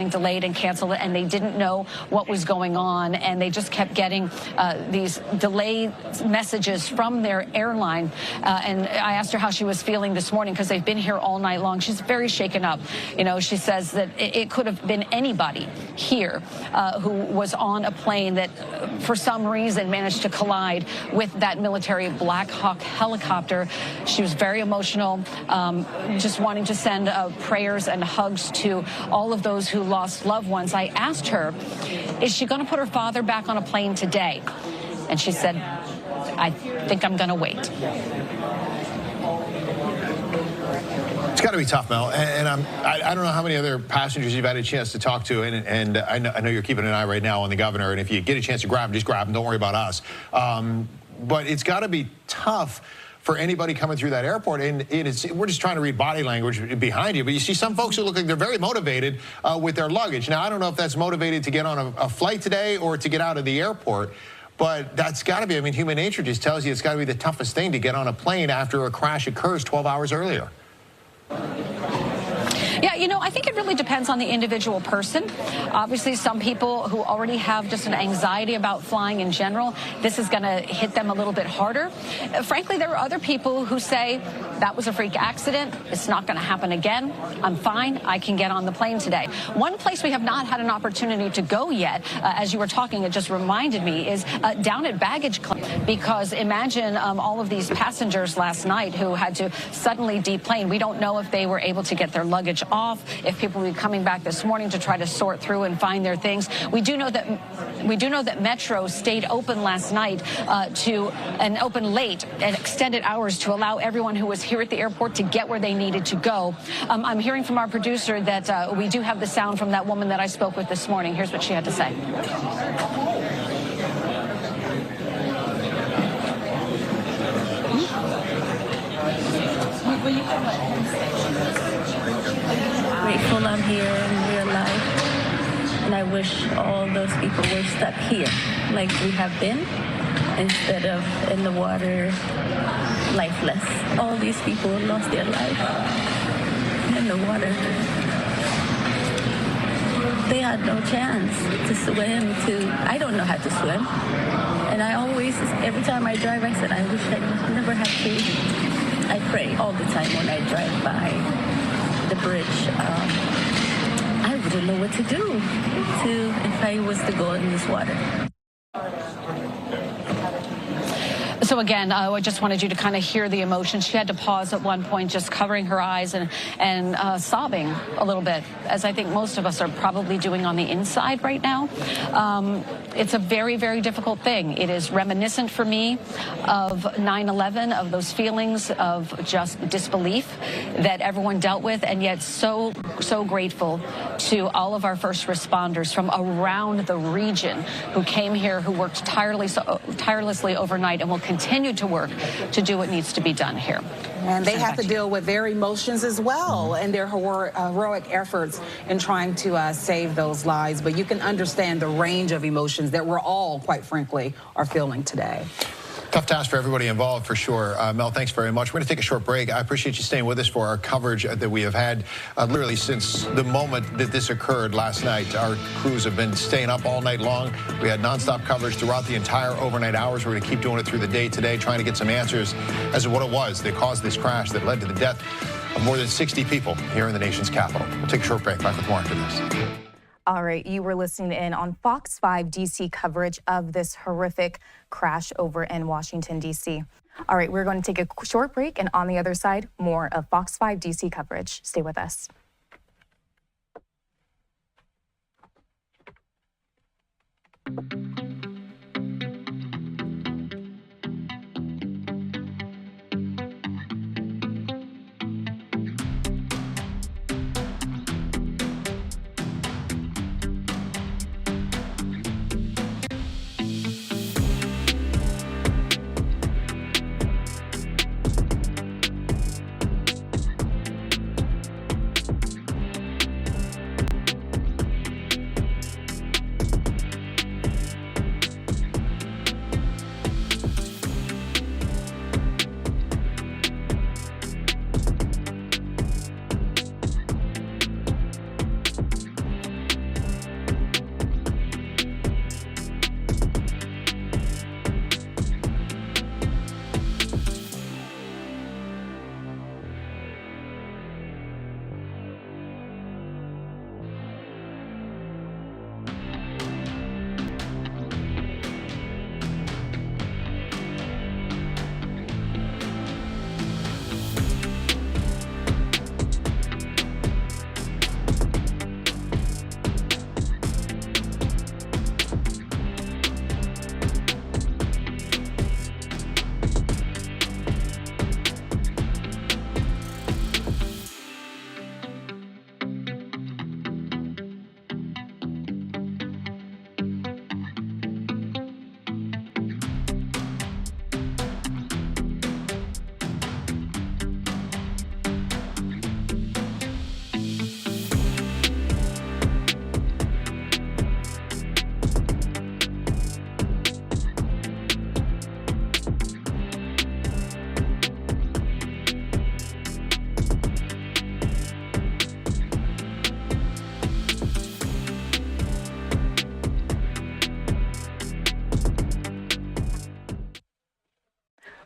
delayed and canceled it, and they didn't know what was going on, and they just kept getting these delayed messages from their airline. And I asked her how she was feeling this morning because they've been here all night long. She's very shaken up. You know, she says that it could have been anybody here who was on a plane that for some reason managed to collide with that military Black Hawk helicopter. She was very emotional, just wanting to send prayers and hugs to all of those who lost loved ones. I asked her, is she going to put her father back on a plane today? And she said, I think I'm going to wait. It's got to be tough, Mel, and I don't know how many other passengers you've had a chance to talk to, and I know you're keeping an eye right now on the governor, and if you get a chance to grab him, just grab him. Don't worry about us. But it's got to be tough for anybody coming through that airport, and we're just trying to read body language behind you, but you see some folks who look like they're very motivated with their luggage. Now, I don't know if that's motivated to get on a flight today or to get out of the airport, but that's got to be, I mean, human nature just tells you it's got to be the toughest thing to get on a plane after a crash occurs 12 hours earlier. Yeah, you know, I think it really depends on the individual person. Obviously, some people who already have just an anxiety about flying in general, this is going to hit them a little bit harder. Frankly, there are other people who say, that was a freak accident. It's not going to happen again. I'm fine. I can get on the plane today. One place we have not had an opportunity to go yet, as you were talking, it just reminded me, is down at baggage claim. Because imagine all of these passengers last night who had to suddenly deplane. We don't know if they were able to get their luggage off, if people will be coming back this morning to try to sort through and find their things. We do know that Metro stayed open last night and open late and extended hours to allow everyone who was here at the airport to get where they needed to go. I'm hearing from our producer that we do have the sound from that woman that I spoke with this morning. Here's what she had to say. Grateful I'm here in real life, and I wish all those people were stuck here like we have been, instead of in the water, lifeless. All these people lost their life in the water. They had no chance to swim, I don't know how to swim, and I always, every time I drive, I said I wish I never had to. I pray all the time when I drive by the bridge. I wouldn't know what to do if I was to go in this water. So again, I just wanted you to kind of hear the emotion. She had to pause at one point, just covering her eyes and sobbing a little bit, as I think most of us are probably doing on the inside right now. It's a very, very difficult thing. It is reminiscent for me of 9/11, of those feelings of just disbelief that everyone dealt with, and yet so grateful to all of our first responders from around the region who came here, who worked tirelessly overnight and will continue to work to do what needs to be done here. And they have to deal with their emotions as well and their heroic efforts in trying to save those lives. But you can understand the range of emotions that we're all, quite frankly, are feeling today. Tough task for everybody involved, for sure. Mel, thanks very much. We're going to take a short break. I appreciate you staying with us for our coverage that we have had literally since the moment that this occurred last night. Our crews have been staying up all night long. We had nonstop coverage throughout the entire overnight hours. We're going to keep doing it through the day today, trying to get some answers as to what it was that caused this crash that led to the death of more than 60 people here in the nation's capital. We'll take a short break. Back with more after this. All right, you were listening in on Fox 5 DC coverage of this horrific crash over in Washington, D.C. All right, we're going to take a short break, and on the other side, more of Fox 5 DC coverage. Stay with us.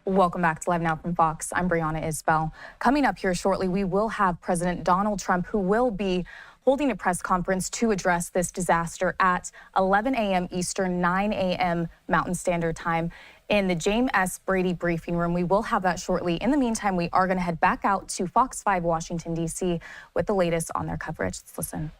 Welcome back to Live Now from Fox. I'm Brianna Isbell. Coming up here shortly, we will have President Donald Trump, who will be holding a press conference to address this disaster at 11 a.m. Eastern, 9 a.m. Mountain Standard Time in the James S. Brady briefing room. We will have that shortly. In the meantime, we are going to head back out to Fox 5 Washington, D.C. with the latest on their coverage. Let's listen.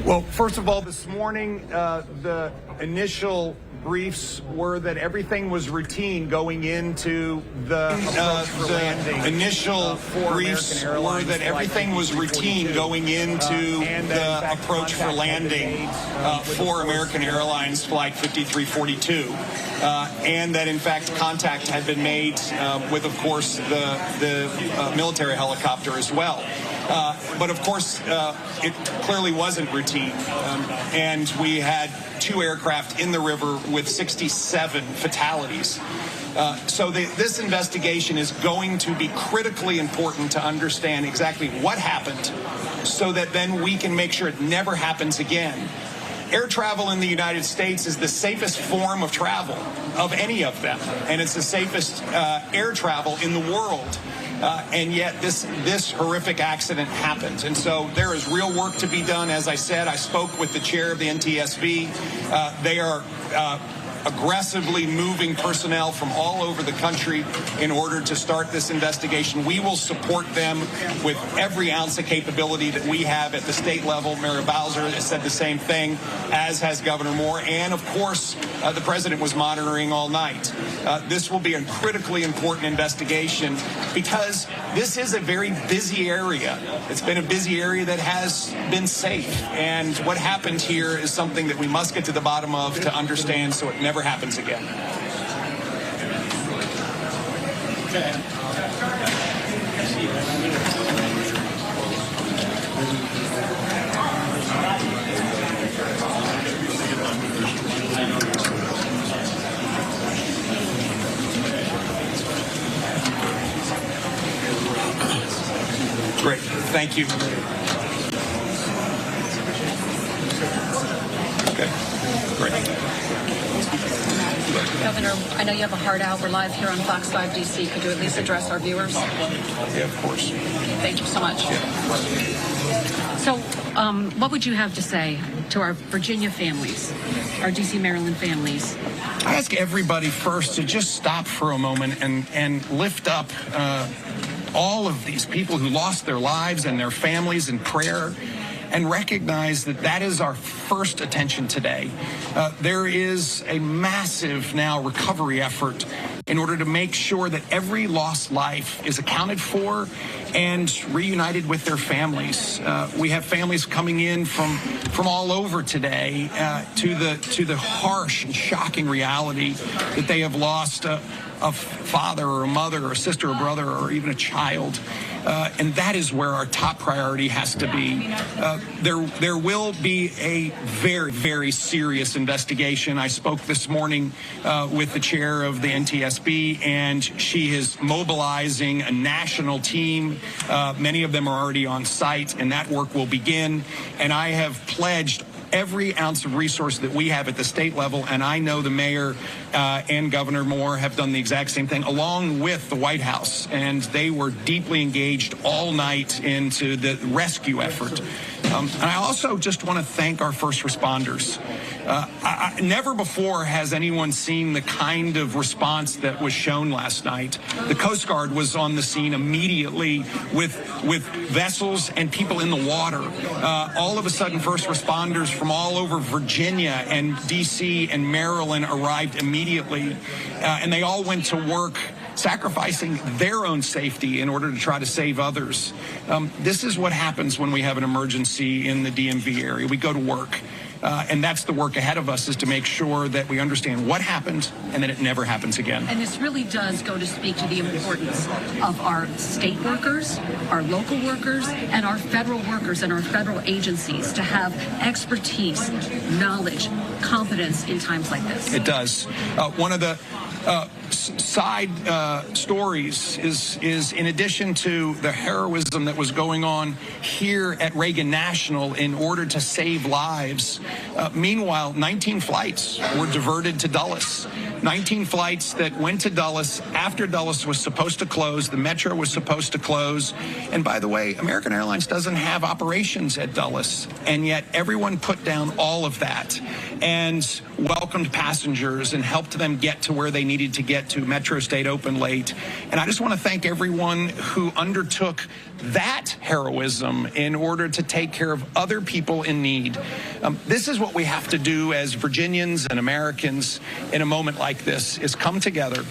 Well, first of all, this morning, the initial briefs were that everything was routine going into the approach for landing. Initial briefs were that everything was routine going into the approach for landing for American Airlines Flight 5342, and that in fact contact had been made with, of course, the military helicopter as well. But of course, it clearly wasn't routine, and we had 2 aircraft in the river with 67 fatalities. So this investigation is going to be critically important to understand exactly what happened, so that then we can make sure it never happens again. Air travel in the United States is the safest form of travel of any of them, and it's the safest air travel in the world. And yet this horrific accident happened. And so there is real work to be done. As I said, I spoke with the chair of the NTSB. They are aggressively moving personnel from all over the country in order to start this investigation. We will support them with every ounce of capability that we have at the state level. Mayor Bowser has said the same thing, as has Governor Moore. And, of course, the president was monitoring all night. This will be a critically important investigation because this is a very busy area. It's been a busy area that has been safe. And what happened here is something that we must get to the bottom of to understand so it never happens again. Great. Thank you. Okay. Great. Governor, I know you have a heart out. We're live here on Fox 5 DC. Could you at least address our viewers? Yeah, of course. Thank you so much. Yeah. So, what would you have to say to our Virginia families, our DC, Maryland families? I ask everybody first to just stop for a moment and lift up all of these people who lost their lives and their families in prayer, and recognize that that is our first attention today. There is a massive now recovery effort in order to make sure that every lost life is accounted for and reunited with their families. We have families coming in from all over today to the harsh and shocking reality that they have lost a father or a mother or a sister or brother or even a child. And that is where our top priority has to be. There will be a very, very serious investigation. I spoke this morning with the chair of the NTSB, and she is mobilizing a national team. Many of them are already on site, and that work will begin. And I have pledged every ounce of resource that we have at the state level, and I know the mayor and Governor Moore have done the exact same thing, along with the White House, and they were deeply engaged all night into the rescue effort. And I also just want to thank our first responders. Never before has anyone seen the kind of response that was shown last night. The Coast Guard was on the scene immediately with vessels and people in the water. All of a sudden, first responders from all over Virginia and D.C. and Maryland arrived immediately, and they all went to work sacrificing their own safety in order to try to save others. This is what happens when we have an emergency in the DMV area. We go to work. And that's the work ahead of us, is to make sure that we understand what happened and that it never happens again. And this really does go to speak to the importance of our state workers, our local workers, and our federal workers and our federal agencies to have expertise, knowledge, competence in times like this. It does. One of the side stories is in addition to the heroism that was going on here at Reagan National in order to save lives. Meanwhile, 19 flights were diverted to Dulles. 19 flights that went to Dulles after Dulles was supposed to close. The metro was supposed to close. And by the way, American Airlines doesn't have operations at Dulles. And yet everyone put down all of that and welcomed passengers and helped them get to where they needed to get to. Metro stayed open late. And I just want to thank everyone who undertook that heroism in order to take care of other people in need. This is what we have to do as Virginians and Americans in a moment like this, is come together.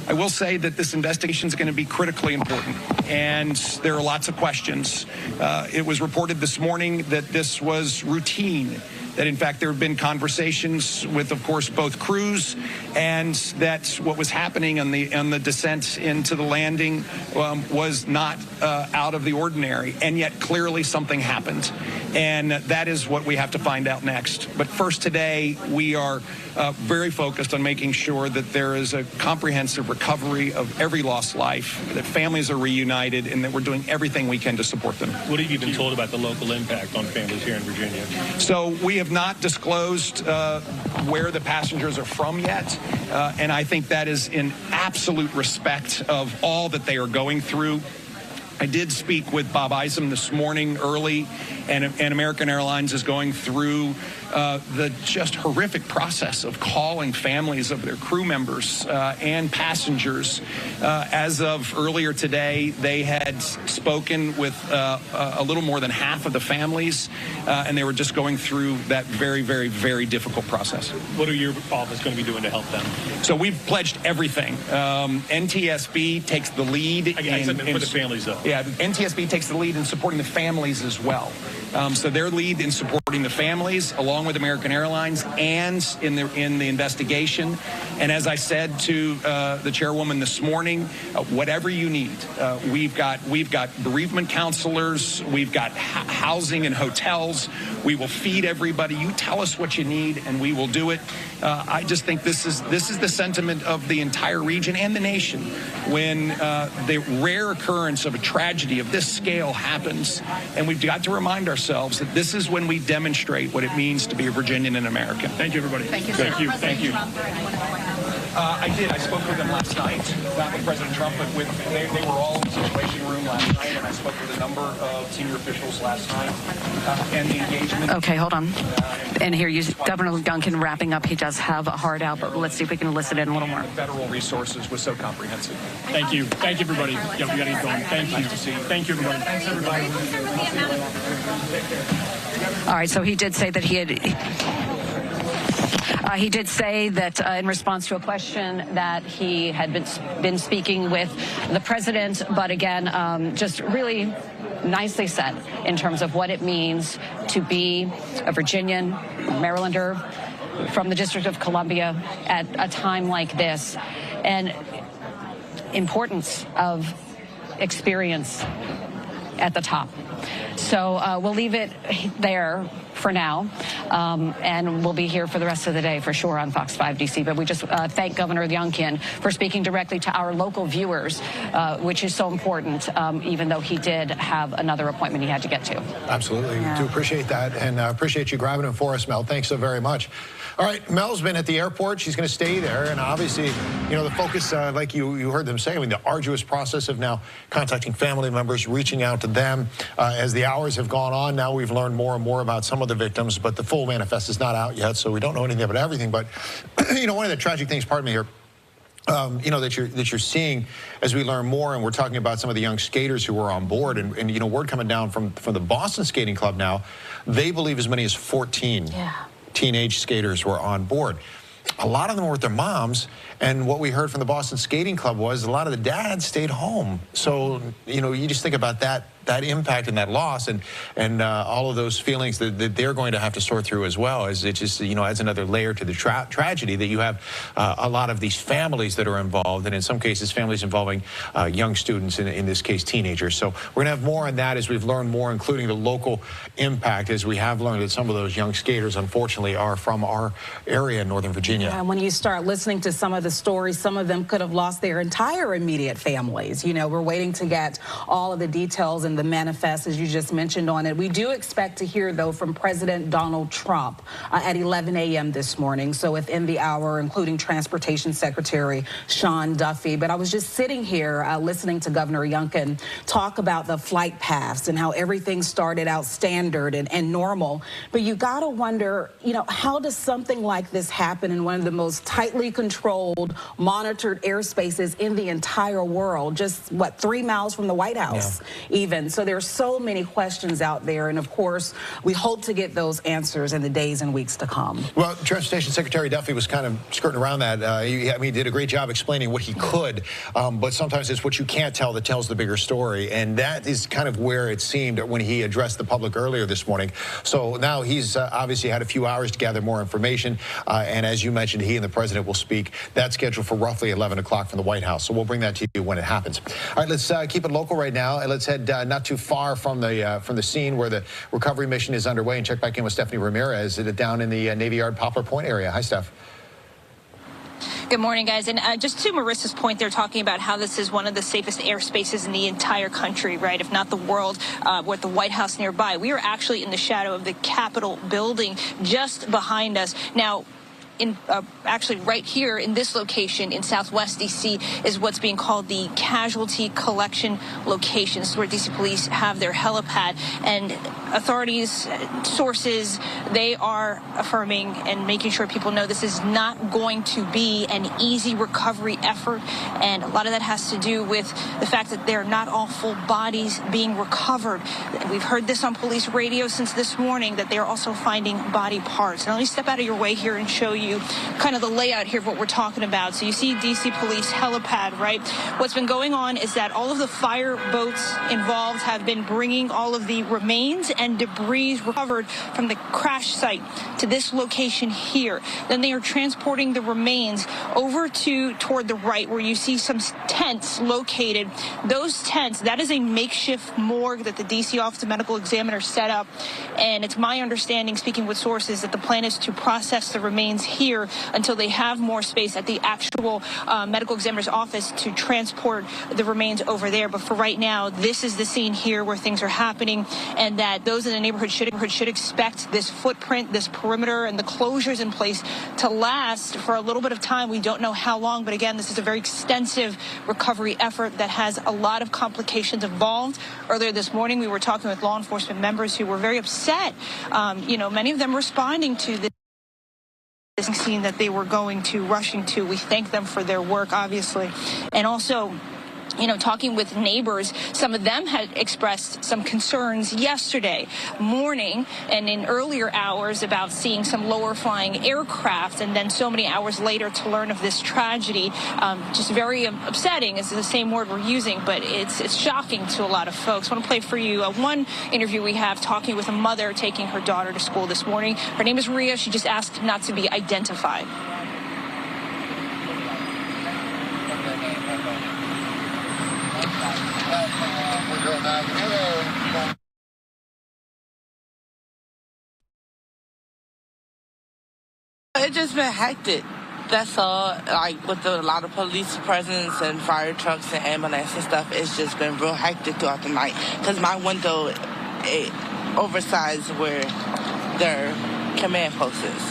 I will say that this investigation is going to be critically important, and there are lots of questions. It was reported this morning that this was routine, that in fact there have been conversations with, of course, both crews, and that what was happening on the descent into the landing was not out of the ordinary, and yet clearly something happened. And that is what we have to find out next. But first today, we are very focused on making sure that there is a comprehensive recovery of every lost life, that families are reunited, and that we're doing everything we can to support them. What have you been told about the local impact on families here in Virginia? So we have not disclosed where the passengers are from yet, and I think that is in absolute respect of all that they are going through. I did speak with Bob Isom this morning early, and American Airlines is going through the just horrific process of calling families of their crew members and passengers. As of earlier today, they had spoken with a little more than half of the families, and they were just going through that very, very, very difficult process. What are your office going to be doing to help them? So we've pledged everything. NTSB takes the lead. I said for the families, though. Yeah, NTSB takes the lead in supporting the families as well. So their lead in supporting the families, along with American Airlines, and in the investigation. And as I said to the chairwoman this morning, whatever you need, we've got bereavement counselors, we've got housing and hotels. We will feed everybody. You tell us what you need, and we will do it. I just think this is the sentiment of the entire region and the nation when the rare occurrence of a tragedy of this scale happens, and we've got to remind ourselves that this is when we demonstrate what it means to be a Virginian and American. Thank you, everybody. Thank you, Thank sir. you. Thank you. I did. I spoke with them last night, not with President Trump, but they were all in the Situation Room last night, and I spoke with a number of senior officials last night, and the engagement. Okay, hold on. And here, Governor Duncan wrapping up. He does have a heart out, but let's see if we can listen in a little more. Federal resources was so comprehensive. Thank you. Thank you, everybody. Yeah, we got to get going. Thank you. Nice to see you. Thank you, everybody. Thanks, everybody. All right, so he did say that he had... he did say that in response to a question that he had been speaking with the president, but again, just really nicely said in terms of what it means to be a Virginian, Marylander from the District of Columbia at a time like this, and importance of experience at the top. So we'll leave it there for now, and we'll be here for the rest of the day for sure on Fox 5 DC. But we just thank Governor Youngkin for speaking directly to our local viewers, which is so important, even though he did have another appointment he had to get to. Absolutely. Yeah. We do appreciate that, and appreciate you grabbing it for us, Mel. Thanks so very much. All right, Mel's been at the airport. She's going to stay there, and obviously, you know, the focus, like you heard them say, I mean, the arduous process of now contacting family members, reaching out to them. As the hours have gone on, now we've learned more and more about some of the victims, but the full manifest is not out yet, so we don't know anything about everything. But, you know, one of the tragic things, pardon me here, you know, that you're seeing as we learn more, and we're talking about some of the young skaters who were on board, and you know, word coming down from the Boston Skating Club now, they believe as many as 14 teenage skaters were on board. A lot of them were with their moms, and what we heard from the Boston Skating Club was a lot of the dads stayed home. So, you know, you just think about that that impact and that loss and all of those feelings that they're going to have to sort through as well, as it just, you know, adds another layer to the tragedy that you have a lot of these families that are involved, and in some cases families involving young students, in this case teenagers. So we're going to have more on that as we've learned more, including the local impact, as we have learned that some of those young skaters unfortunately are from our area in Northern Virginia. Yeah, when you start listening to some of the stories, some of them could have lost their entire immediate families. You know, we're waiting to get all of the details and the manifest, as you just mentioned, on it. We do expect to hear, though, from President Donald Trump at 11 a.m. this morning, so within the hour, including Transportation Secretary Sean Duffy. But I was just sitting here listening to Governor Youngkin talk about the flight paths and how everything started out standard and normal. But you got to wonder, you know, how does something like this happen in one of the most tightly controlled, monitored airspaces in the entire world, just, what, 3 miles from the White House, even? So there's so many questions out there, and of course, we hope to get those answers in the days and weeks to come. Well, Transportation Secretary Duffy was kind of skirting around that. He did a great job explaining what he could, but sometimes it's what you can't tell that tells the bigger story, and that is kind of where it seemed when he addressed the public earlier this morning. So now he's obviously had a few hours to gather more information, and as you mentioned, he and the president will speak. That's scheduled for roughly 11 o'clock from the White House, so we'll bring that to you when it happens. All right, let's keep it local right now, and let's head not too far from the scene where the recovery mission is underway, and check back in with Stephanie Ramirez down in the Navy Yard Poplar Point area. Hi, Steph. Good morning, guys. And just to Marissa's point, they're talking about how this is one of the safest airspaces in the entire country, right, if not the world, with the White House nearby. We are actually in the shadow of the Capitol building just behind us. Now, actually right here in this location in Southwest D.C. is what's being called the casualty collection location. This is where D.C. police have their helipad, and authorities, sources, they are affirming and making sure people know this is not going to be an easy recovery effort, and a lot of that has to do with the fact that they're not all full bodies being recovered. We've heard this on police radio since this morning, that they're also finding body parts. Now let me step out of your way here and show you kind of the layout here of what we're talking about. So you see DC police helipad, right? What's been going on is that all of the fire boats involved have been bringing all of the remains and debris recovered from the crash site to this location here. Then they are transporting the remains over toward the right, where you see some tents located. Those tents, that is a makeshift morgue that the DC Office of Medical Examiner set up. And it's my understanding, speaking with sources, that the plan is to process the remains here until they have more space at the actual medical examiner's office to transport the remains over there. But for right now, this is the scene here where things are happening, and that those in the neighborhood should expect this footprint, this perimeter, and the closures in place to last for a little bit of time. We don't know how long, but again, this is a very extensive recovery effort that has a lot of complications involved. Earlier this morning, we were talking with law enforcement members who were very upset, many of them responding to this scene that they were rushing to. We thank them for their work, obviously. And also, talking with neighbors, some of them had expressed some concerns yesterday morning and in earlier hours about seeing some lower flying aircraft, and then so many hours later to learn of this tragedy. Just very upsetting is the same word we're using, but it's shocking to a lot of folks. I want to play for you one interview we have talking with a mother taking her daughter to school this morning. Her name is Rhea. She just asked not to be identified. It's just been hectic. That's all. Like, with a lot of police presence and fire trucks and ambulance and stuff, it's just been real hectic throughout the night. Because my window, oversized where their command post is.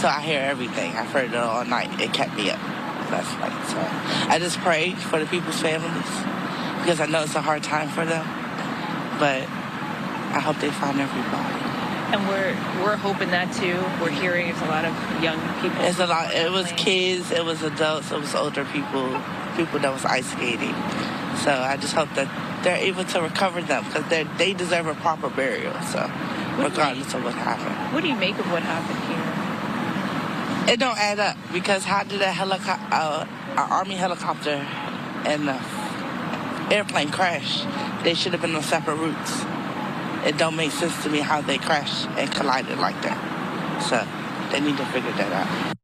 So I hear everything. I've heard it all night. It kept me up last night. So I just pray for the people's families, because I know it's a hard time for them. But I hope they find everybody. And we're hoping that too. We're hearing it's a lot of young people. It's a lot. It was kids, it was adults, it was older people that was ice skating. So I just hope that they're able to recover them, because they deserve a proper burial. So regardless of what happened. What do you make of what happened here? It don't add up, because how did an Army helicopter and the airplane crash They should have been on separate routes. It don't make sense to me how they crashed and collided like that. So they need to figure that out.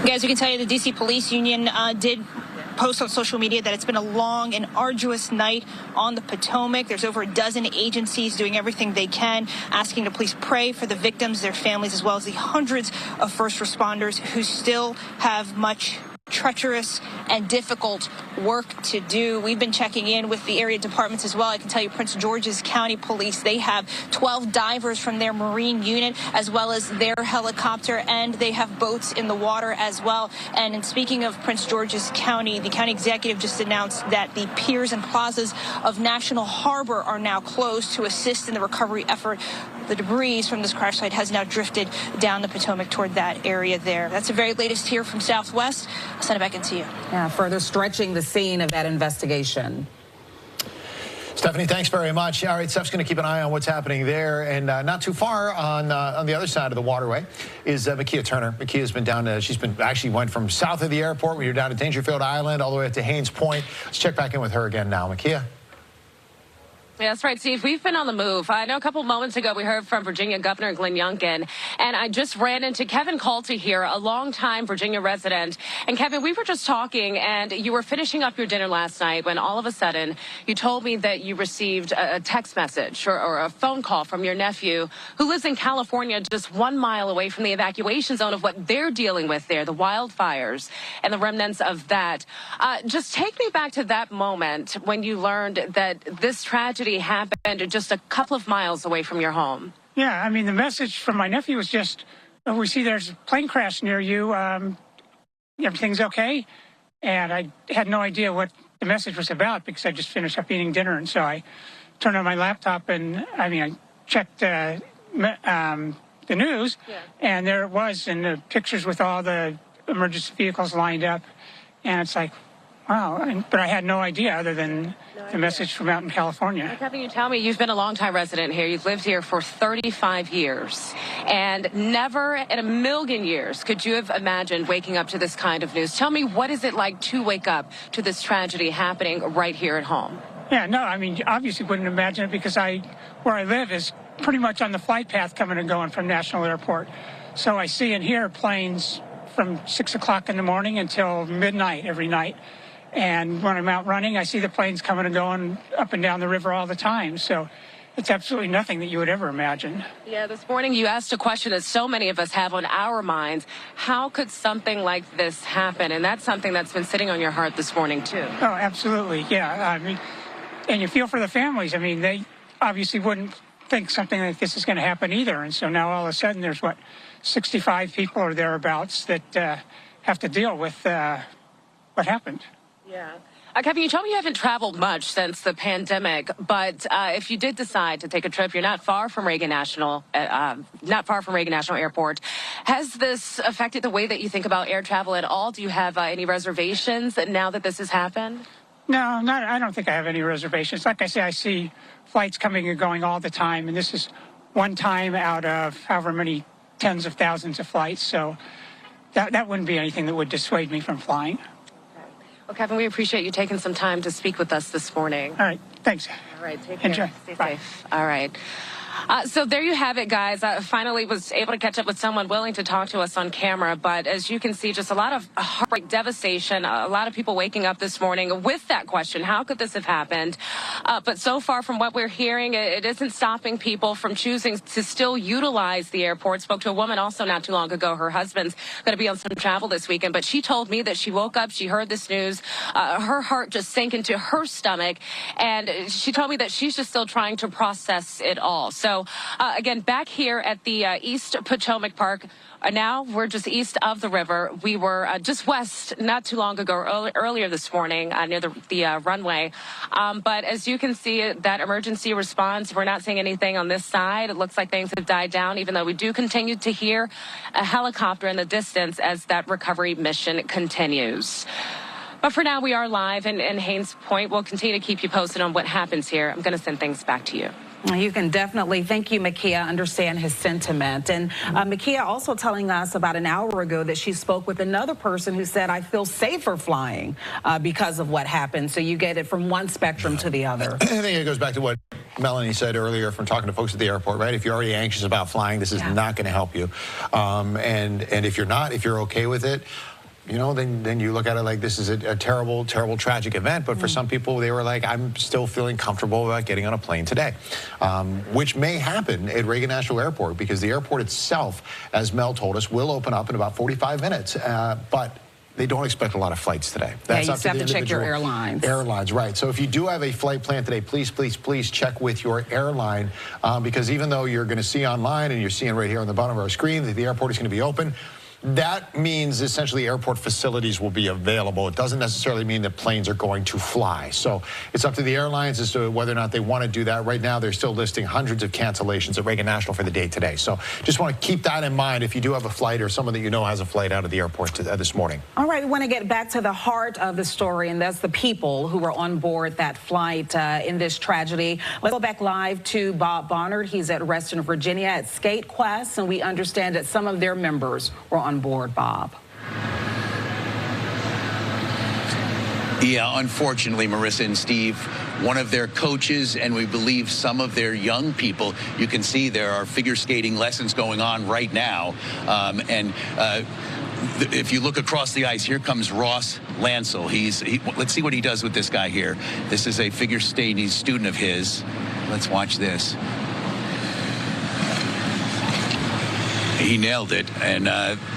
Guys, we can tell you the D.C. Police Union did post on social media that it's been a long and arduous night on the Potomac. There's over a dozen agencies doing everything they can, asking to please pray for the victims, their families, as well as the hundreds of first responders who still have much treacherous and difficult work to do. We've been checking in with the area departments as well. I can tell you Prince George's County Police, they have 12 divers from their Marine unit as well as their helicopter, and they have boats in the water as well. And in speaking of Prince George's County, the county executive just announced that the piers and plazas of National Harbor are now closed to assist in the recovery effort. The debris from this crash site has now drifted down the Potomac toward that area there. That's the very latest here from Southwest. I'll send it back into you. Yeah, further stretching the scene of that investigation. Stephanie, thanks very much. All right, Steph's going to keep an eye on what's happening there. And not too far on the other side of the waterway is Makia Turner. Makia's been down she's been actually went from south of the airport when you're down to Dangerfield Island all the way up to Haynes Point. Let's check back in with her again now. Makia. Yeah, that's right, Steve. We've been on the move. I know a couple moments ago we heard from Virginia Governor Glenn Youngkin, and I just ran into Kevin Colty here, a longtime Virginia resident. And Kevin, we were just talking, and you were finishing up your dinner last night when all of a sudden you told me that you received a text message or a phone call from your nephew who lives in California, just 1 mile away from the evacuation zone of what they're dealing with there, the wildfires and the remnants of that. Just take me back to that moment when you learned that this tragedy happened just a couple of miles away from your home. Yeah, I mean, the message from my nephew was just, oh, we see there's a plane crash near you. Everything's okay? And I had no idea what the message was about because I just finished up eating dinner. And so I turned on my laptop and, I checked the news, and there it was, and the pictures with all the emergency vehicles lined up. And it's like, wow, but I had no idea other than the message from out in California. Kevin, you tell me you've been a longtime resident here. You've lived here for 35 years, and never in a million years could you have imagined waking up to this kind of news. Tell me, what is it like to wake up to this tragedy happening right here at home? Yeah, no, obviously wouldn't imagine it because where I live is pretty much on the flight path coming and going from National Airport. So I see and hear planes from 6 o'clock in the morning until midnight every night. And when I'm out running, I see the planes coming and going up and down the river all the time. So it's absolutely nothing that you would ever imagine. Yeah, this morning you asked a question that so many of us have on our minds. How could something like this happen? And that's something that's been sitting on your heart this morning, too. Oh, absolutely. Yeah. And you feel for the families. They obviously wouldn't think something like this is going to happen either. And so now all of a sudden there's, 65 people or thereabouts that have to deal with what happened. Yeah. Kevin, you told me you haven't traveled much since the pandemic, but if you did decide to take a trip, you're not far from Reagan National Airport. Has this affected the way that you think about air travel at all? Do you have any reservations now that this has happened? No, I don't think I have any reservations. Like I say, I see flights coming and going all the time, and this is one time out of however many tens of thousands of flights. So that wouldn't be anything that would dissuade me from flying. Well, Kevin, we appreciate you taking some time to speak with us this morning. All right. Thanks. All right. Take care. Enjoy. Stay Bye. safe. All right. So there you have it, guys. Finally was able to catch up with someone willing to talk to us on camera. But as you can see, just a lot of heartbreak, devastation, a lot of people waking up this morning with that question, how could this have happened? But so far from what we're hearing, it isn't stopping people from choosing to still utilize the airport. Spoke to a woman also not too long ago. Her husband's going to be on some travel this weekend. But she told me that she woke up, she heard this news, her heart just sank into her stomach. And she told me that she's just still trying to process it all. So, again, back here at the East Potomac Park, now we're just east of the river. We were just west not too long ago, earlier this morning near the runway. But as you can see, that emergency response, we're not seeing anything on this side. It looks like things have died down, even though we do continue to hear a helicopter in the distance as that recovery mission continues. But for now, we are live in Haynes Point. We'll continue to keep you posted on what happens here. I'm going to send things back to you. You can definitely, thank you, Makia, understand his sentiment. And Makia also telling us about an hour ago that she spoke with another person who said, I feel safer flying because of what happened. So you get it from one spectrum to the other. I think it goes back to what Melanie said earlier from talking to folks at the airport, right? If you're already anxious about flying, this is not going to help you. And if you're not, if you're okay with it, you know, then you look at it like this is a terrible, terrible, tragic event. But for some people, they were like, I'm still feeling comfortable about getting on a plane today, which may happen at Reagan National Airport because the airport itself, as Mel told us, will open up in about 45 minutes. But they don't expect a lot of flights today. That's you up have to to check your airlines. Airlines, right. So if you do have a flight planned today, please, please, please check with your airline because even though you're going to see online and you're seeing right here on the bottom of our screen that the airport is going to be open, that means essentially airport facilities will be available. It doesn't necessarily mean that planes are going to fly. So it's up to the airlines as to whether or not they want to do that. Right now, they're still listing hundreds of cancellations at Reagan National for the day today. So just want to keep that in mind if you do have a flight or someone that you know has a flight out of the airport this morning. All right, we want to get back to the heart of the story, and that's the people who were on board that flight in this tragedy. Let's go back live to Bob Barnard. He's at rest in Virginia at SkateQuest, and we understand that some of their members were on board. Bob. Yeah, unfortunately, Marissa and Steve, one of their coaches and we believe some of their young people, you can see there are figure skating lessons going on right now. If you look across the ice, here comes Ross Lancel. Let's see what he does with this guy here. This is a figure skating student of his. Let's watch this. He nailed it, and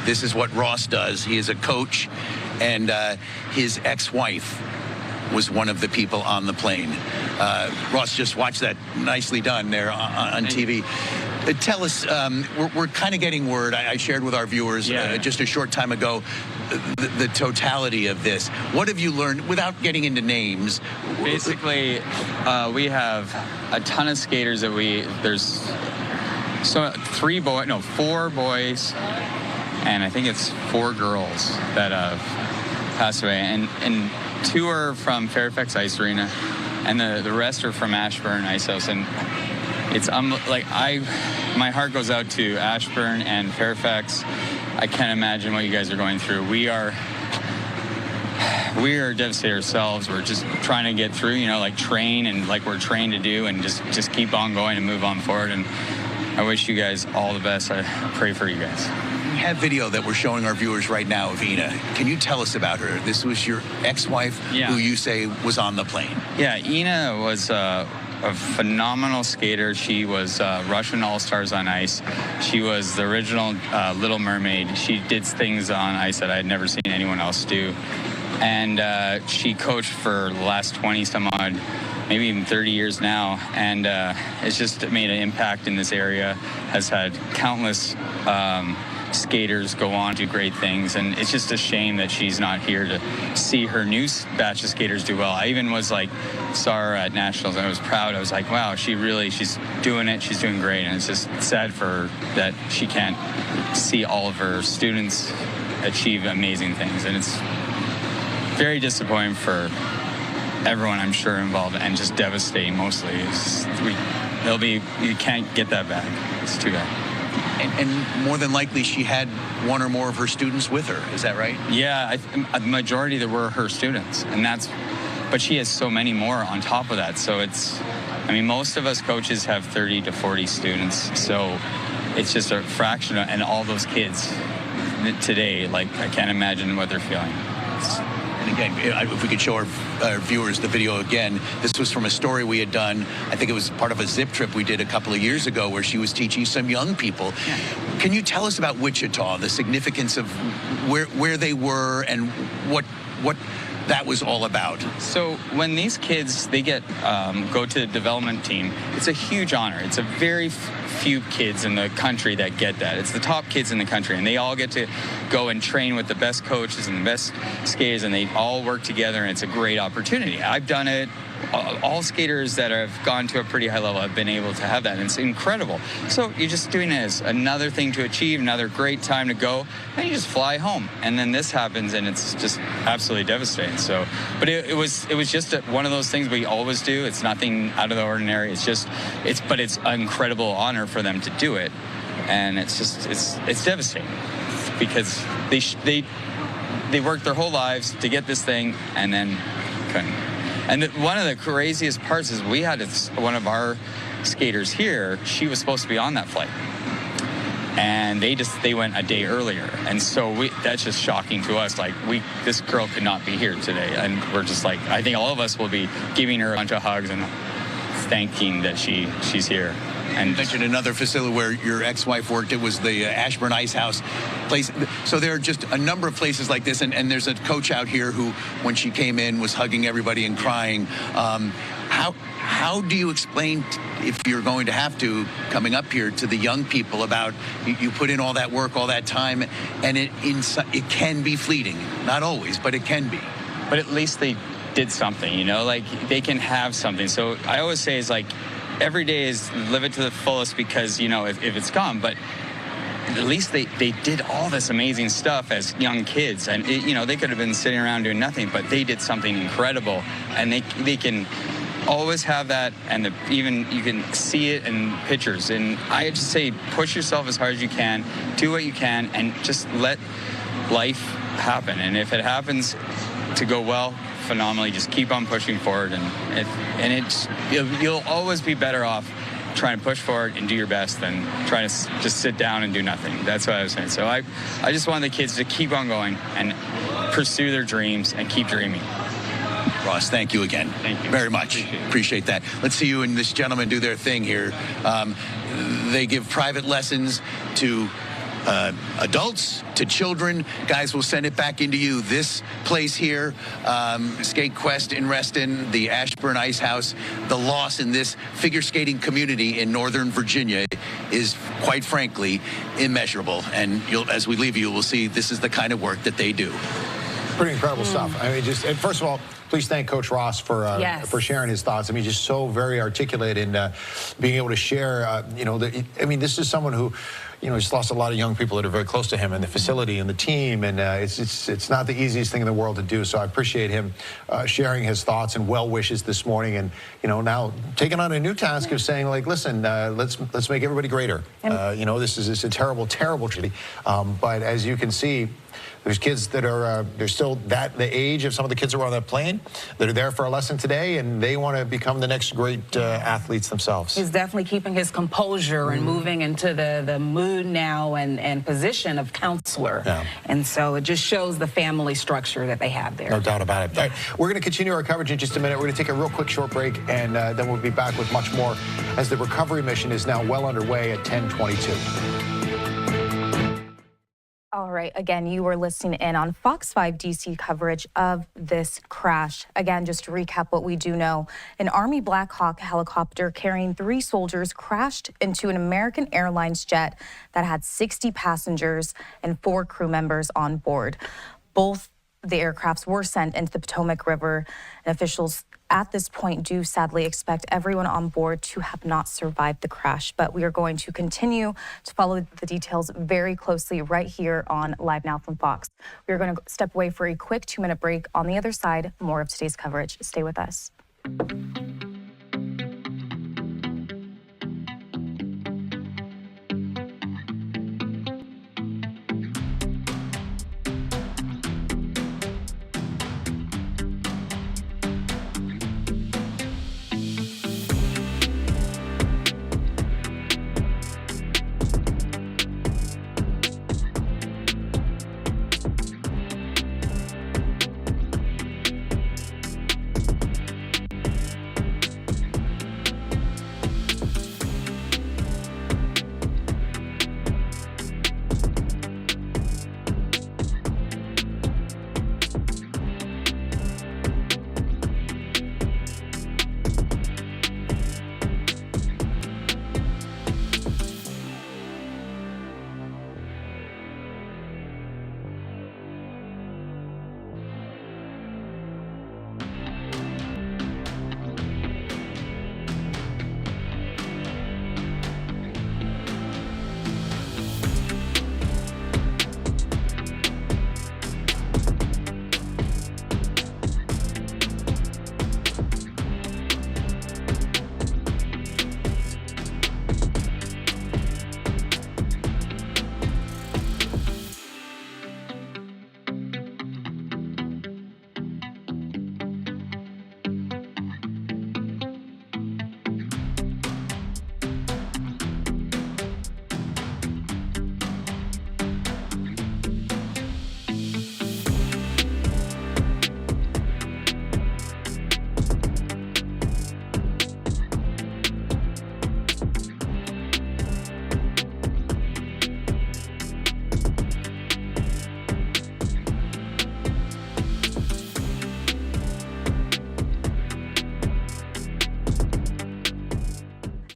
this is what Ross does. He is a coach, and his ex-wife was one of the people on the plane. Ross, just watch that. Nicely done there on TV. Tell us, we're kind of getting word, I shared with our viewers just a short time ago, the totality of this. What have you learned, without getting into names? Basically, we have a ton of skaters that there's 4 boys, and I think it's 4 girls that have passed away, and 2 are from Fairfax Ice Arena, and the rest are from Ashburn Ice House. And it's my heart goes out to Ashburn and Fairfax. I can't imagine what you guys are going through. We are devastated ourselves. We're just trying to get through, like train and like we're trained to do, and just keep on going and move on forward. And I wish you guys all the best. I pray for you guys. We have video that we're showing our viewers right now of Ina. Can you tell us about her? This was your ex-wife who you say was on the plane. Yeah, Ina was a phenomenal skater. She was Russian All-Stars on ice. She was the original Little Mermaid. She did things on ice that I had never seen anyone else do. And she coached for the last 20-some-odd, maybe even 30 years now, and it's just made an impact in this area, has had countless skaters go on to do great things, and it's just a shame that she's not here to see her new batch of skaters do well. I even saw her at Nationals, and I was proud. I was like, wow, she's doing it, she's doing great, and it's just sad for her that she can't see all of her students achieve amazing things, and it's very disappointing for everyone, I'm sure, involved, and just devastating mostly. You can't get that back. It's too bad. And more than likely, she had one or more of her students with her. Is that right? Yeah, a majority that were her students, but she has so many more on top of that. So most of us coaches have 30 to 40 students. So it's just a fraction of, and all those kids today, I can't imagine what they're feeling. And again, if we could show our viewers the video again, this was from a story we had done. I think it was part of a zip trip we did a couple of years ago where she was teaching some young people. Yeah. Can you tell us about Wichita, the significance of where they were and what that was all about? So when these kids, they go to the development team, it's a huge honor. It's a very few kids in the country that get that. It's the top kids in the country, and they all get to go and train with the best coaches and the best skaters, and they all work together, and it's a great opportunity. I've done it all skaters that have gone to a pretty high level have been able to have that, and it's incredible. So you're just doing it as another thing to achieve, another great time to go, and you just fly home. And then this happens, and it's just absolutely devastating. So, but it was just one of those things we always do. It's nothing out of the ordinary. But it's an incredible honor for them to do it, and it's devastating because they worked their whole lives to get this thing, and then couldn't. And one of the craziest parts is we had one of our skaters here. She was supposed to be on that flight, and they went a day earlier, and so that's just shocking to us. Like, this girl could not be here today, and we're just like, I think all of us will be giving her a bunch of hugs and thanking that she's here. And you mentioned another facility where your ex-wife worked. It was the Ashburn Ice House place. So there are just a number of places like this, and there's a coach out here who, when she came in, was hugging everybody and crying. How do you explain, if you're going to have to, coming up here, to the young people about you put in all that work, all that time, and it can be fleeting. Not always, but it can be. But at least they did something, you know, like they can have something. So I always say is like, every day is live it to the fullest, because, you know, if it's gone, but at least they did all this amazing stuff as young kids, and you know, they could have been sitting around doing nothing, but they did something incredible, and they can always have that, and even you can see it in pictures. And I just say, push yourself as hard as you can, do what you can, and just let life happen. And if it happens to go well, phenomenally, just keep on pushing forward, you'll always be better off trying to push forward and do your best than trying to just sit down and do nothing. That's what I was saying. So I just want the kids to keep on going and pursue their dreams and keep dreaming. Ross, thank you again. Thank you very much. Appreciate that. Let's see you and this gentleman do their thing here. They give private lessons to adults, to children. Guys, we'll send it back into you. This place here, Skate Quest in Reston, the Ashburn Ice House, the loss in this figure skating community in Northern Virginia is, quite frankly, immeasurable. And as we leave you, we'll see this is the kind of work that they do. Pretty incredible stuff. I mean, and first of all, please thank Coach Ross for sharing his thoughts. I mean, just so very articulate in being able to share. You know, this is someone who, you know, he's lost a lot of young people that are very close to him, and the facility and the team, and it's not the easiest thing in the world to do. So I appreciate him sharing his thoughts and well wishes this morning, and you know, now taking on a new task of saying, like, listen, let's make everybody greater. You know, this is a terrible, terrible tragedy, but as you can see, there's kids that are they're still the age of some of the kids who are on that plane that are there for a lesson today, and they want to become the next great athletes themselves. He's definitely keeping his composure and moving into the mood now and position of counselor. Yeah. And so it just shows the family structure that they have there. No doubt about it. All right, we're going to continue our coverage in just a minute. We're going to take a real quick short break, and then we'll be back with much more as the recovery mission is now well underway at 10:22. All right, again, you were listening in on Fox 5 DC coverage of this crash. Again, just to recap what we do know, an Army Black Hawk helicopter carrying 3 soldiers crashed into an American Airlines jet that had 60 passengers and 4 crew members on board. Both the aircrafts were sent into the Potomac River, and officials at this point do sadly expect everyone on board to have not survived the crash. But we are going to continue to follow the details very closely right here on Live Now from Fox. We are going to step away for a quick 2-minute break. On the other side, more of today's coverage. Stay with us.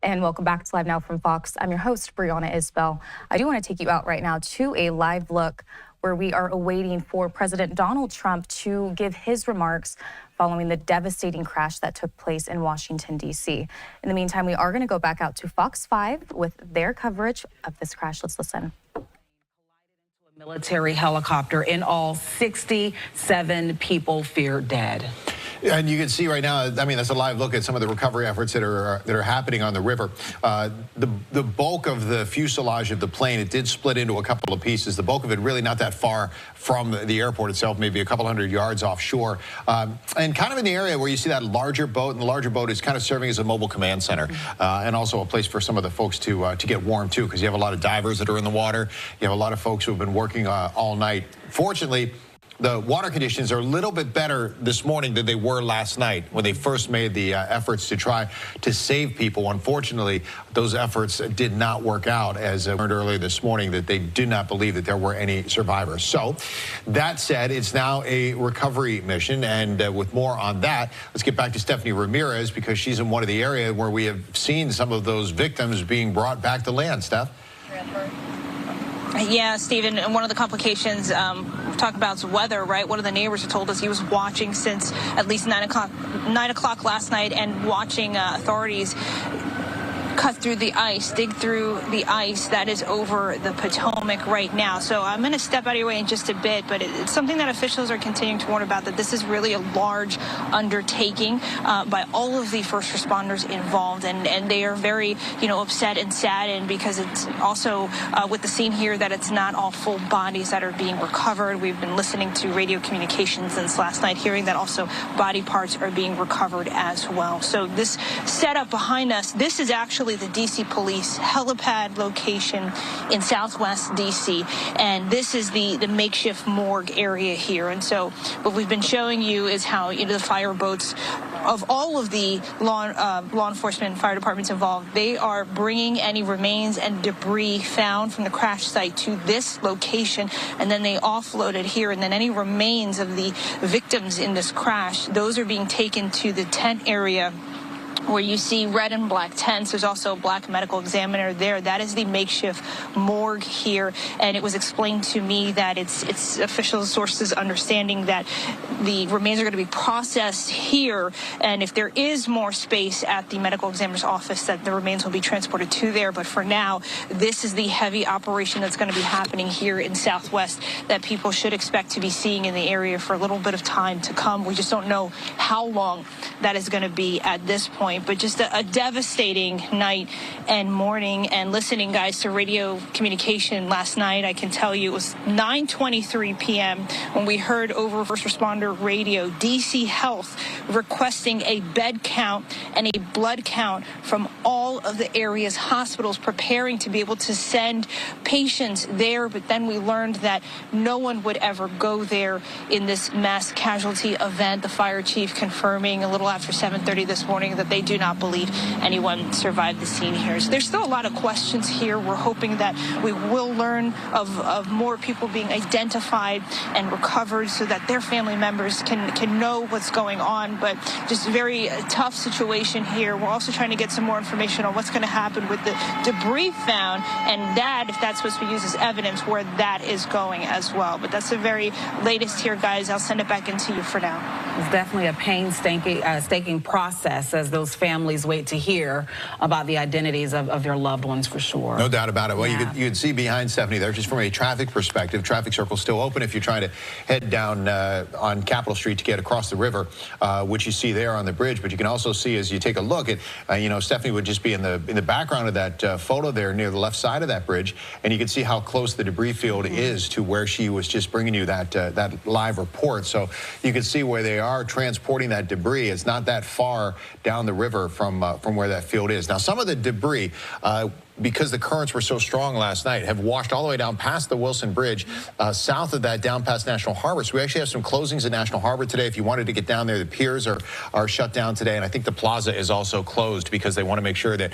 And welcome back to Live Now from Fox. I'm your host, Brianna Isbell. I do want to take you out right now to a live look where we are awaiting for President Donald Trump to give his remarks following the devastating crash that took place in Washington, D.C. In the meantime, we are going to go back out to Fox 5 with their coverage of this crash. Let's listen. Military helicopter. In all, 67 people feared dead. And you can see right now, I mean, that's a live look at some of the recovery efforts that are happening on the river. The bulk of the fuselage of the plane, it did split into a couple of pieces. The bulk of it really not that far from the airport itself, maybe a couple hundred yards offshore. And kind of in the area where you see that larger boat, and the larger boat is kind of serving as a mobile command center, and also a place for some of the folks to get warm too, because you have a lot of divers that are in the water. You have a lot of folks who have been working all night. Fortunately, the water conditions are a little bit better this morning than they were last night when they first made the efforts to try to save people. Unfortunately, those efforts did not work out, as I learned earlier this morning that they do not believe that there were any survivors. So that said, it's now a recovery mission, and with more on that, let's get back to Stephanie Ramirez, because she's in one of the areas where we have seen some of those victims being brought back to land. Steph? Yeah, Stephen, and one of the complications we're talking about is weather, right? One of the neighbors had told us he was watching since at least 9 o'clock last night, and watching authorities cut through the ice, dig through the ice that is over the Potomac right now. So I'm going to step out of your way in just a bit, but it's something that officials are continuing to warn about, that this is really a large undertaking by all of the first responders involved, and they are very, upset and saddened, because it's also with the scene here that it's not all full bodies that are being recovered. We've been listening to radio communications since last night, hearing that also body parts are being recovered as well. So this setup behind us, this is actually the D.C. police helipad location in southwest D.C., and this is the makeshift morgue area here. And so what we've been showing you is how the fire boats of all of the law enforcement and fire departments involved, they are bringing any remains and debris found from the crash site to this location, and then they offload it here. And then any remains of the victims in this crash, those are being taken to the tent area where you see red and black tents. There's also a black medical examiner there. That is the makeshift morgue here. And it was explained to me that it's official sources understanding that the remains are going to be processed here. And if there is more space at the medical examiner's office, that the remains will be transported to there. But for now, this is the heavy operation that's going to be happening here in Southwest that people should expect to be seeing in the area for a little bit of time to come. We just don't know how long that is going to be at this point. But just a devastating night and morning. And listening, guys, to radio communication last night, I can tell you it was 9:23 p.m. when we heard over first responder radio DC Health requesting a bed count and a blood count from all of the area's hospitals, preparing to be able to send patients there. But then we learned that no one would ever go there in this mass casualty event. The fire chief confirming a little after 7:30 this morning that they do not believe anyone survived the scene here. So there's still a lot of questions here. We're hoping that we will learn of more people being identified and recovered so that their family members can know what's going on. But just a very tough situation here. We're also trying to get some more information on what's going to happen with the debris found, and that, if that's supposed to be used as evidence, where that is going as well. But that's the very latest here, guys. I'll send it back into you for now. It's definitely a painstaking process as those families wait to hear about the identities of their loved ones, for sure. No doubt about it. Well, you could see behind Stephanie there, just from a traffic perspective, traffic circle's still open if you're trying to head down on Capitol Street to get across the river, which you see there on the bridge. But you can also see, as you take a look at, Stephanie would just be in the background of that photo there near the left side of that bridge, and you can see how close the debris field is to where she was just bringing you that live report. So you can see where they are transporting that debris. It's not that far down the river from where that field is. Now, some of the debris, because the currents were so strong last night, have washed all the way down past the Wilson Bridge, south of that, down past National Harbor. So we actually have some closings at National Harbor today. If you wanted to get down there, the piers are shut down today, and I think the plaza is also closed because they want to make sure that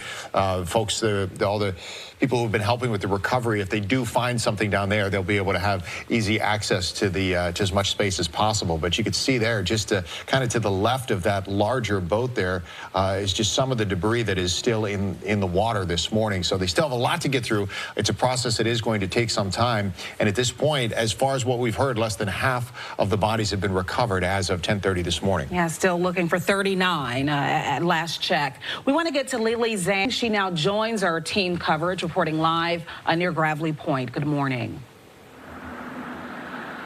folks, all the people who've been helping with the recovery, if they do find something down there, they'll be able to have easy access to the to as much space as possible. But you could see there, just kind of to the left of that larger boat there, is just some of the debris that is still in the water this morning. So they still have a lot to get through. It's a process that is going to take some time. And at this point, as far as what we've heard, less than half of the bodies have been recovered as of 10:30 this morning. Yeah, still looking for 39 at last check. We want to get to Lily Zhang. She now joins our team coverage, reporting live near Gravelly Point. Good morning.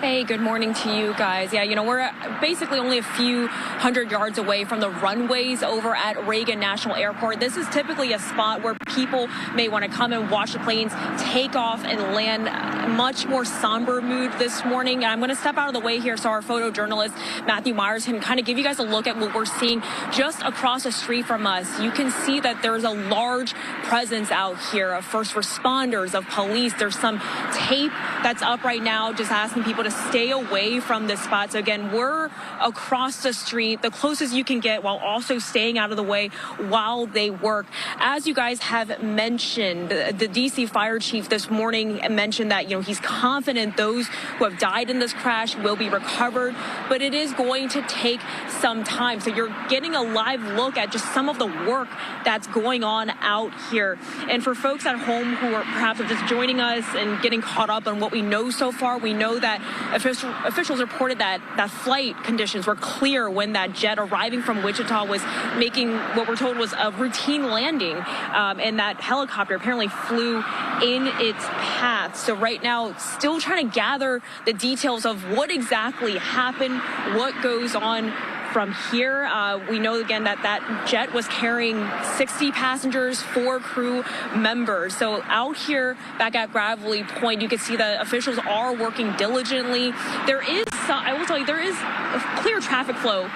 Hey, good morning to you guys. Yeah, you know, we're basically only a few hundred yards away from the runways over at Reagan National Airport. This is typically a spot where people may want to come and watch the planes take off and land. Much more somber mood this morning. And I'm going to step out of the way here so our photojournalist Matthew Myers can kind of give you guys a look at what we're seeing just across the street from us. You can see that there's a large presence out here of first responders, of police. There's some tape that's up right now just asking people to stay away from this spot. So again, we're across the street, the closest you can get, while also staying out of the way while they work. As you guys have mentioned, the DC fire chief this morning mentioned that, you know, he's confident those who have died in this crash will be recovered, but it is going to take some time. So you're getting a live look at just some of the work that's going on out here. And for folks at home who are perhaps just joining us and getting caught up on what we know so far, we know that officials reported that flight conditions were clear when that jet arriving from Wichita was making what we're told was a routine landing, and that helicopter apparently flew in its path. So right now, still trying to gather the details of what exactly happened, what goes on from here. We know again that jet was carrying 60 passengers, 4 crew members. So out here back at Gravelly Point, you can see that officials are working diligently. There is, I will tell you, there is a clear traffic flow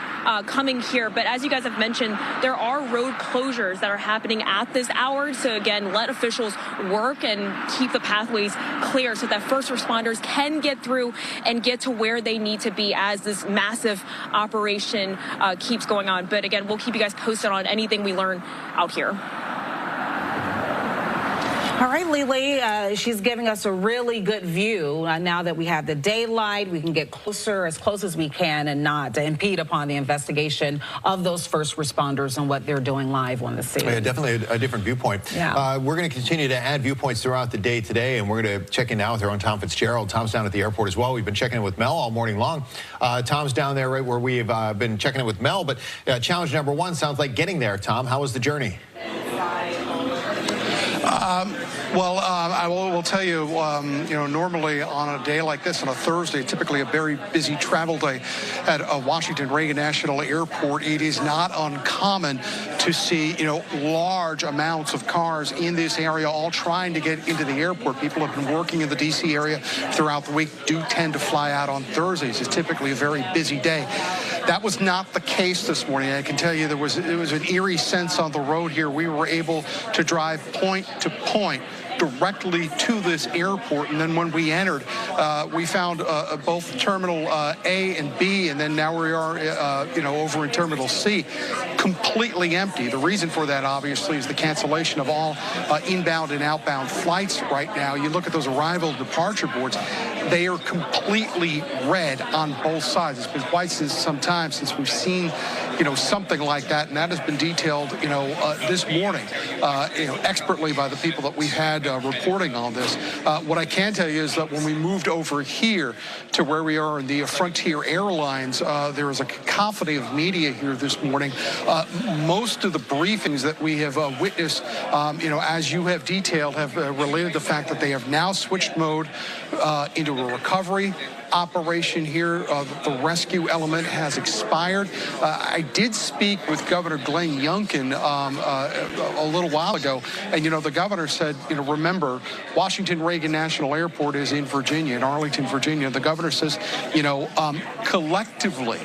coming here, but as you guys have mentioned, there are road closures that are happening at this hour. So again, let officials work and keep the pathways clear so that first responders can get through and get to where they need to be as this massive operation keeps going on. But again, we'll keep you guys posted on anything we learn out here. All right, Lily, she's giving us a really good view. Now that we have the daylight, we can get closer, as close as we can, and not to impede upon the investigation of those first responders and what they're doing live on the scene. Yeah, definitely a different viewpoint. Yeah. We're going to continue to add viewpoints throughout the day today, and we're going to check in now with our own Tom Fitzgerald. Tom's down at the airport as well. We've been checking in with Mel all morning long. Tom's down there right where we've been checking in with Mel, but challenge number 1 sounds like getting there. Tom, how was the journey? I will tell you, you know, normally on a day like this, on a Thursday, typically a very busy travel day at Washington Reagan National Airport, it is not uncommon to see, you know, large amounts of cars in this area all trying to get into the airport. People have been working in the D.C. area throughout the week, do tend to fly out on Thursdays. It's typically a very busy day. That was not the case this morning. I can tell you it was an eerie sense on the road here. We were able to drive point to point directly to this airport, and then when we entered, we found both Terminal A and B, and then now we are, you know, over in Terminal C, completely empty. The reason for that, obviously, is the cancellation of all inbound and outbound flights right now. You look at those arrival and departure boards, they are completely red on both sides. It's been quite some time since we've seen, you know, something like that, and that has been detailed, you know, this morning, you know, expertly by the people that we've had reporting on this. What I can tell you is that when we moved over here to where we are in the Frontier Airlines, there was a cacophony of media here this morning. Most of the briefings that we have witnessed, you know, as you have detailed, have related the fact that they have now switched mode into a recovery operation here. The rescue element has expired. I did speak with Governor Glenn Youngkin a little while ago, and, you know, the governor said, you know, remember, Washington Reagan National Airport is in Virginia, in Arlington, Virginia. The governor says, you know, collectively,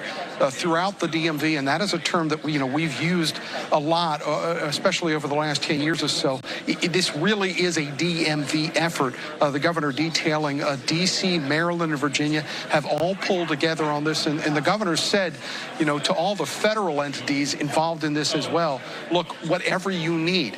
throughout the DMV, and that is a term that we've used a lot, especially over the last 10 years or so. This really is a DMV effort. The governor detailing D.C., Maryland, and Virginia have all pulled together on this, and the governor said, to all the federal entities involved in this as well, look, whatever you need.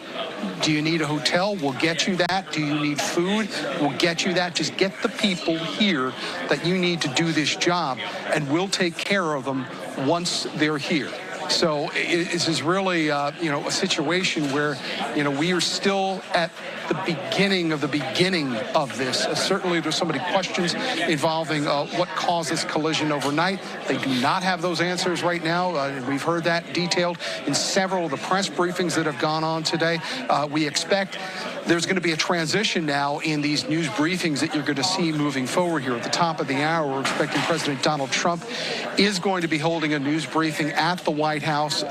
Do you need a hotel? We'll get you that. Do you need food? We'll get you that. Just get the people here that you need to do this job, and we'll take care of them once they're here. So this is really, a situation where, we are still at the beginning of this. Certainly, there's so many questions involving what caused this collision overnight. They do not have those answers right now. We've heard that detailed in several of the press briefings that have gone on today. We expect there's going to be a transition now in these news briefings that you're going to see moving forward here. At the top of the hour, we're expecting President Donald Trump is going to be holding a news briefing at the White House.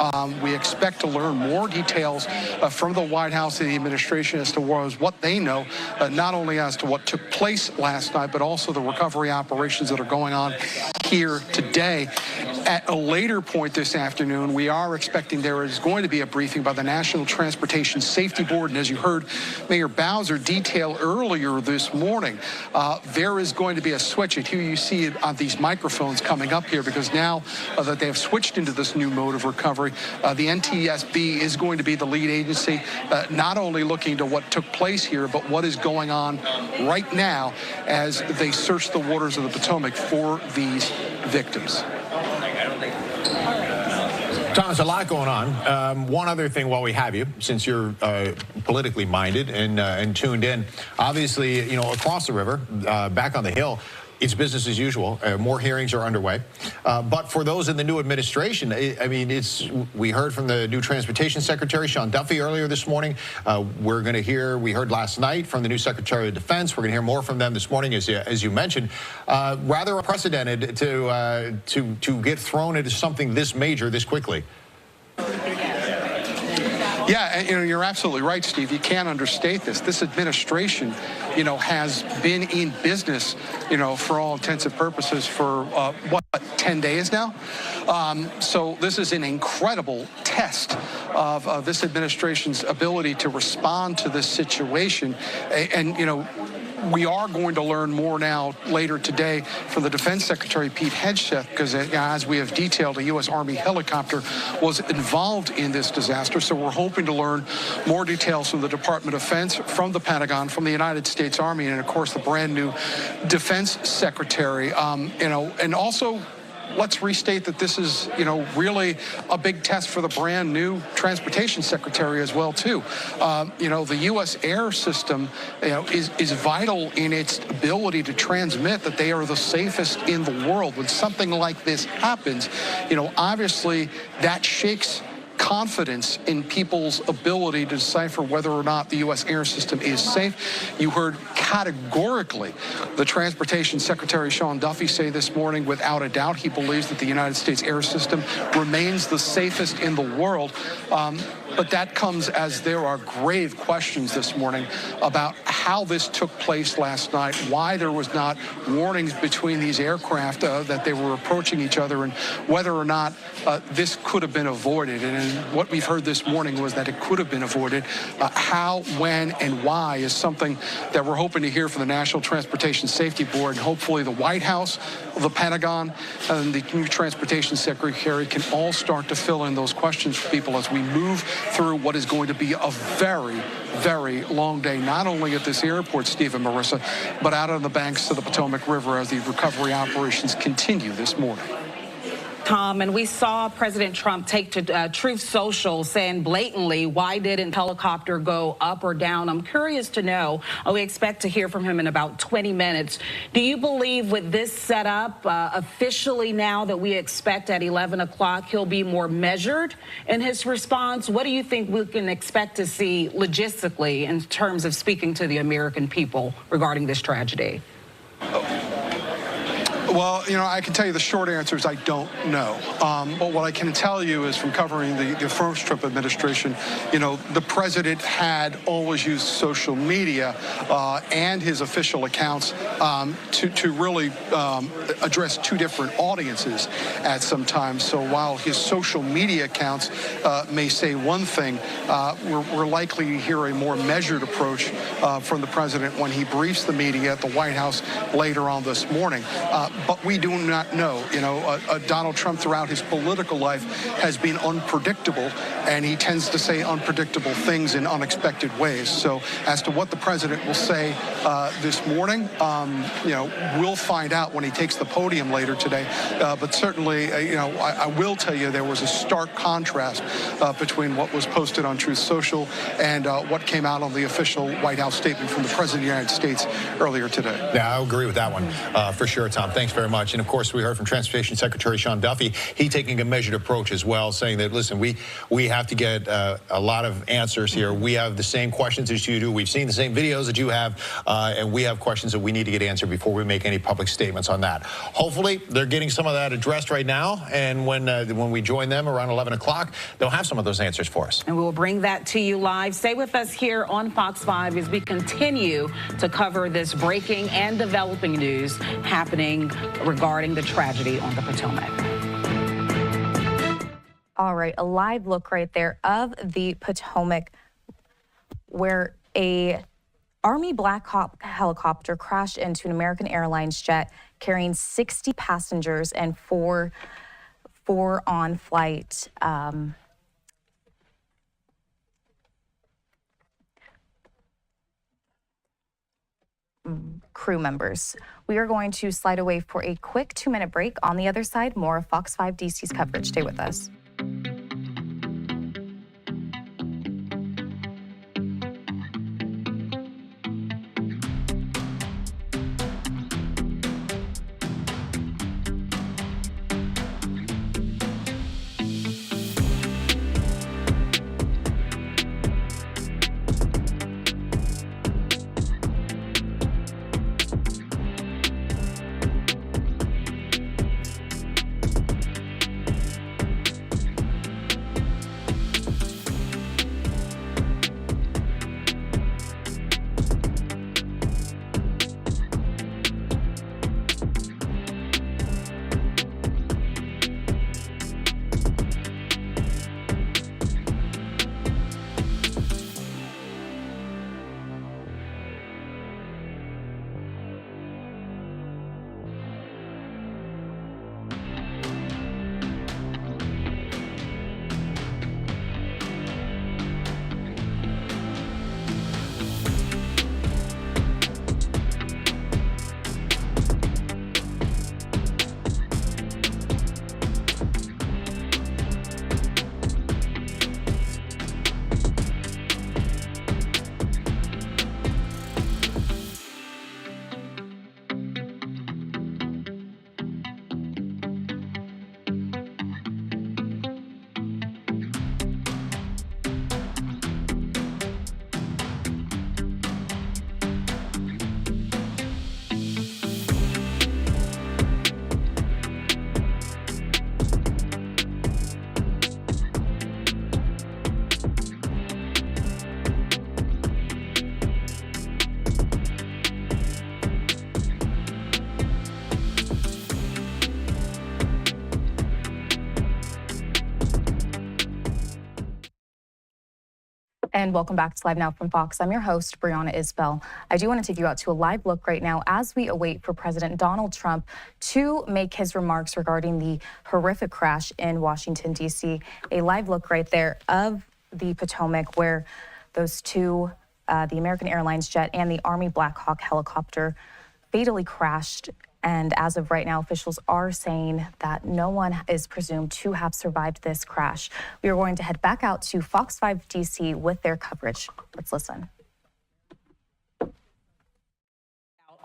We expect to learn more details from the White House and the administration as to what they know, not only as to what took place last night, but also the recovery operations that are going on here today. At a later point this afternoon, we are expecting there is going to be a briefing by the National Transportation Safety Board, and as you heard Mayor Bowser detail earlier this morning, there is going to be a switch. And here you see these microphones coming up here, because now that they have switched into this new mode of recovery, the NTSB is going to be the lead agency, not only looking to what took place here, but what is going on right now as they search the waters of the Potomac for these victims. Thomas, a lot going on. One other thing while we have you, since you're politically minded and tuned in, obviously, across the river, back on the Hill, it's business as usual. More hearings are underway. But for those in the new administration, we heard from the new Transportation Secretary, Sean Duffy, earlier this morning. We heard last night from the new Secretary of Defense. We're going to hear more from them this morning, as you mentioned. Rather unprecedented to get thrown into something this major this quickly. Yeah, you're absolutely right, Steve. You can't understate this. This administration, has been in business, for all intents and purposes for, 10 days now? So this is an incredible test of this administration's ability to respond to this situation. And we are going to learn more now later today from the Defense Secretary, Pete Hegseth, because as we have detailed, a U.S. Army helicopter was involved in this disaster. So we're hoping to learn more details from the Department of Defense, from the Pentagon, from the United States Army, and of course the brand new Defense Secretary. And also, let's restate that this is, really a big test for the brand new Transportation Secretary as well, too. The U.S. air system, is vital in its ability to transmit that they are the safest in the world. When something like this happens, obviously that shakes confidence in people's ability to decipher whether or not the U.S. air system is safe. You heard categorically the Transportation Secretary, Sean Duffy, say this morning, without a doubt, he believes that the United States air system remains the safest in the world. But that comes as there are grave questions this morning about how this took place last night, why there was not warnings between these aircraft that they were approaching each other, and whether or not this could have been avoided. And what we've heard this morning was that it could have been avoided. How, when, and why is something that we're hoping to hear from the National Transportation Safety Board, and hopefully the White House, the Pentagon, and the new Transportation Secretary can all start to fill in those questions for people as we move through what is going to be a very, very long day, not only at this airport, Steve and Marissa, but out on the banks of the Potomac River as the recovery operations continue this morning. Tom, and we saw President Trump take to Truth Social saying blatantly, why didn't the helicopter go up or down? I'm curious to know, we expect to hear from him in about 20 minutes. Do you believe with this setup, officially now that we expect at 11 o'clock, he'll be more measured in his response? What do you think we can expect to see logistically in terms of speaking to the American people regarding this tragedy? Well, you know, I can tell you the short answer is I don't know. But what I can tell you is from covering the first Trump administration, you know, the president had always used social media and his official accounts to really address two different audiences at some time. So while his social media accounts may say one thing, we're likely to hear a more measured approach from the president when he briefs the media at the White House later on this morning. But we do not know. You know, Donald Trump throughout his political life has been unpredictable, and he tends to say unpredictable things in unexpected ways. So as to what the president will say this morning, you know, we'll find out when he takes the podium later today. But certainly, you know, I will tell you there was a stark contrast between what was posted on Truth Social and what came out on the official White House statement from the President of the United States earlier today. Yeah, I agree with that one for sure, Tom. Thanks very much. And of course, we heard from Transportation Secretary Sean Duffy. He taking a measured approach as well, saying that, listen, we have to get a lot of answers here. We have the same questions as you do. We've seen the same videos that you have, and we have questions that we need to get answered before we make any public statements on that. Hopefully, they're getting some of that addressed right now, and when we join them around 11 o'clock, they'll have some of those answers for us. And we will bring that to you live. Stay with us here on Fox 5 as we continue to cover this breaking and developing news happening regarding the tragedy on the Potomac. All right, a live look right there of the Potomac where a Army Black Hawk helicopter crashed into an American Airlines jet carrying 60 passengers and four on flight crew members. We are going to slide away for a quick 2-minute break. On the other side, more of Fox 5 DC's coverage. Stay with us. And welcome back to Live Now from Fox. I'm your host, Brianna Isbell. I do want to take you out to a live look right now as we await for President Donald Trump to make his remarks regarding the horrific crash in Washington, D.C. A live look right there of the Potomac where those two, the American Airlines jet and the Army Black Hawk helicopter, fatally crashed. And as of right now, officials are saying that no one is presumed to have survived this crash. We are going to head back out to Fox 5 DC with their coverage. Let's listen.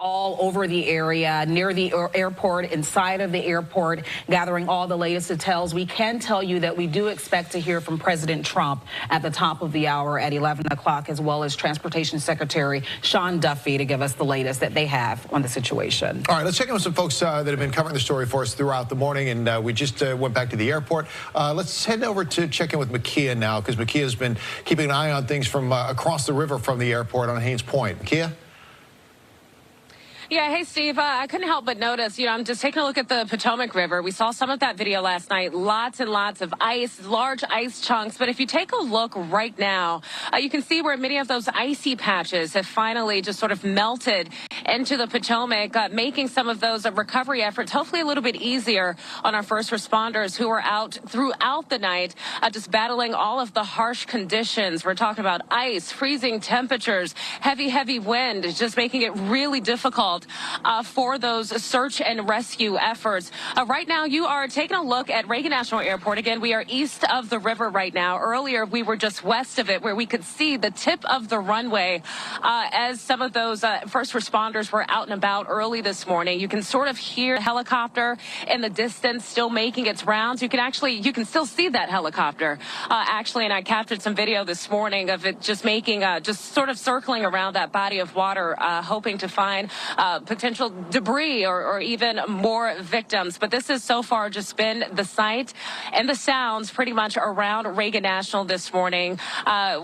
all over the area, near the airport, inside of the airport, gathering all the latest details. We can tell you that we do expect to hear from President Trump at the top of the hour at 11 o'clock, as well as Transportation Secretary Sean Duffy, to give us the latest that they have on the situation. All right, let's check in with some folks that have been covering the story for us throughout the morning, and we just went back to the airport. Let's head over to check in with Makia now, because Makia's been keeping an eye on things from across the river from the airport on Haynes Point. Makia? Yeah, hey, Steve. I couldn't help but notice, I'm just taking a look at the Potomac River. We saw some of that video last night. Lots and lots of ice, large ice chunks. But if you take a look right now, you can see where many of those icy patches have finally just sort of melted into the Potomac, making some of those recovery efforts hopefully a little bit easier on our first responders who are out throughout the night, just battling all of the harsh conditions. We're talking about ice, freezing temperatures, heavy wind, just making it really difficult for those search and rescue efforts. Right now, you are taking a look at Reagan National Airport. Again, we are east of the river right now. Earlier, we were just west of it, where we could see the tip of the runway as some of those first responders were out and about early this morning. You can sort of hear a helicopter in the distance still making its rounds. You can still see that helicopter, actually, and I captured some video this morning of it just making, just sort of circling around that body of water, hoping to find potential debris or even more victims. But this has so far just been the sight and the sounds pretty much around Reagan National this morning.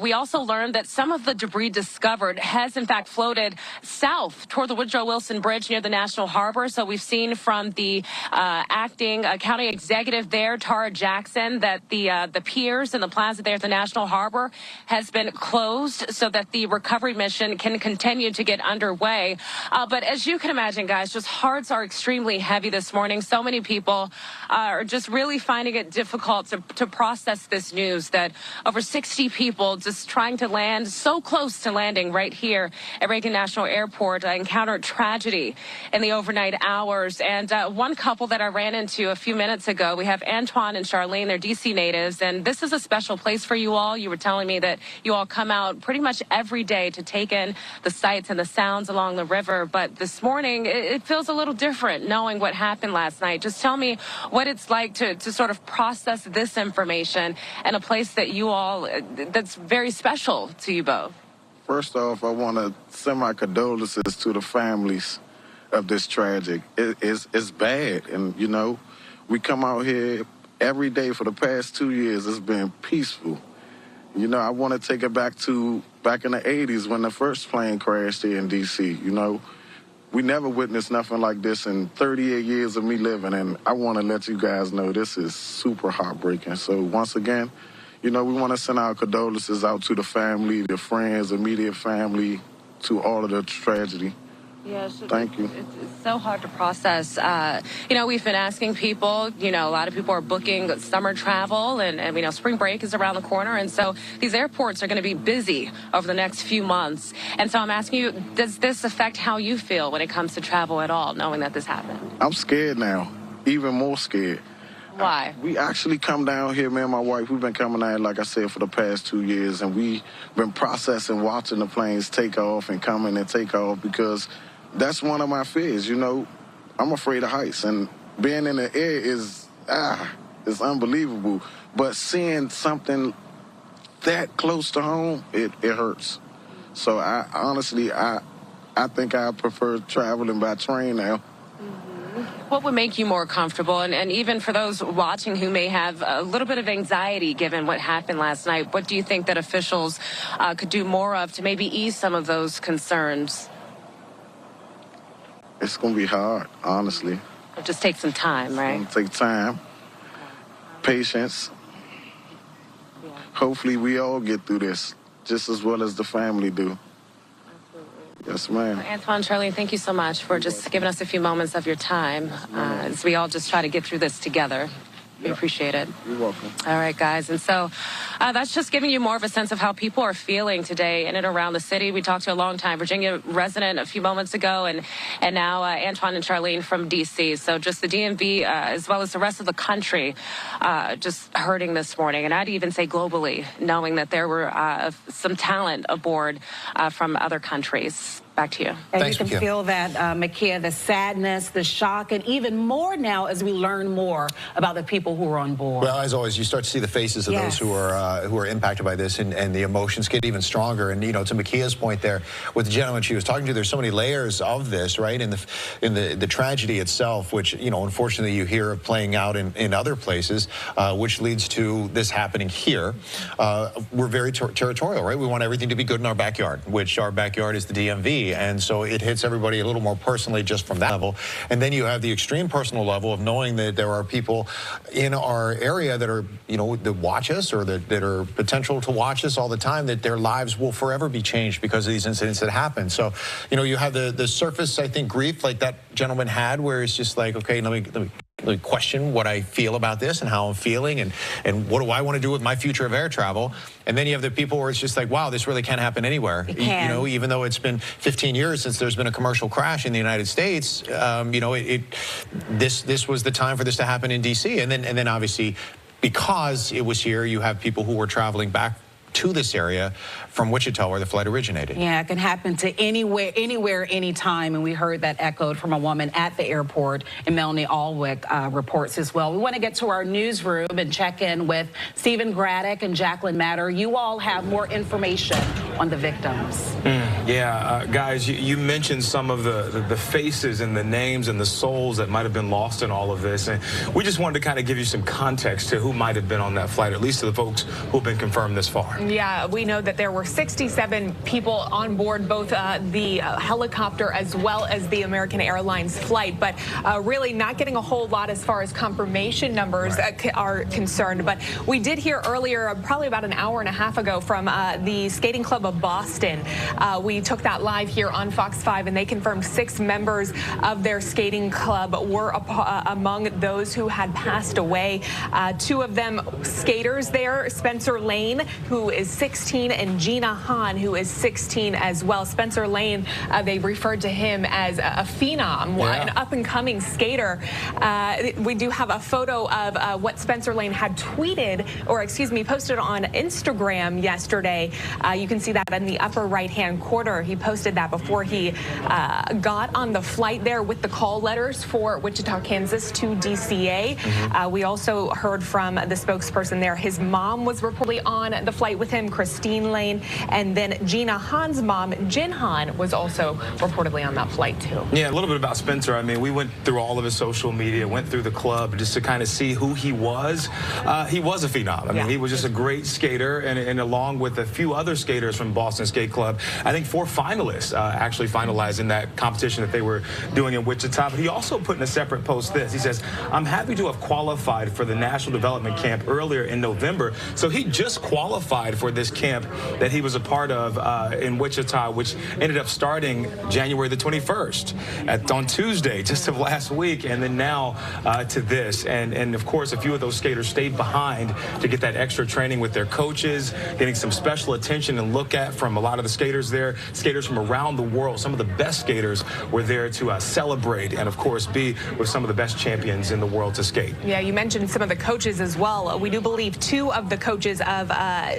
We also learned that some of the debris discovered has in fact floated south toward the Woodrow Wilson Bridge near the National Harbor. So we've seen from the acting county executive there, Tara Jackson, that the piers and the plaza there at the National Harbor has been closed so that the recovery mission can continue to get underway. But as you can imagine, guys, just hearts are extremely heavy this morning. So many people are just really finding it difficult to process this news that over 60 people just trying to land so close to landing right here at Reagan National Airport encountered tragedy in the overnight hours. And one couple that I ran into a few minutes ago, we have Antoine and Charlene. They're D.C. natives, and this is a special place for you all. You were telling me that you all come out pretty much every day to take in the sights and the sounds along the river. But this morning, it feels a little different knowing what happened last night. Just tell me what it's like to sort of process this information in a place that you all, that's very special to you both. First off, I want to send my condolences to the families of this tragic. It's bad. And, we come out here every day for the past 2 years. It's been peaceful. I want to take it back in the 80s when the first plane crashed here in D.C., We never witnessed nothing like this in 38 years of me living, and I want to let you guys know this is super heartbreaking. So once again, we want to send our condolences out to the family, the friends, immediate family, to all of the tragedy. Yes, thank you. It's so hard to process. We've been asking people, a lot of people are booking summer travel, and we know spring break is around the corner. And so these airports are going to be busy over the next few months. And so I'm asking you, does this affect how you feel when it comes to travel at all, knowing that this happened? I'm scared now, even more scared. Why? We actually come down here, me and my wife, we've been coming out, like I said, for the past 2 years, and we've been processing, watching the planes take off and come in and take off, because that's one of my fears, I'm afraid of heights, and being in the air is unbelievable. But seeing something that close to home, it hurts. So I honestly think I prefer traveling by train now. What would make you more comfortable? And even for those watching who may have a little bit of anxiety given what happened last night, what do you think that officials could do more of to maybe ease some of those concerns? It's going to be hard, honestly. It'll just take some time, right? It's going to take time, patience. Yeah. Hopefully we all get through this just as well as the family do. Yes, ma'am. Antoine, Charlene, thank you so much for just giving us a few moments of your time as we all just try to get through this together. We appreciate it. You're welcome. All right, guys. And so that's just giving you more of a sense of how people are feeling today in and around the city. We talked to a longtime Virginia resident a few moments ago, and now Antoine and Charlene from D.C. So just the DMV, as well as the rest of the country, just hurting this morning. And I'd even say globally, knowing that there were some talent aboard from other countries. Back to you. And Thanks, you can Makia. feel that, Makia, the sadness, the shock, and even more now as we learn more about the people who are on board. Well, as always, you start to see the faces of Yes. those who are impacted by this, and the emotions get even stronger. And to Makia's point there, with the gentleman she was talking to, there's so many layers of this, right? In the tragedy itself, which unfortunately you hear of playing out in other places, which leads to this happening here. We're very territorial, right? We want everything to be good in our backyard, which our backyard is the DMV. And so it hits everybody a little more personally just from that level. And then you have the extreme personal level of knowing that there are people in our area that are, that watch us or that are potential to watch us all the time, that their lives will forever be changed because of these incidents that happen. So, you have the surface, I think, grief like that gentleman had, where it's just like, okay, let me question what I feel about this and how I'm feeling and what do I want to do with my future of air travel. And then you have the people where it's just like, wow, this really can't happen anywhere. It can. Even though it's been 15 years since there's been a commercial crash in the United States, this was the time for this to happen in DC. And then obviously, because it was here, you have people who were traveling back to this area from Wichita, where the flight originated. Yeah, it can happen to anywhere, anytime. And we heard that echoed from a woman at the airport, and Melanie Alwick reports as well. We want to get to our newsroom and check in with Stephen Graddick and Jacqueline Matter. You all have more information on the victims. Guys, you mentioned some of the faces and the names and the souls that might have been lost in all of this. And we just wanted to kind of give you some context to who might have been on that flight, at least to the folks who have been confirmed this far. Yeah, we know that there were 67 people on board both the helicopter as well as the American Airlines flight, but really not getting a whole lot as far as confirmation numbers are concerned. But we did hear earlier, probably about an hour and a half ago, from the Skating Club of Boston. We took that live here on Fox 5, and they confirmed 6 members of their skating club were among those who had passed away. 2 of them skaters there, Spencer Lane, who is 16, and Gina Hahn, who is 16 as well. Spencer Lane, they referred to him as a phenom, an up-and-coming skater. We do have a photo of what Spencer Lane had tweeted, or excuse me, posted on Instagram yesterday. You can see that in the upper right-hand corner. He posted that before he got on the flight there with the call letters for Wichita, Kansas to DCA. We also heard from the spokesperson there. His mom was reportedly on the flight with him, Christine Lane, and then Gina Hahn's mom, Jin Hahn, was also reportedly on that flight too. Yeah, a little bit about Spencer. I mean, we went through all of his social media, went through the club just to kind of see who he was. He was a phenom. I mean, he was just a great skater, and along with a few other skaters from Boston Skate Club, I think 4 finalists actually finalized in that competition that they were doing in Wichita. But he also put in a separate post this. He says, I'm happy to have qualified for the National Development Camp earlier in November. So he just qualified for this camp that he was a part of in Wichita, which ended up starting January the 21st on Tuesday, just of last week, and then now to this. And of course, a few of those skaters stayed behind to get that extra training with their coaches, getting some special attention and look at from a lot of the skaters there, skaters from around the world. Some of the best skaters were there to celebrate and, of course, be with some of the best champions in the world to skate. Yeah, you mentioned some of the coaches as well. We do believe 2 of the coaches of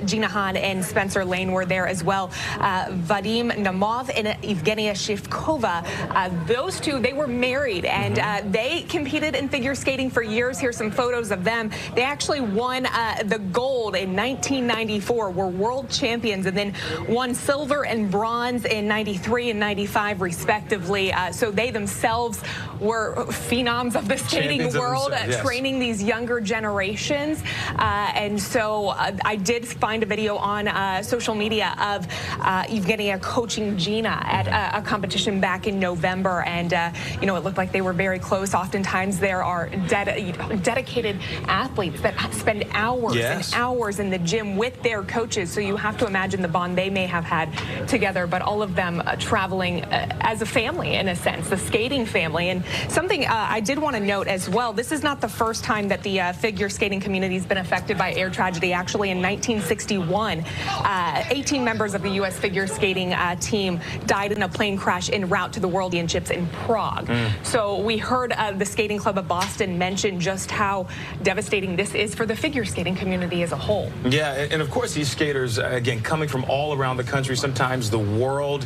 Gina Hahn and Spencer Lane were there as well. Vadim Namov and Evgenia Shivkova. Those 2, they were married, and they competed in figure skating for years. Here's some photos of them. They actually won the gold in 1994, were world champions, and then won silver and bronze in 93 and 95, respectively. So they themselves were phenoms of the skating world, training these younger generations. And so I did find a video on social media of Evgenia coaching Gina at a competition back in November, and it looked like they were very close. Oftentimes there are dedicated athletes that spend hours and hours in the gym with their coaches, so you have to imagine the bond they may have had together, but all of them traveling as a family, in a sense, the skating family. And something I did want to note as well, this is not the first time that the figure skating community has been affected by air tragedy. Actually, in 1961, 18 members of the U.S. figure skating team died in a plane crash en route to the World Championships in Prague. So we heard the Skating Club of Boston mention just how devastating this is for the figure skating community as a whole. Yeah, and of course these skaters, again, coming from all all around the country, sometimes the world,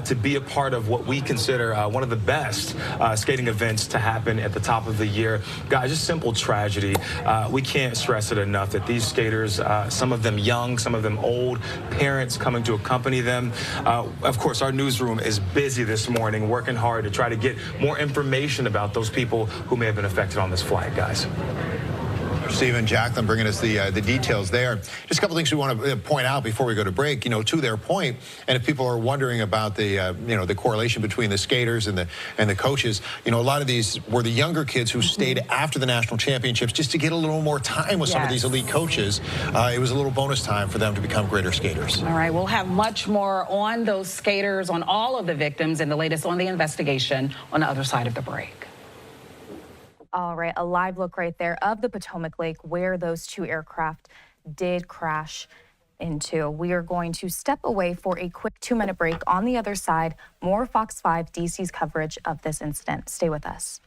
to be a part of what we consider one of the best skating events to happen at the top of the year. Guys, just simple tragedy. We can't stress it enough that these skaters, some of them young, some of them old, parents coming to accompany them. Of course, our newsroom is busy this morning, working hard to try to get more information about those people who may have been affected on this flight, guys. Stephen, Jacqueline bringing us the details there. Just a couple things we want to point out before we go to break. You know, to their point, and if people are wondering about the the correlation between the skaters and the coaches, you know, a lot of these were the younger kids who stayed after the national championships just to get a little more time with some of these elite coaches. It was a little bonus time for them to become greater skaters. All right, we'll have much more on those skaters, on all of the victims, and the latest on the investigation on the other side of the break. All right, a live look right there of the Potomac Lake where those two aircraft did crash into. We are going to step away for a quick 2-minute break. On the other side, more Fox 5 DC's coverage of this incident. Stay with us.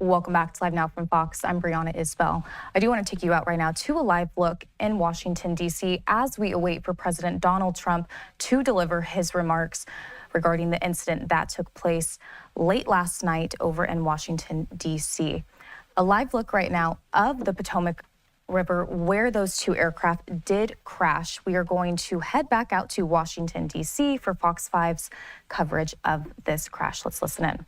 Welcome back to Live Now from Fox. I'm Brianna Isbell. I do want to take you out right now to a live look in Washington, D.C. as we await for President Donald Trump to deliver his remarks regarding the incident that took place late last night over in Washington, D.C. A live look right now of the Potomac River where those two aircraft did crash. We are going to head back out to Washington, D.C. for Fox 5's coverage of this crash. Let's listen in.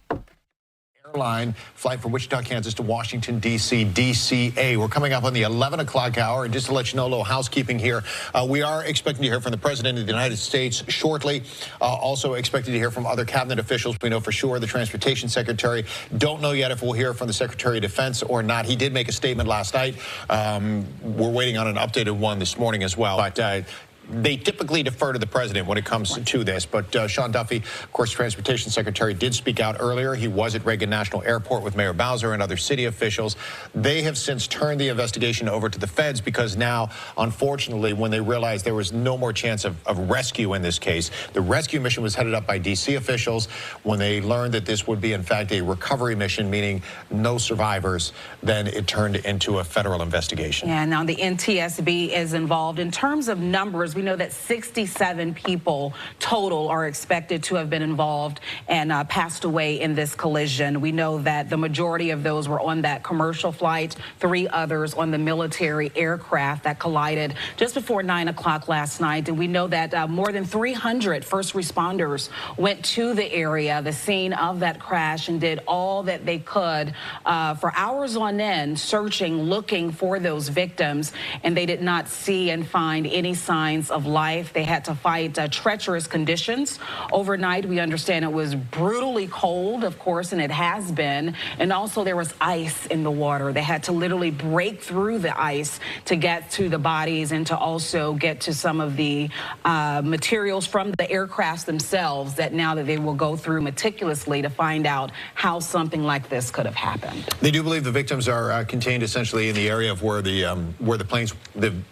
Airline flight from Wichita, Kansas to Washington, D.C., DCA. We're coming up on the 11 o'clock hour, and just to let you know, a little housekeeping here. We are expecting to hear from the President of the United States shortly. Also expecting to hear from other cabinet officials. We know for sure the Transportation Secretary. Don't know yet if we'll hear from the Secretary of Defense or not. He did make a statement last night. We're waiting on an updated one this morning as well. But they typically defer to the president when it comes to this. But Sean Duffy, of course, Transportation Secretary, did speak out earlier. He was at Reagan National Airport with Mayor Bowser and other city officials. They have since turned the investigation over to the feds because now, unfortunately, when they realized there was no more chance of rescue in this case, the rescue mission was headed up by D.C. officials. When they learned that this would be, in fact, a recovery mission, meaning no survivors, then it turned into a federal investigation. Yeah, now the NTSB is involved. In terms of numbers, we We know that 67 people total are expected to have been involved and passed away in this collision. We know that the majority of those were on that commercial flight, 3 others on the military aircraft that collided just before 9 o'clock last night. And we know that more than 300 first responders went to the area, the scene of that crash, and did all that they could for hours on end, searching, looking for those victims, and they did not see and find any signs of life. They had to fight treacherous conditions overnight. We understand it was brutally cold, of course, and it has been, and also there was ice in the water. They had to literally break through the ice to get to the bodies and to also get to some of the materials from the aircrafts themselves that now that they will go through meticulously to find out how something like this could have happened. They do believe the victims are contained essentially in the area of where the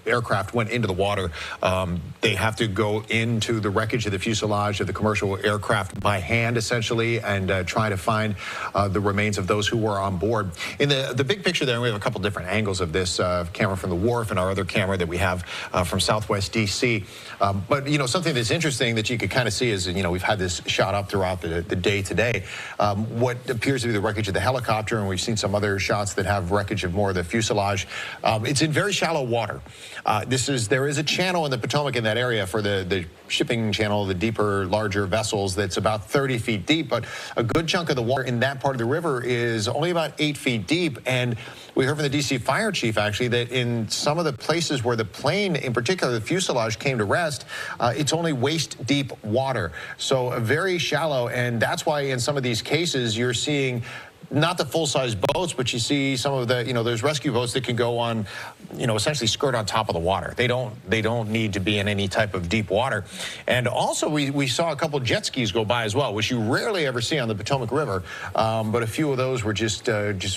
aircraft went into the water. They have to go into the wreckage of the fuselage of the commercial aircraft by hand, essentially, and try to find the remains of those who were on board. In the big picture there, we have a couple different angles of this camera from the wharf and our other camera that we have from Southwest D.C. But, you know, something that's interesting that you could kind of see is, you know, we've had this shot up throughout the day today. What appears to be the wreckage of the helicopter, and we've seen some other shots that have wreckage of more of the fuselage. It's in very shallow water. There is a channel in the Potomac in that area for the shipping channel, the deeper, larger vessels, that's about 30 feet deep, but a good chunk of the water in that part of the river is only about 8 feet deep. And we heard from the D.C. fire chief, actually, that in some of the places where the plane, in particular the fuselage, came to rest, it's only waist-deep water. So very shallow, and that's why in some of these cases you're seeing not the full-size boats, but you see some of the, you know, there's rescue boats that can go on, you know, essentially skirt on top of the water. They don't need to be in any type of deep water. And also we saw a couple jet skis go by as well, which you rarely ever see on the Potomac River. But a few of those were just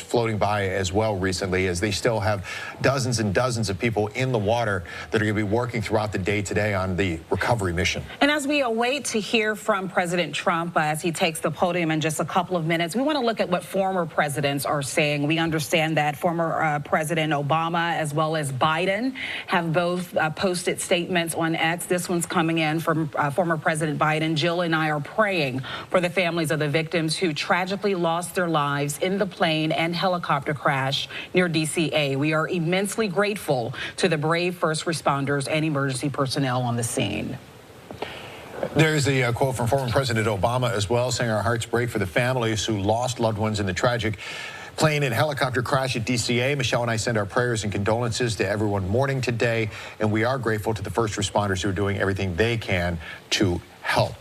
floating by as well recently, as they still have dozens and dozens of people in the water that are going to be working throughout the day today on the recovery mission. And as we await to hear from President Trump as he takes the podium in just a couple of minutes, we want to look at what former presidents are saying. We understand that former President Obama as well as Biden have both posted statements on X. This one's coming in from former President Biden. Jill and I are praying for the families of the victims who tragically lost their lives in the plane and helicopter crash near DCA. We are immensely grateful to the brave first responders and emergency personnel on the scene. There's the quote from former President Obama as well, saying our hearts break for the families who lost loved ones in the tragic plane and helicopter crash at DCA. Michelle and I send our prayers and condolences to everyone mourning today, and we are grateful to the first responders who are doing everything they can to help.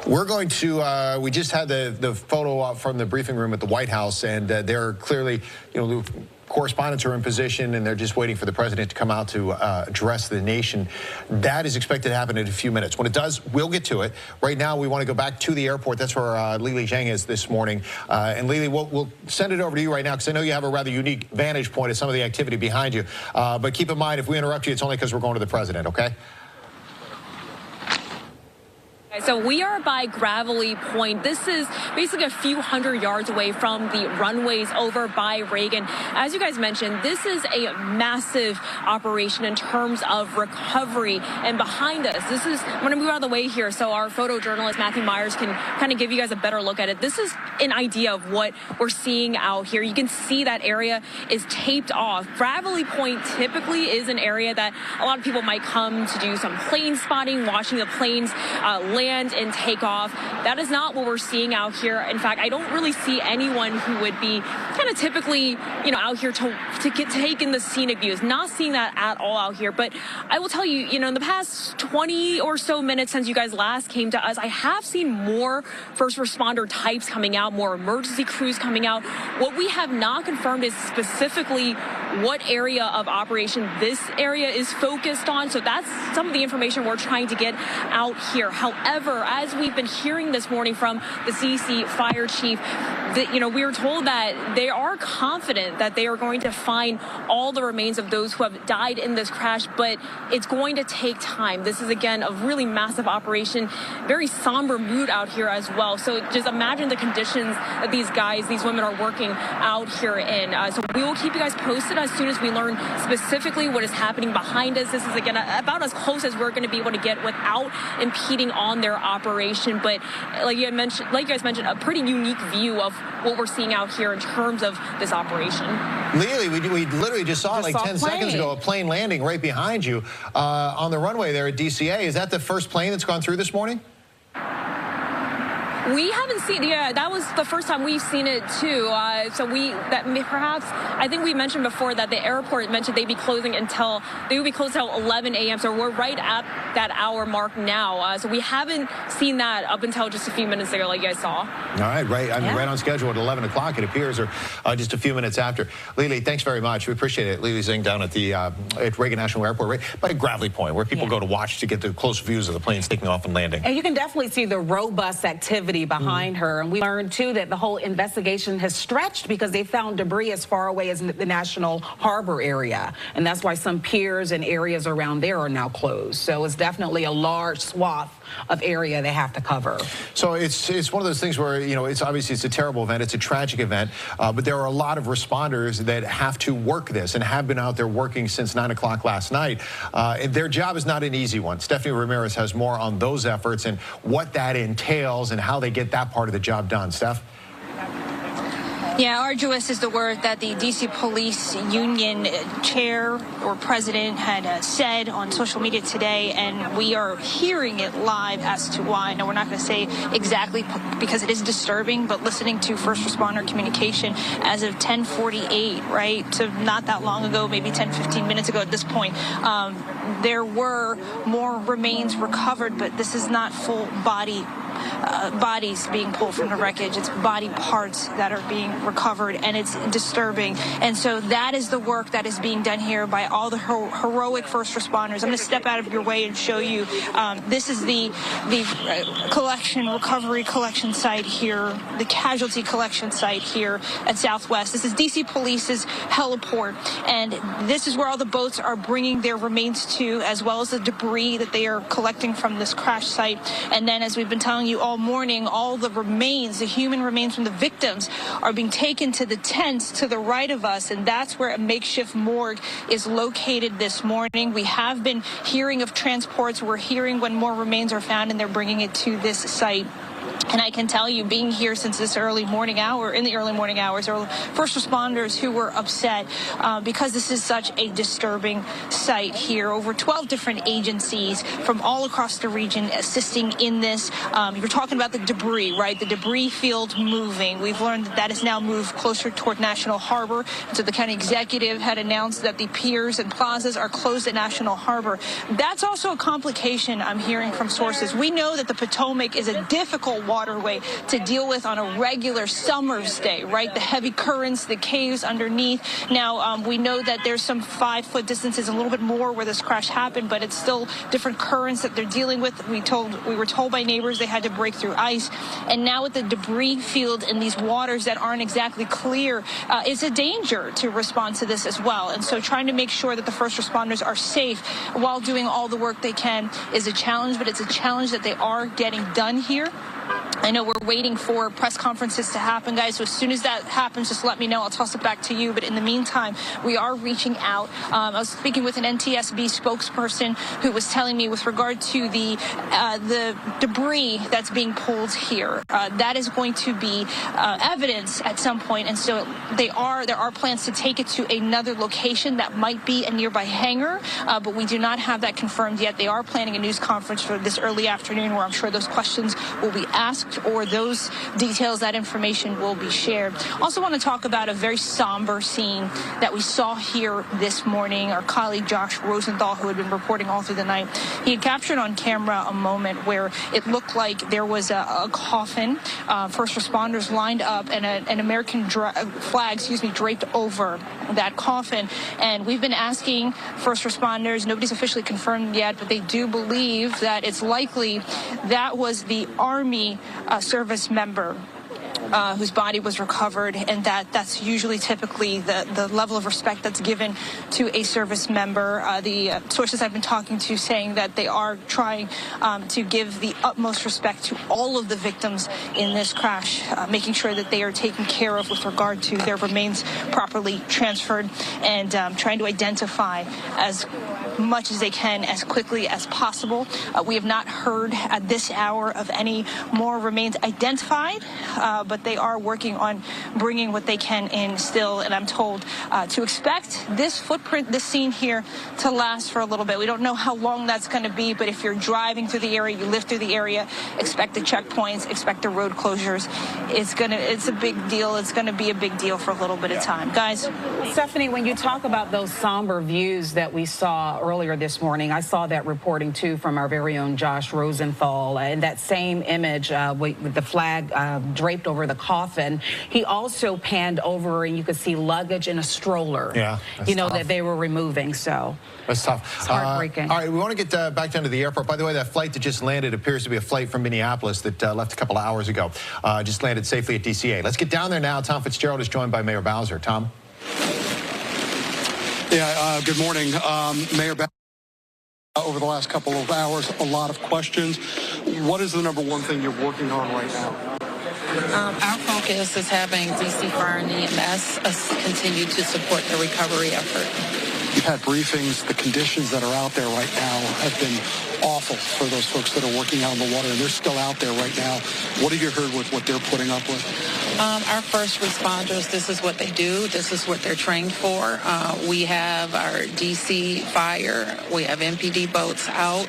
We're going to, we just had the photo up from the briefing room at the White House, and they're clearly, you know, correspondents are in position, and they're just waiting for the president to come out to address the nation. That is expected to happen in a few minutes. When it does, we'll get to it. Right now, we want to go back to the airport. That's where Lili Zhang is this morning. And Lili, we'll send it over to you right now, because I know you have a rather unique vantage point of some of the activity behind you. But keep in mind, if we interrupt you, it's only because we're going to the president, okay? So we are by Gravelly Point. This is basically a few hundred yards away from the runways over by Reagan. As you guys mentioned, this is a massive operation in terms of recovery. And behind us, this is, I'm going to move out of the way here so our photojournalist Matthew Myers can kind of give you guys a better look at it. This is an idea of what we're seeing out here. You can see that area is taped off. Gravelly Point typically is an area that a lot of people might come to do some plane spotting, watching the planes land and take off. That is not what we're seeing out here. In fact, I don't really see anyone who would be kind of typically, you know, out here to get taken the scenic views. Not seeing that at all out here. But I will tell you, you know, in the past 20 or so minutes since you guys last came to us, I have seen more first responder types coming out, more emergency crews coming out. What we have not confirmed is specifically what area of operation this area is focused on. So that's some of the information we're trying to get out here. However, as we've been hearing this morning from the DC fire chief, that, you know, we were told that they are confident that they are going to find all the remains of those who have died in this crash, but it's going to take time. This is, again, a really massive operation, very somber mood out here as well. So just imagine the conditions that these guys, these women are working out here in. So we will keep you guys posted as soon as we learn specifically what is happening behind us, this is again about as close as we're going to be able to get without impeding on their operation. But like you guys mentioned, a pretty unique view of what we're seeing out here in terms of this operation. Lily, we literally just saw like 10 seconds ago a plane landing right behind you on the runway there at DCA. Is that the first plane that's gone through this morning? We haven't seen, yeah, that was the first time we've seen it too. Perhaps, I think we mentioned before that the airport mentioned they would be closing until 11 a.m. So we're right at that hour mark now. So we haven't seen that up until just a few minutes ago, like you guys saw. All right, right. I mean, right on schedule at 11 o'clock, it appears, or just a few minutes after. Lily, thanks very much. We appreciate it. Lily Zing down at the at Reagan National Airport, right by Gravelly Point, where people go to watch to get the close views of the planes taking off and landing. And you can definitely see the robust activity behind her. And we learned, too, that the whole investigation has stretched because they found debris as far away as the National Harbor area. And that's why some piers and areas around there are now closed. So it's definitely a large swath of area they have to cover. So it's one of those things where, you know, it's obviously it's a terrible event. It's a tragic event. But there are a lot of responders that have to work this and have been out there working since 9 o'clock last night. And their job is not an easy one. Stephanie Ramirez has more on those efforts and what that entails and how they get that part of the job done. Steph? Yeah, arduous is the word that the D.C. Police Union chair or president had said on social media today, and we are hearing it live as to why. Now, we're not going to say exactly because it is disturbing, but listening to first responder communication as of 10:48, right, so not that long ago, maybe 10, 15 minutes ago at this point, there were more remains recovered, but this is not full bodies being pulled from the wreckage. It's body parts that are being recovered, and it's disturbing. And so that is the work that is being done here by all the heroic first responders. I'm going to step out of your way and show you. This is the recovery collection site here, the casualty collection site here at Southwest. This is D.C. Police's heliport, and this is where all the boats are bringing their remains to, as well as the debris that they are collecting from this crash site. And then, as we've been telling you all morning, all the remains, the human remains from the victims, are being taken to the tents to the right of us, and that's where a makeshift morgue is located this morning. We have been hearing of transports. We're hearing when more remains are found, and they're bringing it to this site. And I can tell you, being here since this early morning hour, in the early morning hours, there were first responders who were upset because this is such a disturbing site here. Over 12 different agencies from all across the region assisting in this. You're talking about the debris, right? The debris field moving. We've learned that has now moved closer toward National Harbor. So the county executive had announced that the piers and plazas are closed at National Harbor. That's also a complication I'm hearing from sources. We know that the Potomac is a difficult waterway to deal with on a regular summer's day, right? The heavy currents, the caves underneath. Now, we know that there's some 5-foot distances, a little bit more where this crash happened, but it's still different currents that they're dealing with. We were told by neighbors they had to break through ice. And now with the debris field in these waters that aren't exactly clear, it's a danger to respond to this as well. And so trying to make sure that the first responders are safe while doing all the work they can is a challenge, but it's a challenge that they are getting done here. I know we're waiting for press conferences to happen, guys, so as soon as that happens, just let me know. I'll toss it back to you. But in the meantime, we are reaching out. I was speaking with an NTSB spokesperson who was telling me with regard to the debris that's being pulled here, that is going to be evidence at some point. And so there are plans to take it to another location that might be a nearby hangar, but we do not have that confirmed yet. They are planning a news conference for this early afternoon where I'm sure those questions will be asked, or those details, that information will be shared. Also want to talk about a very somber scene that we saw here this morning. Our colleague Josh Rosenthal, who had been reporting all through the night, he had captured on camera a moment where it looked like there was a coffin, first responders lined up, and an American flag, draped over that coffin. And we've been asking first responders, nobody's officially confirmed yet, but they do believe that it's likely that was the Army service member whose body was recovered, and that's usually typically the level of respect that's given to a service member. The sources I've been talking to saying that they are trying to give the utmost respect to all of the victims in this crash, making sure that they are taken care of with regard to their remains properly transferred, and trying to identify as much as they can as quickly as possible. We have not heard at this hour of any more remains identified, but they are working on bringing what they can in still, and I'm told to expect this footprint, this scene here, to last for a little bit. We don't know how long that's going to be, but if you're driving through the area, you live through the area, expect the checkpoints, expect the road closures. It's a big deal. It's going to be a big deal for a little bit of time. Guys? Stephanie, when you talk about those somber views that we saw earlier this morning, I saw that reporting too from our very own Josh Rosenthal, and that same image with the flag draped over the coffin. He also panned over and you could see luggage in a stroller. Yeah, that they were removing. So that's tough. It's heartbreaking. All right, we want to get back down to the airport. By the way, that flight that just landed appears to be a flight from Minneapolis that left a couple of hours ago. Just landed safely at DCA. Let's get down there now. Tom Fitzgerald is joined by Mayor Bowser. Tom? Yeah, good morning. Mayor Bowser, over the last couple of hours, a lot of questions. What is the number one thing you're working on right now? Our focus is having DC Fire and EMS continue to support the recovery effort. You've had briefings. The conditions that are out there right now have been awful for those folks that are working out in the water, and they're still out there right now. What have you heard with what they're putting up with? Our first responders, this is what they do. This is what they're trained for. We have our DC Fire. We have MPD boats out.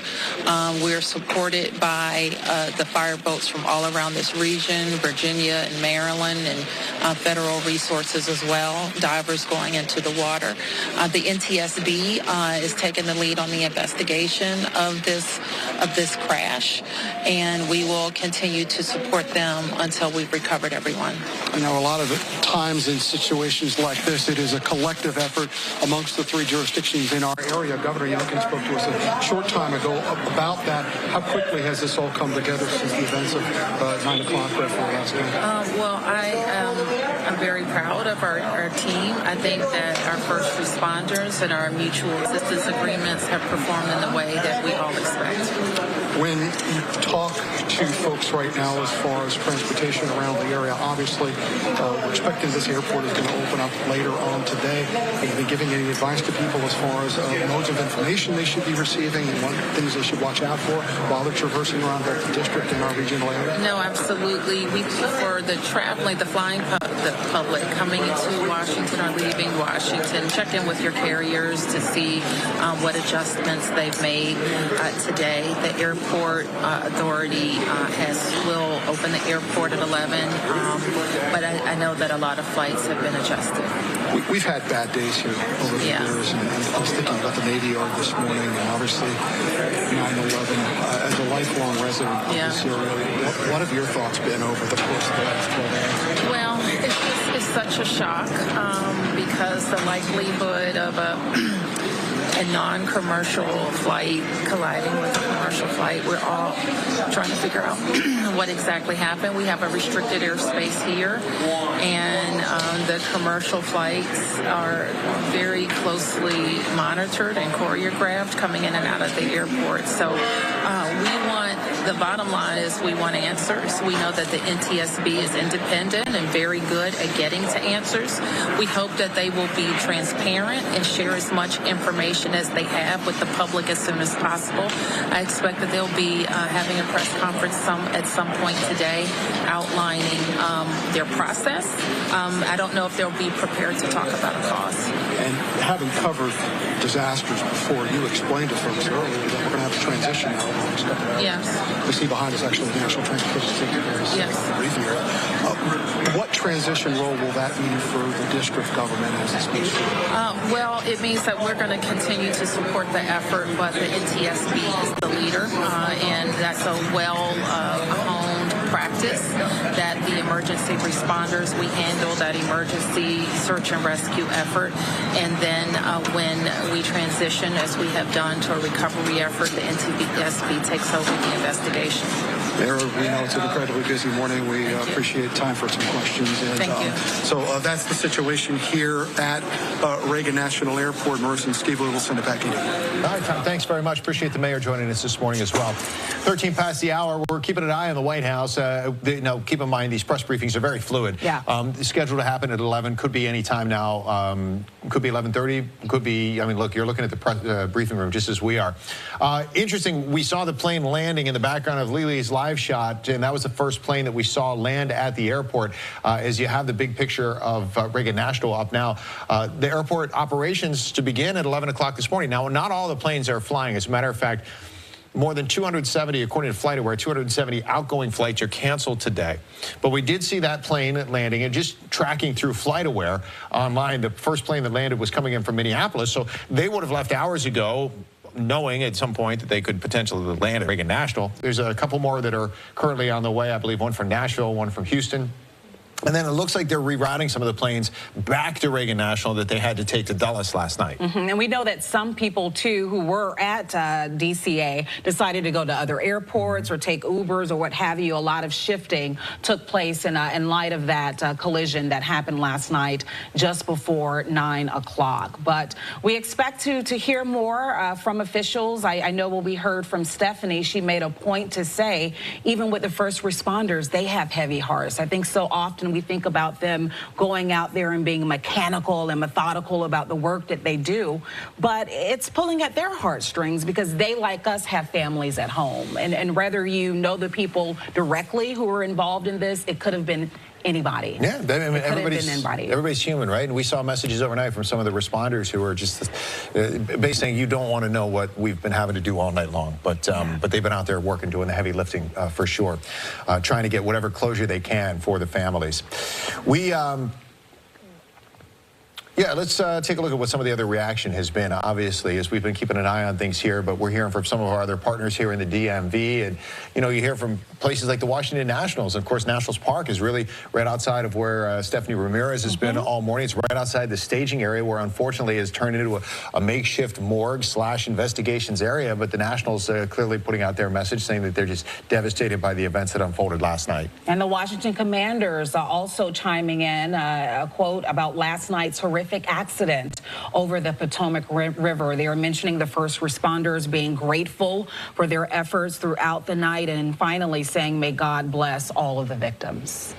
We're supported by the fire boats from all around this region, Virginia and Maryland, and federal resources as well, divers going into the water. The NTSB is taking the lead on the investigation of this crash, and we will continue to support them until we've recovered everyone. I know a lot of times in situations like this, it is a collective effort amongst the three jurisdictions in our area. Governor Youngkin spoke to us a short time ago about that. How quickly has this all come together since the events of 9 o'clock right before last night? Well, I'm very proud of our team. I think that our first responders and our mutual assistance agreements have performed in the way that we all expect. When you talk to folks right now as far as transportation around the area, obviously we're expecting this airport is going to open up later on today. Have you been giving any advice to people as far as modes of information they should be receiving and what things they should watch out for while they're traversing around both the district and our regional area? No, absolutely. For the traveling, the flying the public coming into Washington or leaving Washington, check in with your carriers to see what adjustments they've made today. The airport authority will open the airport at 11, but I know that a lot of flights have been adjusted. We've had bad days here over the years, and I was thinking about the Navy Yard this morning, and obviously 9/11. As a lifelong resident of this area, what have your thoughts been over the course of the last 12 hours? Well, it's such a shock because the likelihood of a non-commercial flight colliding with a commercial flight, we're all trying to figure out what exactly happened. We have a restricted airspace here, and the commercial flights are very closely monitored and choreographed coming in and out of the airport. So the bottom line is we want answers. We know that the NTSB is independent and very good at getting to answers. We hope that they will be transparent and share as much information as they have with the public as soon as possible. I expect that they'll be having a press conference at some point today outlining their process. I don't know if they'll be prepared to talk about a cause. And having covered disasters before, you explained to folks earlier that we're going to have a transition now over the next couple of hours. Yes. We see behind us actually the National Transportation Safety Board. Yes. What transition role will that mean for the district government as it's supposed to? Well, it means that we're going to continue to support the effort, but the NTSB is the leader, and that's a well-honed practice that the emergency responders, we handle that emergency search and rescue effort, and then when we transition, as we have done, to a recovery effort, the NTSB takes over the investigation. Mayor, we know it's an incredibly busy morning. We appreciate time for some questions. And, Thank you. So that's the situation here at Reagan National Airport. Marissa and Steve, we'll send it back to you. All right, Tom, thanks very much. Appreciate the mayor joining us this morning as well. 13 past the hour. We're keeping an eye on the White House. Keep in mind, these press briefings are very fluid. Yeah. Scheduled to happen at 11. Could be any time now. Could be 11:30. Could be, look, you're looking at the press, briefing room just as we are. Interesting, we saw the plane landing in the background of Lili's live shot, and that was the first plane that we saw land at the airport. As you have the big picture of Reagan National up now, the airport operations to begin at 11 o'clock this morning. Now, not all the planes are flying. As a matter of fact, more than 270, according to FlightAware, 270 outgoing flights are canceled today. But we did see that plane landing, and just tracking through FlightAware online, the first plane that landed was coming in from Minneapolis, so they would have left hours ago, knowing at some point that they could potentially land at Reagan National. There's a couple more that are currently on the way, I believe one from Nashville, one from Houston. And then it looks like they're rerouting some of the planes back to Reagan National that they had to take to Dulles last night. And we know that some people, too, who were at DCA decided to go to other airports or take Ubers or what have you. A lot of shifting took place in light of that collision that happened last night just before 9 o'clock. But we expect to hear more from officials. I know when we heard from Stephanie, she made a point to say, even with the first responders, they have heavy hearts. I think so often we think about them going out there and being mechanical and methodical about the work that they do, but it's pulling at their heartstrings because they, like us, have families at home. And whether you know the people directly who are involved in this, it could have been anybody. Yeah, everybody's human, right? And we saw messages overnight from some of the responders who were just basically saying, you don't want to know what we've been having to do all night long. But they've been out there working, doing the heavy lifting for sure, trying to get whatever closure they can for the families. Yeah, let's take a look at what some of the other reaction has been, obviously, as we've been keeping an eye on things here, but we're hearing from some of our other partners here in the DMV, and, you hear from places like the Washington Nationals. Of course, Nationals Park is really right outside of where Stephanie Ramirez has been all morning. It's right outside the staging area where, unfortunately, has turned into a makeshift morgue / investigations area, but the Nationals clearly putting out their message saying that they're just devastated by the events that unfolded last night. And the Washington Commanders are also chiming in, a quote about last night's horrific accident over the Potomac River. They are mentioning the first responders being grateful for their efforts throughout the night, and finally saying, may God bless all of the victims.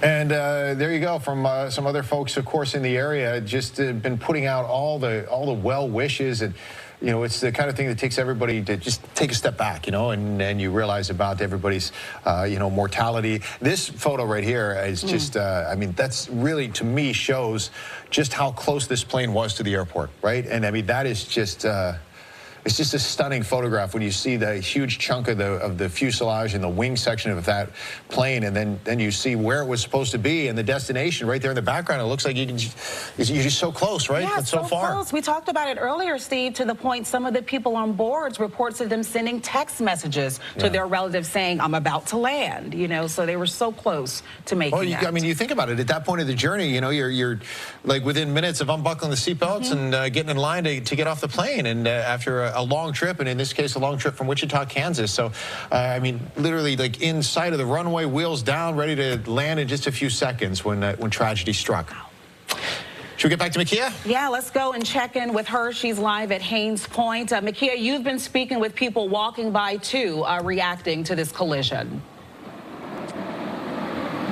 And there you go from some other folks, of course, in the area, just been putting out all the well wishes. And it's the kind of thing that takes everybody to just take a step back, and you realize about everybody's, mortality. This photo right here is just, that's really, to me, shows just how close this plane was to the airport, right? And that is just, it's just a stunning photograph when you see the huge chunk of the fuselage and the wing section of that plane, and then you see where it was supposed to be and the destination right there in the background. It looks like you're just so close, right? Yeah, but so far. Close. We talked about it earlier, Steve, to the point some of the people on boards reports of them sending text messages to their relatives saying, I'm about to land, so they were so close to making it. You think about it, at that point of the journey, you're like within minutes of unbuckling the seatbelts and getting in line to get off the plane, and after a long trip, and in this case, a long trip from Wichita, Kansas. So, literally, like in sight of the runway, wheels down, ready to land in just a few seconds when tragedy struck. Should we get back to Makia? Yeah, let's go and check in with her. She's live at Haynes Point. Makia, you've been speaking with people walking by, too, reacting to this collision.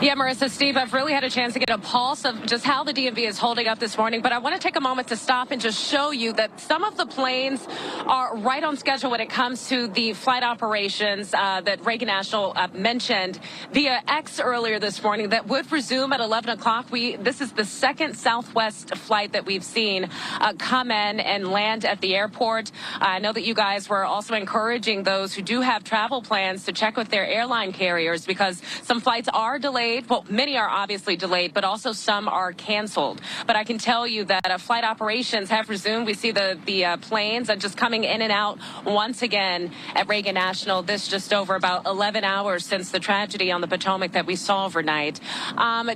Yeah, Marissa, Steve, I've really had a chance to get a pulse of just how the DMV is holding up this morning, but I want to take a moment to stop and just show you that some of the planes are right on schedule when it comes to the flight operations that Reagan National mentioned via X earlier this morning that would resume at 11 o'clock. This is the second Southwest flight that we've seen come in and land at the airport. I know that you guys were also encouraging those who do have travel plans to check with their airline carriers because some flights are delayed delayed. Well, many are obviously delayed, but also some are canceled. But I can tell you that flight operations have resumed. We see the planes are just coming in and out once again at Reagan National. This just over about 11 hours since the tragedy on the Potomac that we saw overnight.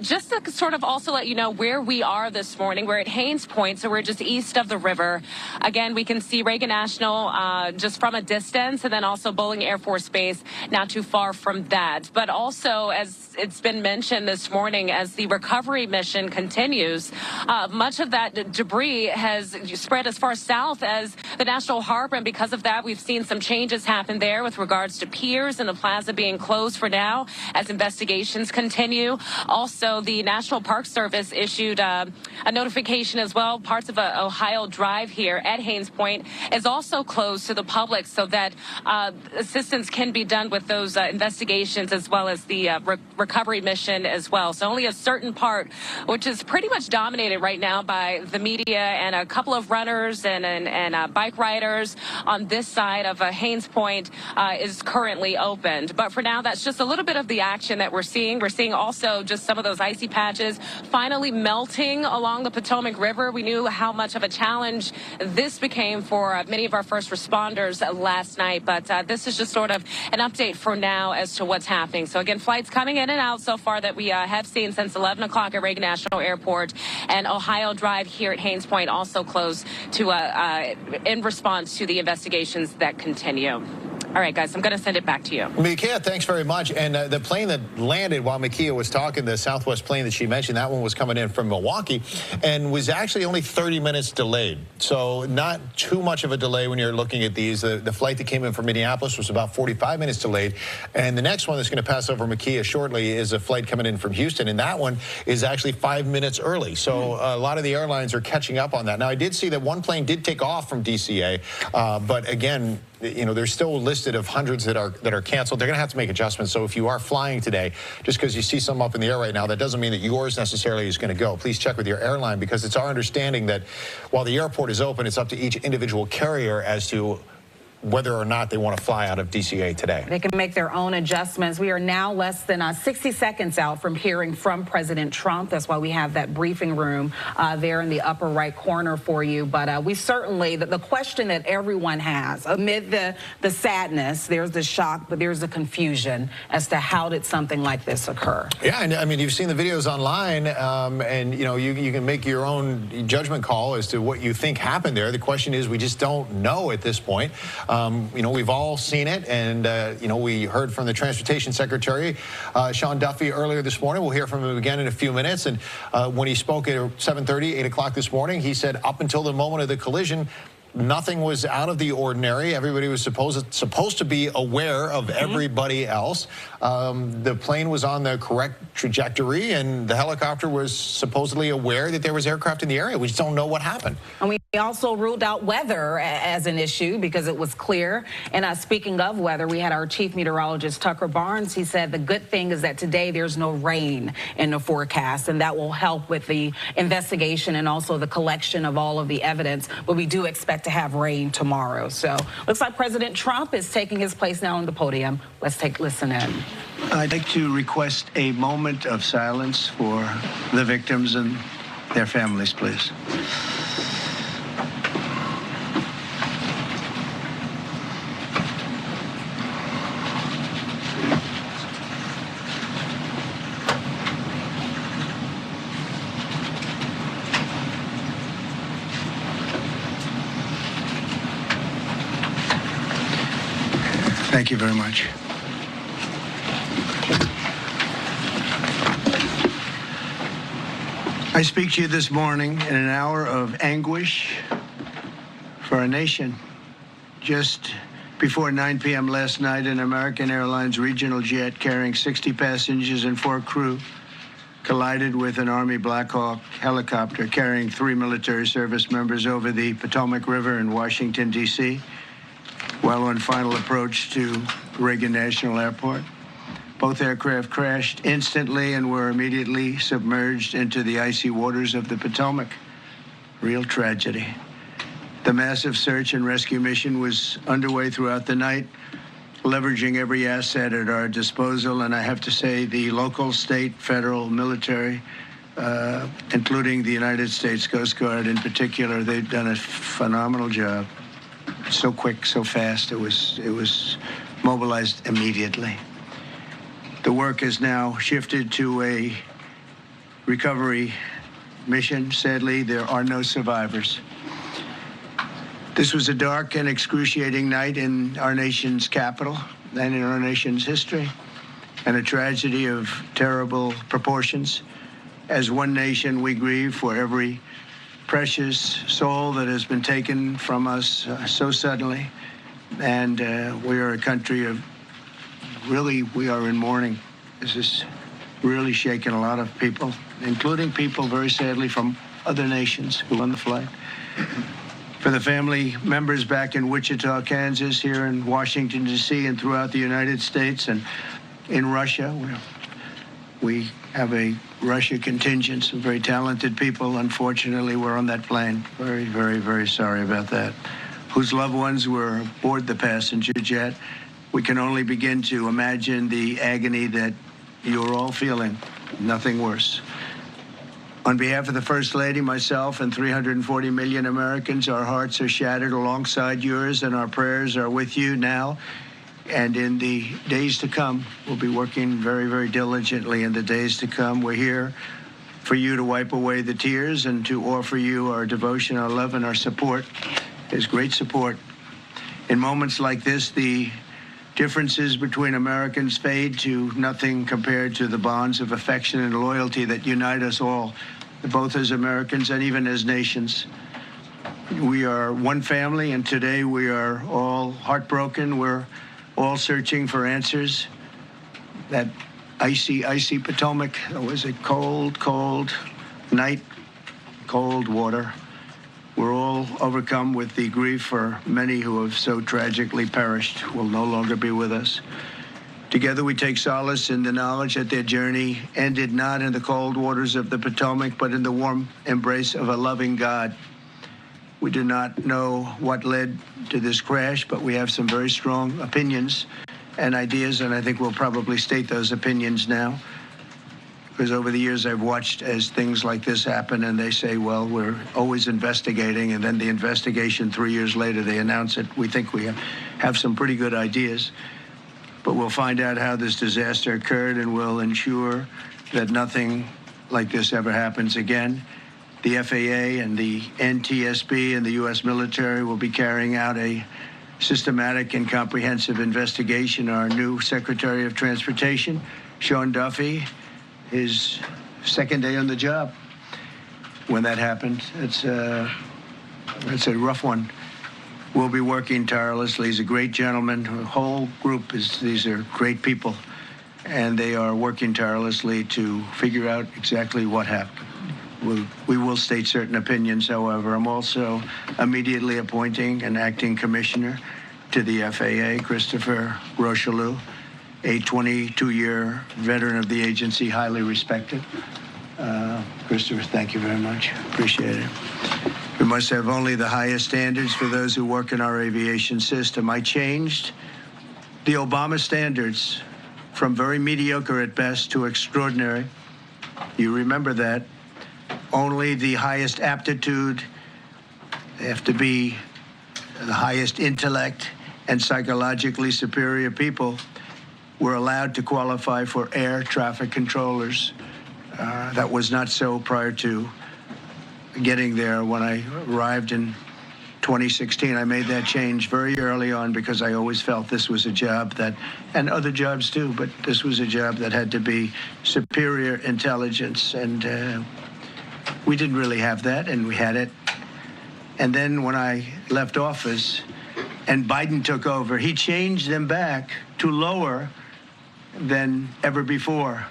Just to sort of also let you know where we are this morning. We're at Haines Point, so we're just east of the river. Again, we can see Reagan National just from a distance, and then also Bolling Air Force Base not too far from that. But also, as it's been mentioned this morning, as the recovery mission continues, much of that debris has spread as far south as the National Harbor, and because of that, we've seen some changes happen there with regards to piers and the plaza being closed for now as investigations continue. Also, the National Park Service issued a notification as well. Parts of Ohio Drive here at Haines Point is also closed to the public so that assistance can be done with those investigations as well as the recovery mission as well. So only a certain part, which is pretty much dominated right now by the media and a couple of runners and bike riders on this side of Haines Point is currently opened. But for now, that's just a little bit of the action that we're seeing. We're seeing also just some of those icy patches finally melting along the Potomac River. We knew how much of a challenge this became for many of our first responders last night, but this is just sort of an update for now as to what's happening. So again, flights coming in and out so far that we have seen since 11 o'clock at Reagan National Airport, and Ohio Drive here at Haines Point also closed to in response to the investigations that continue. All right, guys, I'm going to send it back to you. Mikia, thanks very much. And the plane that landed while Mikia was talking, the Southwest plane that she mentioned, that one was coming in from Milwaukee and was actually only 30 minutes delayed. So not too much of a delay when you're looking at these. The flight that came in from Minneapolis was about 45 minutes delayed. And the next one that's going to pass over Mikia shortly is a flight coming in from Houston. And that one is actually 5 minutes early. So a lot of the airlines are catching up on that. Now, I did see that one plane did take off from DCA, but again, you know, there's still a listed of hundreds that are canceled. They're going to have to make adjustments. So if you are flying today, just because you see some up in the air right now, that doesn't mean that yours necessarily is going to go. Please check with your airline, because it's our understanding that while the airport is open, it's up to each individual carrier as to whether or not they want to fly out of DCA today. They can make their own adjustments. We are now less than 60 seconds out from hearing from President Trump. That's why we have that briefing room there in the upper right corner for you. But we certainly, the question that everyone has, amid the sadness, there's the shock, but there's the confusion as to how did something like this occur. Yeah, and I mean, you've seen the videos online, and you know, you can make your own judgment call as to what you think happened there. The question is, we just don't know at this point. You know, we've all seen it, and you know, we heard from the Transportation Secretary, Sean Duffy, earlier this morning. We'll hear from him again in a few minutes. And when he spoke at 7:30, 8 o'clock this morning, he said up until the moment of the collision, nothing was out of the ordinary. Everybody was supposed to be aware of everybody else. The plane was on the correct trajectory, and the helicopter was supposedly aware that there was aircraft in the area. We just don't know what happened. And we also ruled out weather as an issue because it was clear. And speaking of weather, we had our chief meteorologist, Tucker Barnes. He said the good thing is that today there's no rain in the forecast, and that will help with the investigation and also the collection of all of the evidence. But we do expect to have rain tomorrow. So looks like President Trump is taking his place now on the podium. Let's listen in. I'd like to request a moment of silence for the victims and their families, please. Thank you very much. I speak to you this morning in an hour of anguish for our nation. Just before 9 p.m. last night, an American Airlines regional jet carrying 60 passengers and 4 crew collided with an Army Black Hawk helicopter carrying 3 military service members over the Potomac River in Washington, D.C., while on final approach to Reagan National Airport. Both aircraft crashed instantly and were immediately submerged into the icy waters of the Potomac. Real tragedy. The massive search and rescue mission was underway throughout the night, leveraging every asset at our disposal. And I have to say the local, state, federal, military, including the United States Coast Guard in particular, they've done a phenomenal job. So quick, so fast. It was mobilized immediately. The work has now shifted to a recovery mission. Sadly, there are no survivors. This was a dark and excruciating night in our nation's capital and in our nation's history, and a tragedy of terrible proportions. As one nation, we grieve for every precious soul that has been taken from us so suddenly. And we are a country of, really, we are in mourning. This is really shaken a lot of people, including people, very sadly, from other nations who were on the flight. For the family members back in Wichita, Kansas, here in Washington, D.C., and throughout the United States and in Russia, we have a Russia contingent, some very talented people. Unfortunately, were on that plane. Very, very, very sorry about that. Whose loved ones were aboard the passenger jet. We can only begin to imagine the agony that you're all feeling. Nothing worse. On behalf of the First Lady, myself, and 340 million Americans, our hearts are shattered alongside yours, and our prayers are with you now. And in the days to come, we'll be working very, very diligently in the days to come. We're here for you to wipe away the tears and to offer you our devotion, our love, and our support. There's great support. In moments like this, the differences between Americans fade to nothing compared to the bonds of affection and loyalty that unite us all, both as Americans and even as nations. We are one family, and today we are all heartbroken. We're all searching for answers. That icy Potomac, it was a cold, cold night, cold water. We're all overcome with the grief for many who have so tragically perished, will no longer be with us. Together we take solace in the knowledge that their journey ended not in the cold waters of the Potomac, but in the warm embrace of a loving God. We do not know what led to this crash, but we have some very strong opinions and ideas, and I think we'll probably state those opinions now. Because over the years I've watched as things like this happen, and they say, well, we're always investigating, and then the investigation 3 years later, they announce it. We think we have some pretty good ideas, but we'll find out how this disaster occurred, and we'll ensure that nothing like this ever happens again. The FAA and the NTSB and the U.S. military will be carrying out a systematic and comprehensive investigation. Our new Secretary of Transportation, Sean Duffy, his second day on the job when that happened. It's a rough one. We'll be working tirelessly. He's a great gentleman. The whole group these are great people, and they are working tirelessly to figure out exactly what happened. We will state certain opinions, however. I'm also immediately appointing an acting commissioner to the FAA, Christopher Rocheleau, a 22-year veteran of the agency, highly respected. Christopher, thank you very much. Appreciate it. We must have only the highest standards for those who work in our aviation system. I changed the Obama standards from very mediocre at best to extraordinary. You remember that. Only the highest aptitude, they have to be the highest intellect and psychologically superior people were allowed to qualify for air traffic controllers. That was not so prior to getting there. When I arrived in 2016, I made that change very early on because I always felt this was a job that, and other jobs too, but this was a job that had to be superior intelligence, and we didn't really have that, and we had it. And then when I left office and Biden took over, he changed them back to lower than ever before.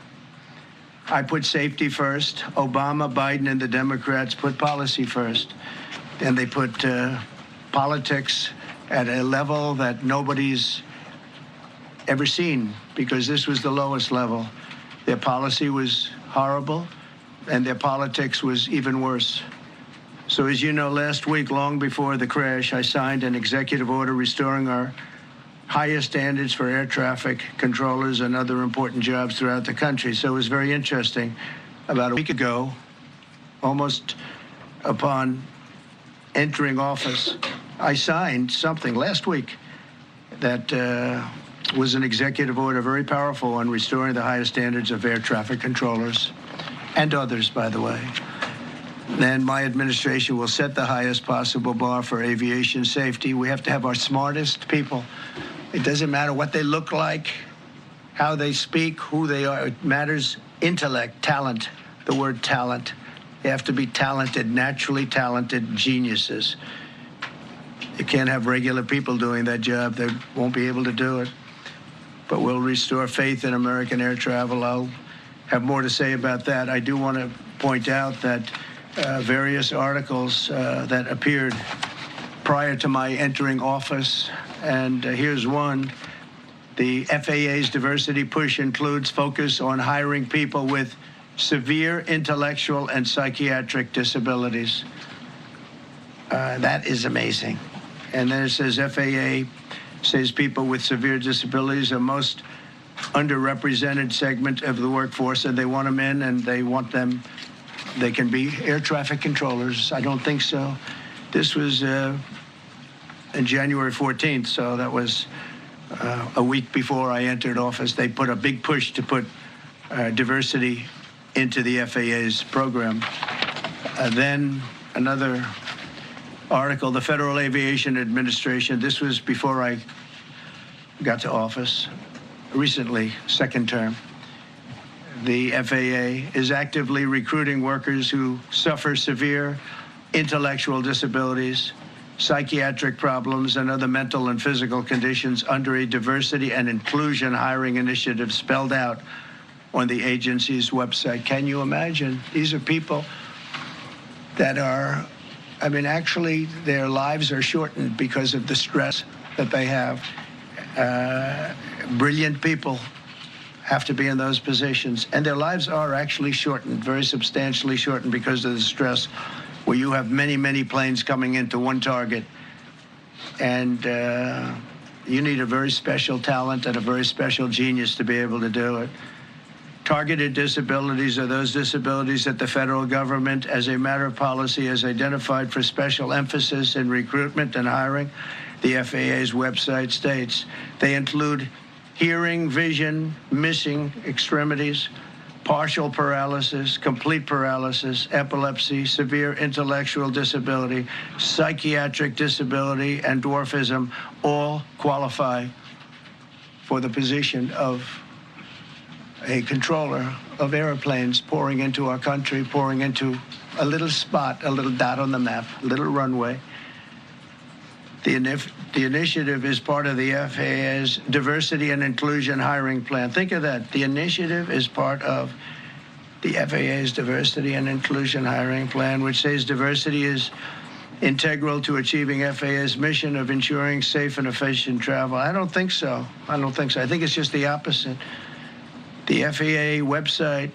I put safety first. Obama, Biden, and the Democrats put policy first. And they put politics at a level that nobody's ever seen, because this was the lowest level. Their policy was horrible, and their politics was even worse. So as you know, last week, long before the crash, I signed an executive order restoring our highest standards for air traffic controllers and other important jobs throughout the country. So it was very interesting. About a week ago, almost upon entering office, I signed something last week that was an executive order, very powerful, on restoring the highest standards of air traffic controllers and others, by the way. Then my administration will set the highest possible bar for aviation safety. We have to have our smartest people. It doesn't matter what they look like, how they speak, who they are. It matters intellect, talent, the word talent. They have to be talented, naturally talented geniuses. You can't have regular people doing that job. They won't be able to do it. But we'll restore faith in American air travel. I'll have more to say about that. I do want to point out that various articles that appeared prior to my entering office, and here's one. The FAA's diversity push includes focus on hiring people with severe intellectual and psychiatric disabilities. That is amazing. And then it says FAA says people with severe disabilities are most underrepresented segment of the workforce, and they want them in, and they want them, they can be air traffic controllers. I don't think so. This was in January 14th, so that was a week before I entered office. They put a big push to put diversity into the FAA's program. Then another article, the Federal Aviation Administration, this was before I got to office, recently, second term. The FAA is actively recruiting workers who suffer severe intellectual disabilities, psychiatric problems, and other mental and physical conditions under a diversity and inclusion hiring initiative spelled out on the agency's website. Can you imagine? These are people that are, I mean, actually, their lives are shortened because of the stress that they have. Brilliant people have to be in those positions, and their lives are actually shortened, very substantially shortened, because of the stress, where you have many, many planes coming into one target, and you need a very special talent and a very special genius to be able to do it. Targeted disabilities are those disabilities that the federal government, as a matter of policy, has identified for special emphasis in recruitment and hiring. The FAA's website states they include hearing, vision, missing extremities, partial paralysis, complete paralysis, epilepsy, severe intellectual disability, psychiatric disability, and dwarfism all qualify for the position of a controller of airplanes pouring into our country, pouring into a little spot, a little dot on the map, a little runway. The initiative is part of the FAA's diversity and inclusion hiring plan. Think of that. The initiative is part of the FAA's diversity and inclusion hiring plan, which says diversity is integral to achieving FAA's mission of ensuring safe and efficient travel. I don't think so. I don't think so. I think it's just the opposite. The FAA website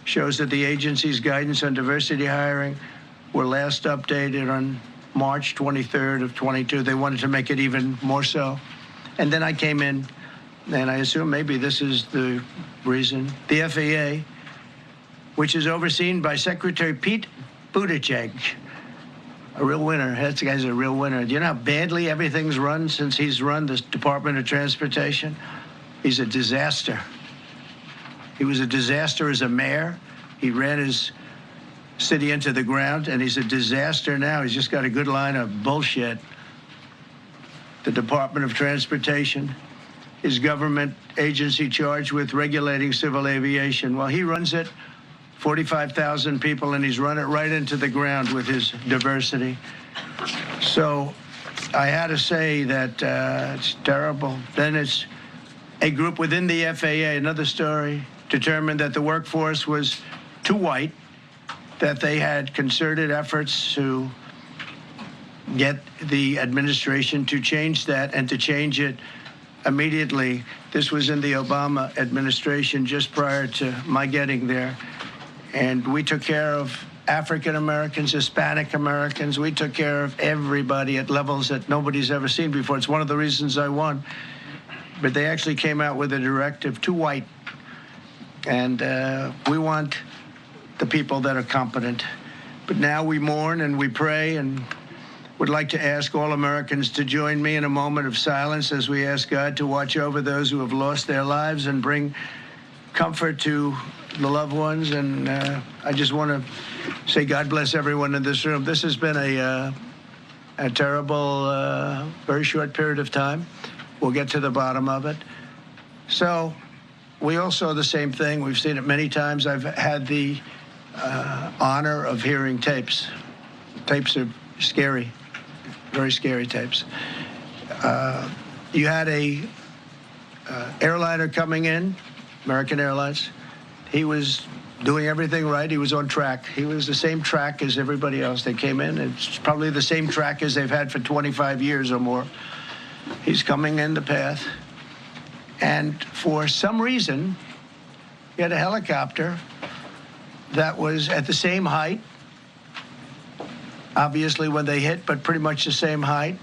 shows that the agency's guidance on diversity hiring were last updated on March 23rd of 22. They wanted to make it even more so. And then I came in, and I assume maybe this is the reason. The FAA, which is overseen by Secretary Pete Buttigieg, a real winner. That guy's a real winner. Do you know how badly everything's run since he's run this Department of Transportation? He's a disaster. He was a disaster as a mayor. He ran his city into the ground, and he's a disaster now. He's just got a good line of bullshit. The Department of Transportation is government agency charged with regulating civil aviation. Well, he runs it, 45,000 people, and he's run it right into the ground with his diversity. So I had to say that it's terrible. Then it's a group within the FAA, another story, determined that the workforce was too white, that they had concerted efforts to get the administration to change that and to change it immediately. This was in the Obama administration just prior to my getting there. And we took care of African Americans, Hispanic Americans. We took care of everybody at levels that nobody's ever seen before. It's one of the reasons I won. but they actually came out with a directive to white. And we want the people that are competent. But now we mourn and we pray and would like to ask all Americans to join me in a moment of silence as we ask God to watch over those who have lost their lives and bring comfort to the loved ones. And I just want to say God bless everyone in this room. This has been a terrible, very short period of time. We'll get to the bottom of it. So we all saw the same thing. We've seen it many times. I've had the honor of hearing tapes. Tapes are scary, very scary tapes. You had a airliner coming in, American Airlines. He was doing everything right. He was on track. He was the same track as everybody else. They came in. It's probably the same track as they've had for 25 years or more. He's coming in the path. And for some reason, he had a helicopter that was at the same height, obviously when they hit, but pretty much the same height,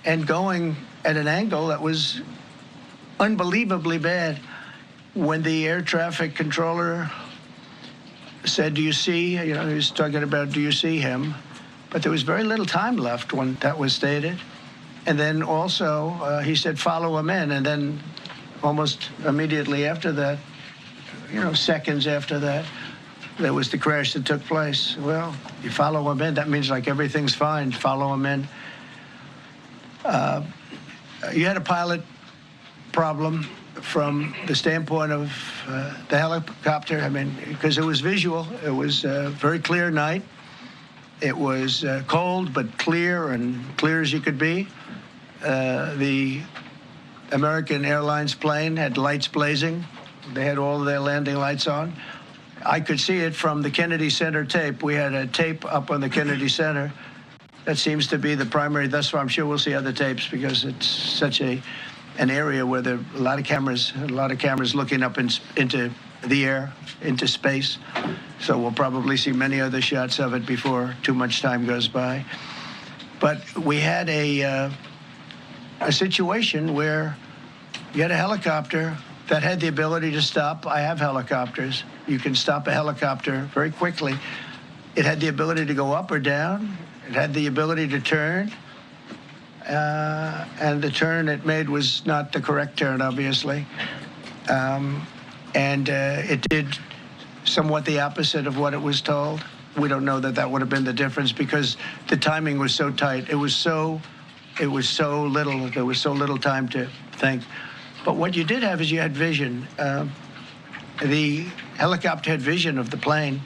and going at an angle that was unbelievably bad. When the air traffic controller said, do you see, he was talking about, do you see him? But there was very little time left when that was stated. And then also, he said, follow him in. And then almost immediately after that, seconds after that, there was the crash that took place. Well, you follow him in, that means like everything's fine, follow him in. You had a pilot problem from the standpoint of the helicopter. I mean, because it was visual. It was a very clear night. It was cold, but clear, and clear as you could be. The American Airlines plane had lights blazing. They had all of their landing lights on. I could see it from the Kennedy Center tape. We had a tape up on the Kennedy Center. That seems to be the primary. Thus far, I'm sure we'll see other tapes because it's such an area where there are a lot of cameras looking up into the air, into space. So we'll probably see many other shots of it before too much time goes by. But we had a situation where you had a helicopter that had the ability to stop. I have helicopters. You can stop a helicopter very quickly. It had the ability to go up or down. It had the ability to turn. And the turn it made was not the correct turn, obviously. It did somewhat the opposite of what it was told. We don't know that would have been the difference because the timing was so tight. It was so little. There was so little time to think. But what you did have is you had vision. The helicopter had vision of the plane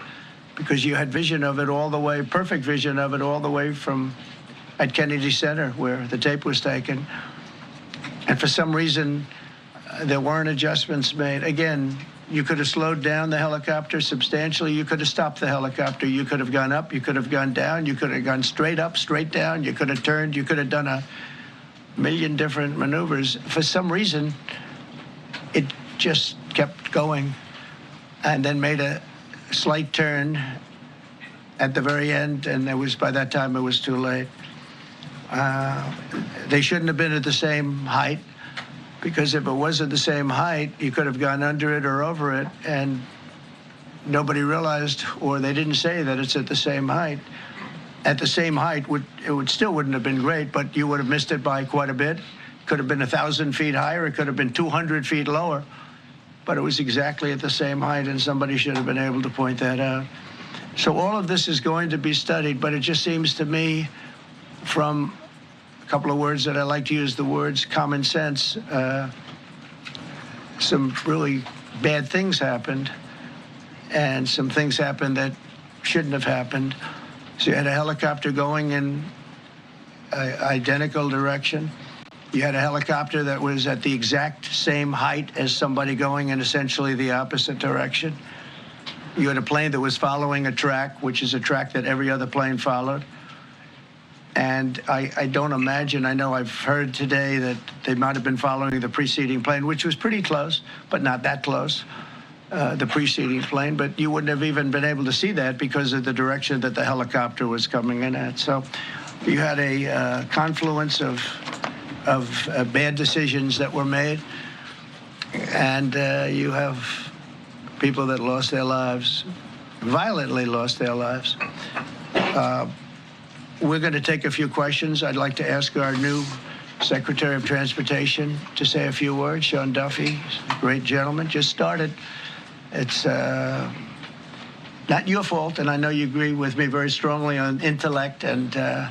because you had vision of it all the way, perfect vision of it all the way from at Kennedy Center where the tape was taken. And for some reason, there weren't adjustments made. Again, you could have slowed down the helicopter substantially. You could have stopped the helicopter. You could have gone up. You could have gone down. You could have gone straight up, straight down. You could have turned. You could have done a million different maneuvers. For some reason, it just kept going and then made a slight turn at the very end, and by that time it was too late. They shouldn't have been at the same height, because if it was at the same height, you could have gone under it or over it, and nobody realized, or they didn't say that it's at the same height. At the same height, it still wouldn't have been great, but you would have missed it by quite a bit. Could have been 1,000 feet higher. It could have been 200 feet lower. But it was exactly at the same height, and somebody should have been able to point that out. So all of this is going to be studied, but it just seems to me, from a couple of words that I like to use, the words common sense, some really bad things happened, and some things happened that shouldn't have happened. So you had a helicopter going in an identical direction. You had a helicopter that was at the exact same height as somebody going in essentially the opposite direction. You had a plane that was following a track, which is a track that every other plane followed. And I don't imagine, I know I've heard today that they might have been following the preceding plane, which was pretty close, but not that close. The preceding plane, but you wouldn't have even been able to see that because of the direction that the helicopter was coming in at. So you had a confluence of bad decisions that were made. And you have people that lost their lives, violently lost their lives. We're going to take a few questions. I'd like to ask our new Secretary of Transportation to say a few words. Sean Duffy, great gentleman, just started. It's not your fault, and I know you agree with me very strongly on intellect and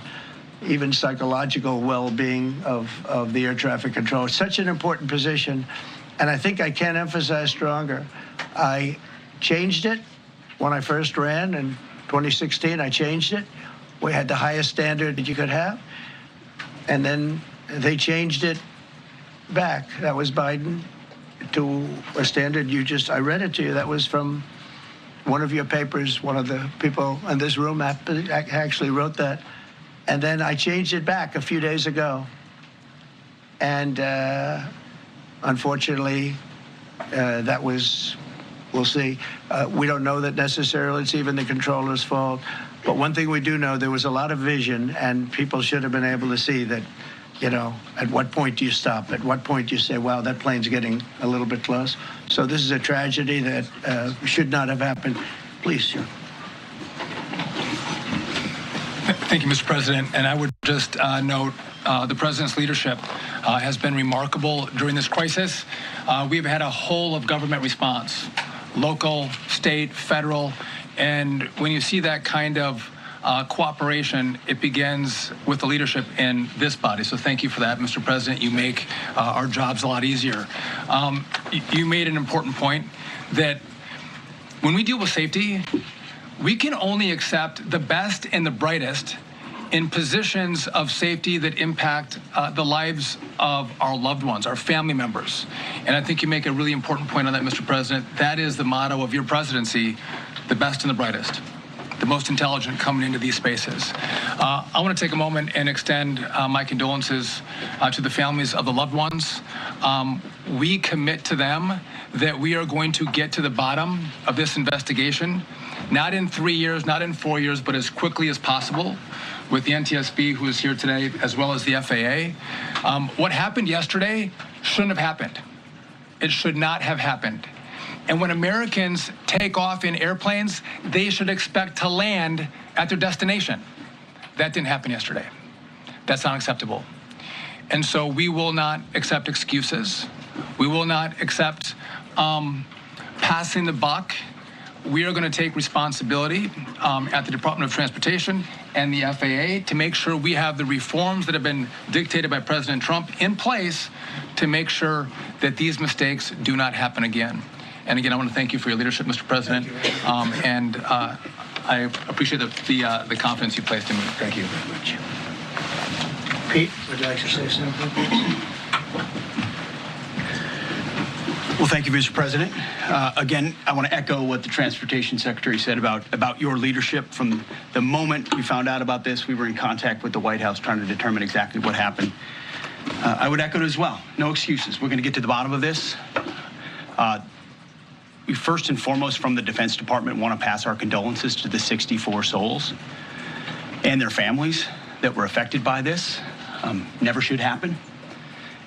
even psychological well-being of the air traffic control. It's such an important position, and I think I can't emphasize stronger. I changed it when I first ran in 2016. I changed it. We had the highest standard that you could have, and then they changed it back. That was Biden to a standard I read it to you. That was from one of your papers. One of the people in this room actually wrote that. And then I changed it back a few days ago. And unfortunately, that was, we'll see. We don't know that necessarily it's even the controller's fault. But one thing we do know, there was a lot of vision, and people should have been able to see that, you know, at what point do you stop? At what point do you say, wow, that plane's getting a little bit close? So this is a tragedy that should not have happened. Please, sir. Thank you, Mr. President. And I would just note the President's leadership has been remarkable during this crisis. We've had a whole of government response, local, state, federal. And when you see that kind of cooperation, it begins with the leadership in this body. So thank you for that, Mr. President. You make our jobs a lot easier. You made an important point that when we deal with safety, we can only accept the best and the brightest in positions of safety that impact the lives of our loved ones, our family members. And I think you make a really important point on that, Mr. President. That is the motto of your presidency, the best and the brightest, the most intelligent coming into these spaces. I want to take a moment and extend my condolences to the families of the loved ones. We commit to them that we are going to get to the bottom of this investigation, not in 3 years, not in 4 years, but as quickly as possible, with the NTSB, who is here today, as well as the FAA. What happened yesterday shouldn't have happened. It should not have happened. And when Americans take off in airplanes, they should expect to land at their destination. That didn't happen yesterday. That's not acceptable. And so we will not accept excuses. We will not accept passing the buck. We are going to take responsibility at the Department of Transportation and the FAA to make sure we have the reforms that have been dictated by President Trump in place to make sure that these mistakes do not happen again. And again, I want to thank you for your leadership, Mr. President, and I appreciate the confidence you placed in me. Thank you very much. Pete, would you like to say something? Well, thank you, Mr. President. Again, I want to echo what the Transportation Secretary said about your leadership. From the moment we found out about this, we were in contact with the White House trying to determine exactly what happened. I would echo it as well. No excuses. We're going to get to the bottom of this. We first and foremost, from the Defense Department, want to pass our condolences to the 64 souls and their families that were affected by this. Never should happen.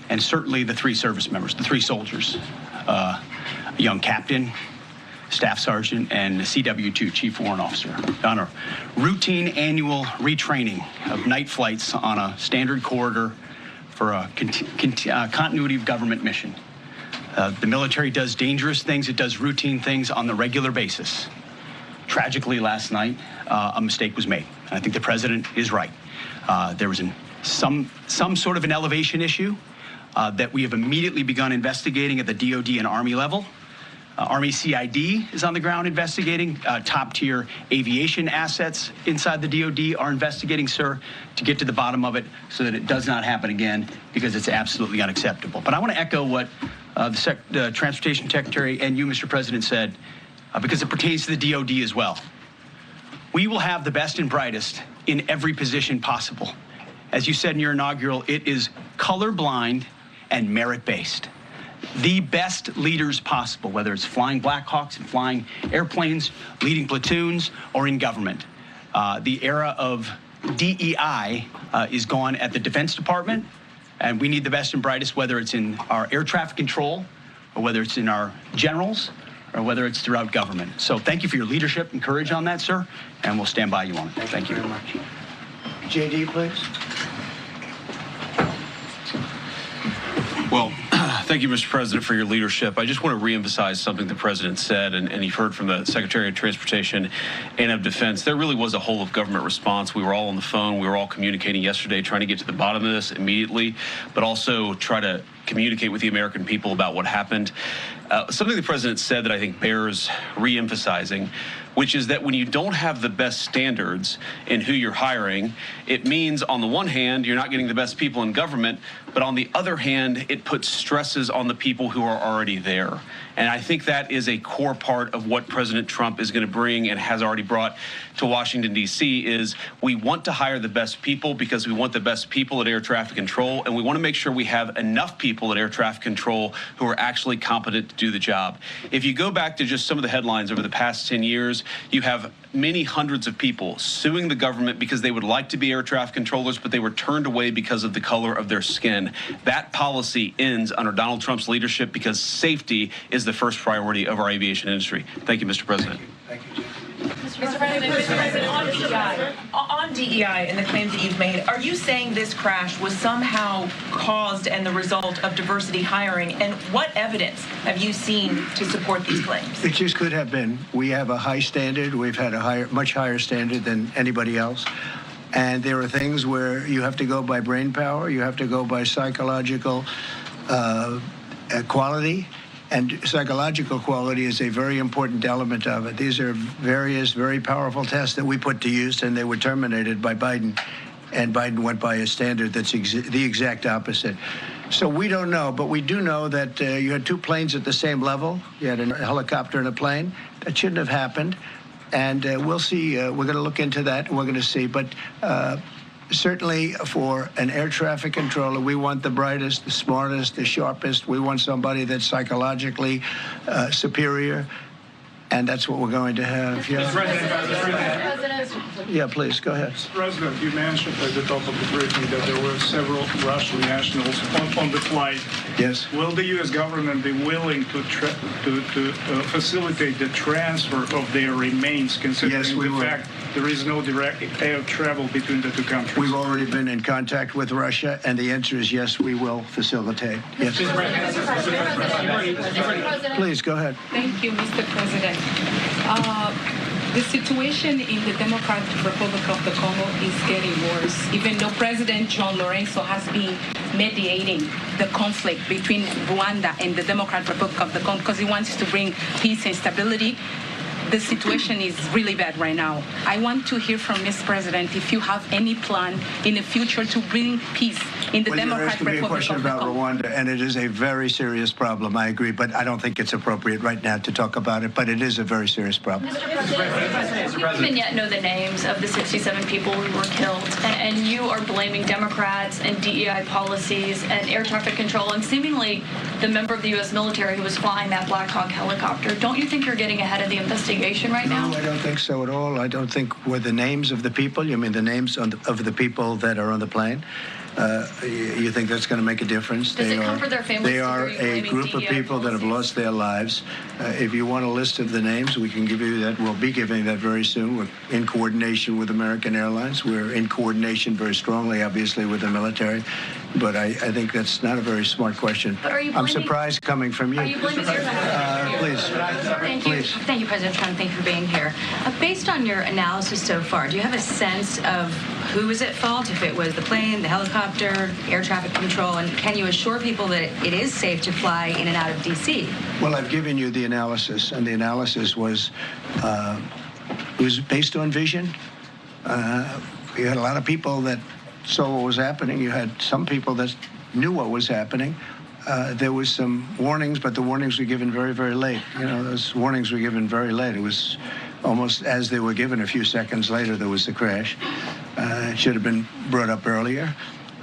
And certainly the 3 service members, the 3 soldiers, a young captain, staff sergeant, and a CW2, Chief Warrant Officer, on a routine annual retraining of night flights on a standard corridor for a continuity of government mission. The military does dangerous things. It does routine things on the regular basis. Tragically, last night, a mistake was made. And I think the president is right. There was some sort of an elevation issue that we have immediately begun investigating at the DOD and Army level. Army CID is on the ground investigating. Top-tier aviation assets inside the DOD are investigating, sir, to get to the bottom of it so that it does not happen again, because it's absolutely unacceptable. But I want to echo what the Transportation Secretary and you, Mr. President, said, because it pertains to the DOD as well. We will have the best and brightest in every position possible. As you said in your inaugural, it is colorblind and merit-based. The best leaders possible, whether it's flying Black Hawks and flying airplanes, leading platoons, or in government. The era of DEI is gone at the Defense Department, And we need the best and brightest, whether it's in our air traffic control, or whether it's in our generals, or whether it's throughout government. So thank you for your leadership and courage on that, sir, and we'll stand by you on it. Thank you very much. JD, please. Well, thank you, Mr. President, for your leadership. I just want to reemphasize something the President said, and you've heard from the Secretary of Transportation and of Defense. There really was a whole of government response. We were all on the phone. We were all communicating yesterday, trying to get to the bottom of this immediately, but also try to communicate with the American people about what happened. Something the President said that I think bears reemphasizing, which is that when you don't have the best standards in who you're hiring, it means on the one hand, you're not getting the best people in government, but on the other hand, it puts stresses on the people who are already there. And I think that is a core part of what President Trump is going to bring and has already brought to Washington, D.C. is we want to hire the best people because we want the best people at air traffic control, and we want to make sure we have enough people at air traffic control who are actually competent to do the job. If you go back to just some of the headlines over the past 10 years, you have many hundreds of people suing the government because they would like to be air traffic controllers, but they were turned away because of the color of their skin. That policy ends under Donald Trump's leadership because safety is the first priority of our aviation industry. Thank you, Mr. President. Thank you, Mr. President, on DEI and the claims that you've made, are you saying this crash was somehow caused and the result of diversity hiring? And what evidence have you seen to support these claims? It just could have been. We have a high standard. We've had a much higher standard than anybody else. And there are things where you have to go by brain power. You have to go by psychological quality. And psychological quality is a very important element of it. These are various very powerful tests that we put to use, and they were terminated by Biden. And Biden went by a standard that's the exact opposite. So we don't know, but we do know that you had two planes at the same level. You had a helicopter and a plane. That shouldn't have happened. And we'll see. We're going to look into that, and we're going to see. But certainly for an air traffic controller, we want the brightest, the smartest, the sharpest. We want somebody that's psychologically superior, and that's what we're going to have. Yeah, please, go ahead. Mr. President, you mentioned at the top of the briefing that there were several Russian nationals on the flight. Yes. Will the U.S. government be willing to facilitate the transfer of their remains, considering the fact there is no direct air travel between the two countries? We've already been in contact with Russia, and the answer is yes, we will facilitate. Yes. Please, go ahead. Thank you, Mr. President. The situation in the Democratic Republic of the Congo is getting worse, even though President John Lorenzo has been mediating the conflict between Rwanda and the Democratic Republic of the Congo because he wants to bring peace and stability. The situation is really bad right now. I want to hear from Ms. President if you have any plan in the future to bring peace in the Democratic Republic of the Congo. You're asking me a question about Rwanda, and it is a very serious problem, I agree, but I don't think it's appropriate right now to talk about it, but it is a very serious problem. Mr. President, we don't even yet know the names of the 67 people who were killed, and you are blaming Democrats and DEI policies and air traffic control and seemingly the member of the U.S. military who was flying that Black Hawk helicopter. Don't you think you're getting ahead of the investigation right now? No, I don't think so at all. I don't think were the names of the people. You mean the names of the people that are on the plane? You think that's going to make a difference? Does it comfort their families? They are a group of people that have lost their lives. If you want a list of the names, we can give you that. We'll be giving that very soon. We're in coordination with American Airlines. We're in coordination very strongly, obviously, with the military. But I think that's not a very smart question. But are you I'm surprised coming from you. Are you blaming please. Thank you. Thank you, President Trump. Thank you for being here. Based on your analysis so far, do you have a sense of who was at fault, if it was the plane, the helicopter, air traffic control, and can you assure people that it is safe to fly in and out of D.C.? Well, I've given you the analysis, and the analysis was based on vision. You had a lot of people that saw what was happening. You had some people that knew what was happening. There was some warnings, but the warnings were given very, very late. You know, those warnings were given very late. It was almost as they were given. A few seconds later, there was the crash. It should have been brought up earlier.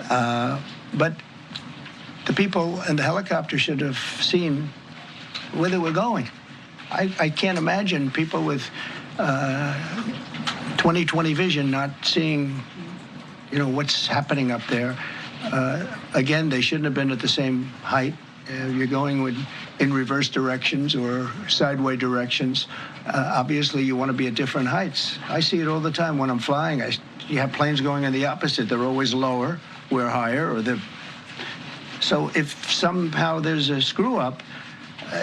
But the people in the helicopter should have seen where they were going. I can't imagine people with 20/20 vision not seeing, you know, what's happening up there. Again, they shouldn't have been at the same height. You're going in reverse directions or sideways directions. Obviously, you want to be at different heights. I see it all the time when I'm flying. You have planes going in the opposite. They're always lower, we're higher, or they're... So if somehow there's a screw-up,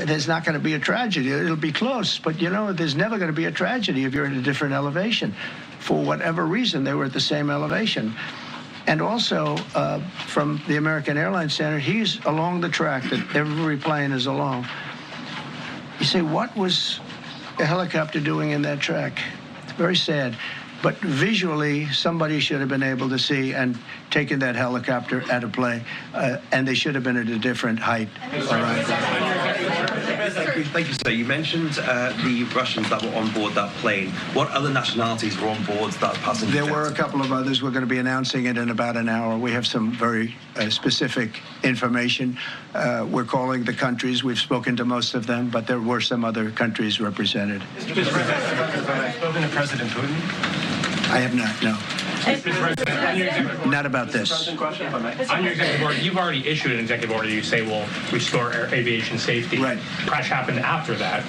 there's not going to be a tragedy. It'll be close, but you know, there's never going to be a tragedy if you're at a different elevation. For whatever reason, they were at the same elevation. And also, from the American Airlines Center, he's along the track that every plane is along. You say, what was a helicopter doing in that track? It's very sad. But visually, somebody should have been able to see and taken that helicopter out of play, and they should have been at a different height. Thank you, sir. You mentioned the Russians that were on board that plane. What other nationalities were on board that passenger jet? There were a couple of others. We're going to be announcing it in about an hour. We have some very specific information. We're calling the countries. We've spoken to most of them, but there were some other countries represented. Mr. President, have you spoken to President Putin? I have not, no. Not about this. On your executive order, you've already issued an executive order. You say will restore aviation safety. Right. Crash happened after that.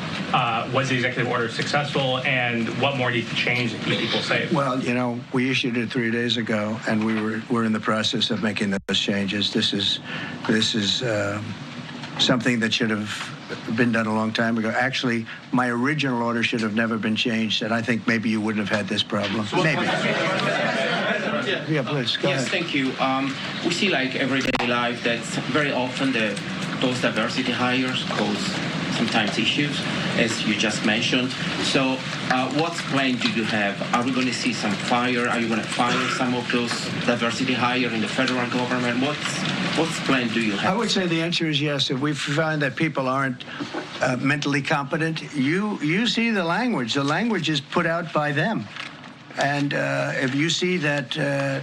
Was the executive order successful, and what more needs to change to keep people safe? Well, you know, we issued it 3 days ago, and we're in the process of making those changes. This is something that should have been done a long time ago. Actually, my original order should have never been changed, and I think maybe you wouldn't have had this problem. Maybe. Yeah, please, go ahead. Thank you. We see like everyday life that very often those diversity hires cause sometimes issues, as you just mentioned. So what plan do you have? Are we going to see some fire? Are you going to fire some of those diversity hire in the federal government? What plan do you have? I would say the answer is yes. If we find that people aren't mentally competent, you see the language. The language is put out by them. And if you see that,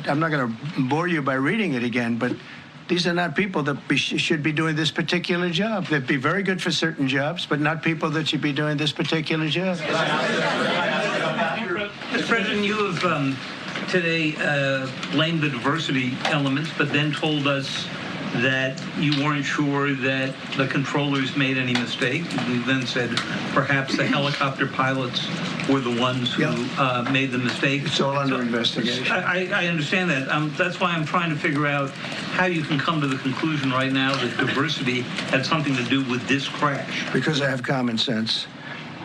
I'm not going to bore you by reading it again, but these are not people that should be doing this particular job. They'd be very good for certain jobs, but not people that should be doing this particular job. Mr. President, you have today blamed the diversity elements, but then told us that you weren't sure that the controllers made any mistake. You then said perhaps the helicopter pilots were the ones who made the mistake. It's all under investigation. I understand that. That's why I'm trying to figure out how you can come to the conclusion right now that diversity had something to do with this crash. Because I have common sense,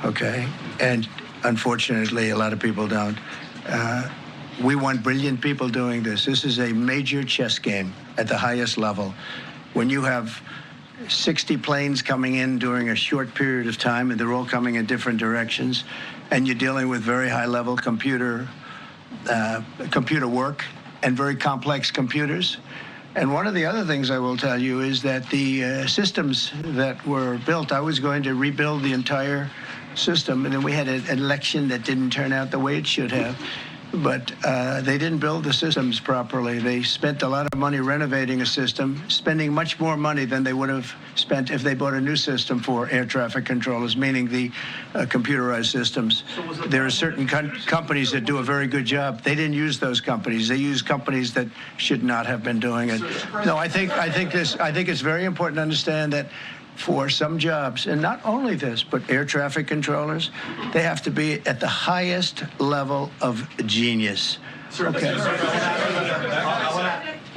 okay? And unfortunately, a lot of people don't. We want brilliant people doing this. This is a major chess game at the highest level. When you have 60 planes coming in during a short period of time, and they're all coming in different directions, and you're dealing with very high-level computer work and very complex computers. And one of the other things I will tell you is that the systems that were built, I was going to rebuild the entire system, and then we had an election that didn't turn out the way it should have. But they didn't build the systems properly. They spent a lot of money renovating a system, spending much more money than they would have spent if they bought a new system for air traffic controllers, meaning the computerized systems. There are certain companies that do a very good job. They didn't use those companies. They used companies that should not have been doing it. No, I think it's very important to understand that for some jobs, and not only this, but air traffic controllers, they have to be at the highest level of genius. Okay.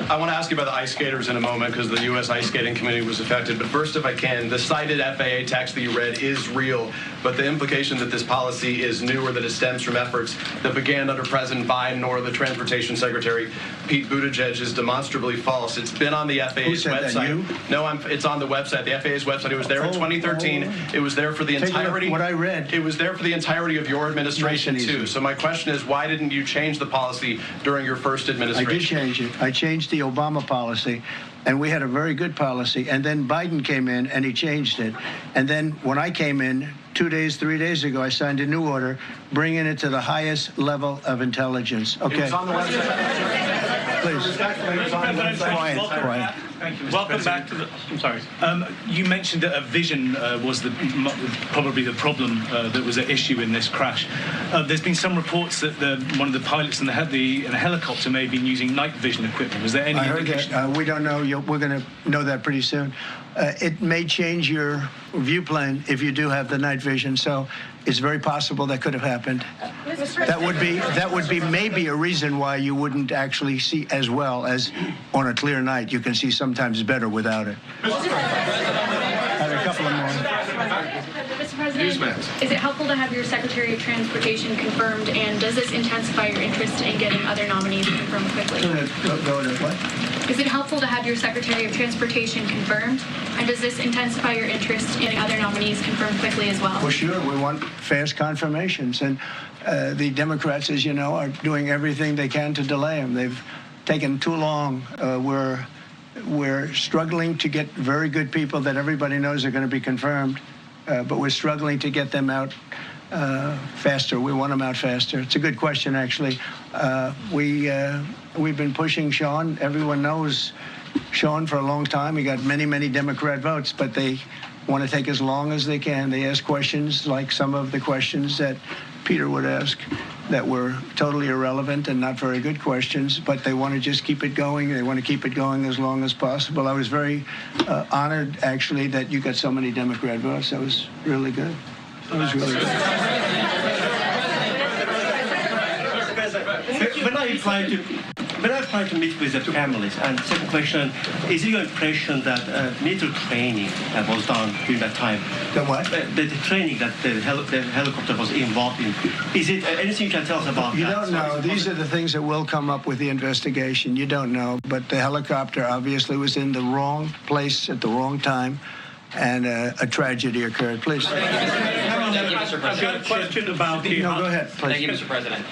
I want to ask you about the ice skaters in a moment because the U.S. Ice Skating Committee was affected. But first, if I can, the cited FAA text that you read is real, but the implication that this policy is new or that it stems from efforts that began under President Biden or the Transportation Secretary Pete Buttigieg is demonstrably false. It's been on the FAA's website. No, it's on the website, the FAA's website. It was there in 2013. It was there for the entirety. What I read. It was there for the entirety of your administration too. So my question is, why didn't you change the policy during your first administration? I did change it. I changed the Obama policy, and we had a very good policy. And then Biden came in, and he changed it. And then when I came in 3 days ago, I signed a new order, bringing it to the highest level of intelligence. Okay. It was on the website. Please. Quiet. Thank you, Mr. Welcome President. back to the. I'm sorry. You mentioned that a vision was probably the problem that was at issue in this crash. There's been some reports that one of the pilots in a helicopter may have been using night vision equipment. Was there any I heard indication? that. We don't know. We're going to know that pretty soon. It may change your view plane if you do have the night vision. So it's very possible that could have happened. That would be maybe a reason why you wouldn't actually see as well as on a clear night. You can see sometimes better without it. I have a couple of more. Mr. President, is it helpful to have your Secretary of Transportation confirmed, and does this intensify your interest in getting other nominees confirmed quickly? Go to what? Is it helpful to have your Secretary of Transportation confirmed, and does this intensify your interest in getting other nominees confirmed quickly as well? Well, sure. We want fast confirmations, and the Democrats, as you know, are doing everything they can to delay them. They've taken too long. We're struggling to get very good people that everybody knows are going to be confirmed, but we're struggling to get them out faster. We want them out faster. It's a good question, actually. We've been pushing Sean. Everyone knows Sean for a long time. He got many, many Democrat votes, but they want to take as long as they can. They ask questions like some of the questions that Peter would ask that were totally irrelevant and not very good questions, but they want to just keep it going. They want to keep it going as long as possible. I was very honored, actually, that you got so many Democrat votes. That was really good. That was really good. When I apply to meet with the families, and second question, is it your impression that military training was done during that time? The what? The training that the helicopter was involved in. Is it anything you can tell us about You that? don't know. These are the things that will come up with the investigation. You don't know. But the helicopter obviously was in the wrong place at the wrong time, and a tragedy occurred. Please. Thank you, Mr. President. Question about the. No, go ahead, please. Thank you, Mr. President.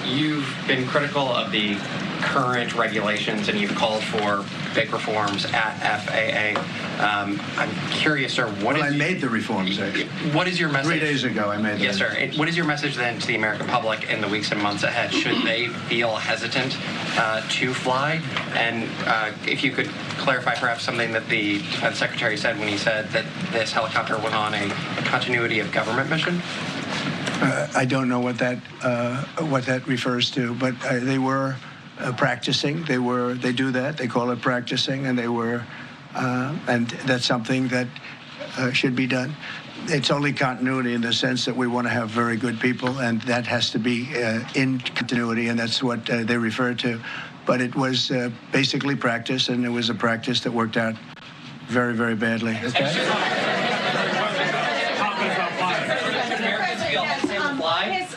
You've been critical of the current regulations, and you've called for big reforms at FAA. I'm curious, sir, I made the reforms, actually. What is your message? 3 days ago, I made them. Yes, sir. What is your message then to the American public in the weeks and months ahead? Should they feel hesitant to fly? And if you could clarify perhaps something that the Defense Secretary said when he said that this helicopter was on a continuity of government mission? I don't know what that refers to, but they were practicing. They do that. They call it practicing, and they were, and that's something that should be done. It's only continuity in the sense that we want to have very good people, and that has to be in continuity, and that's what they refer to. But it was basically practice, and it was a practice that worked out very, very badly. Okay.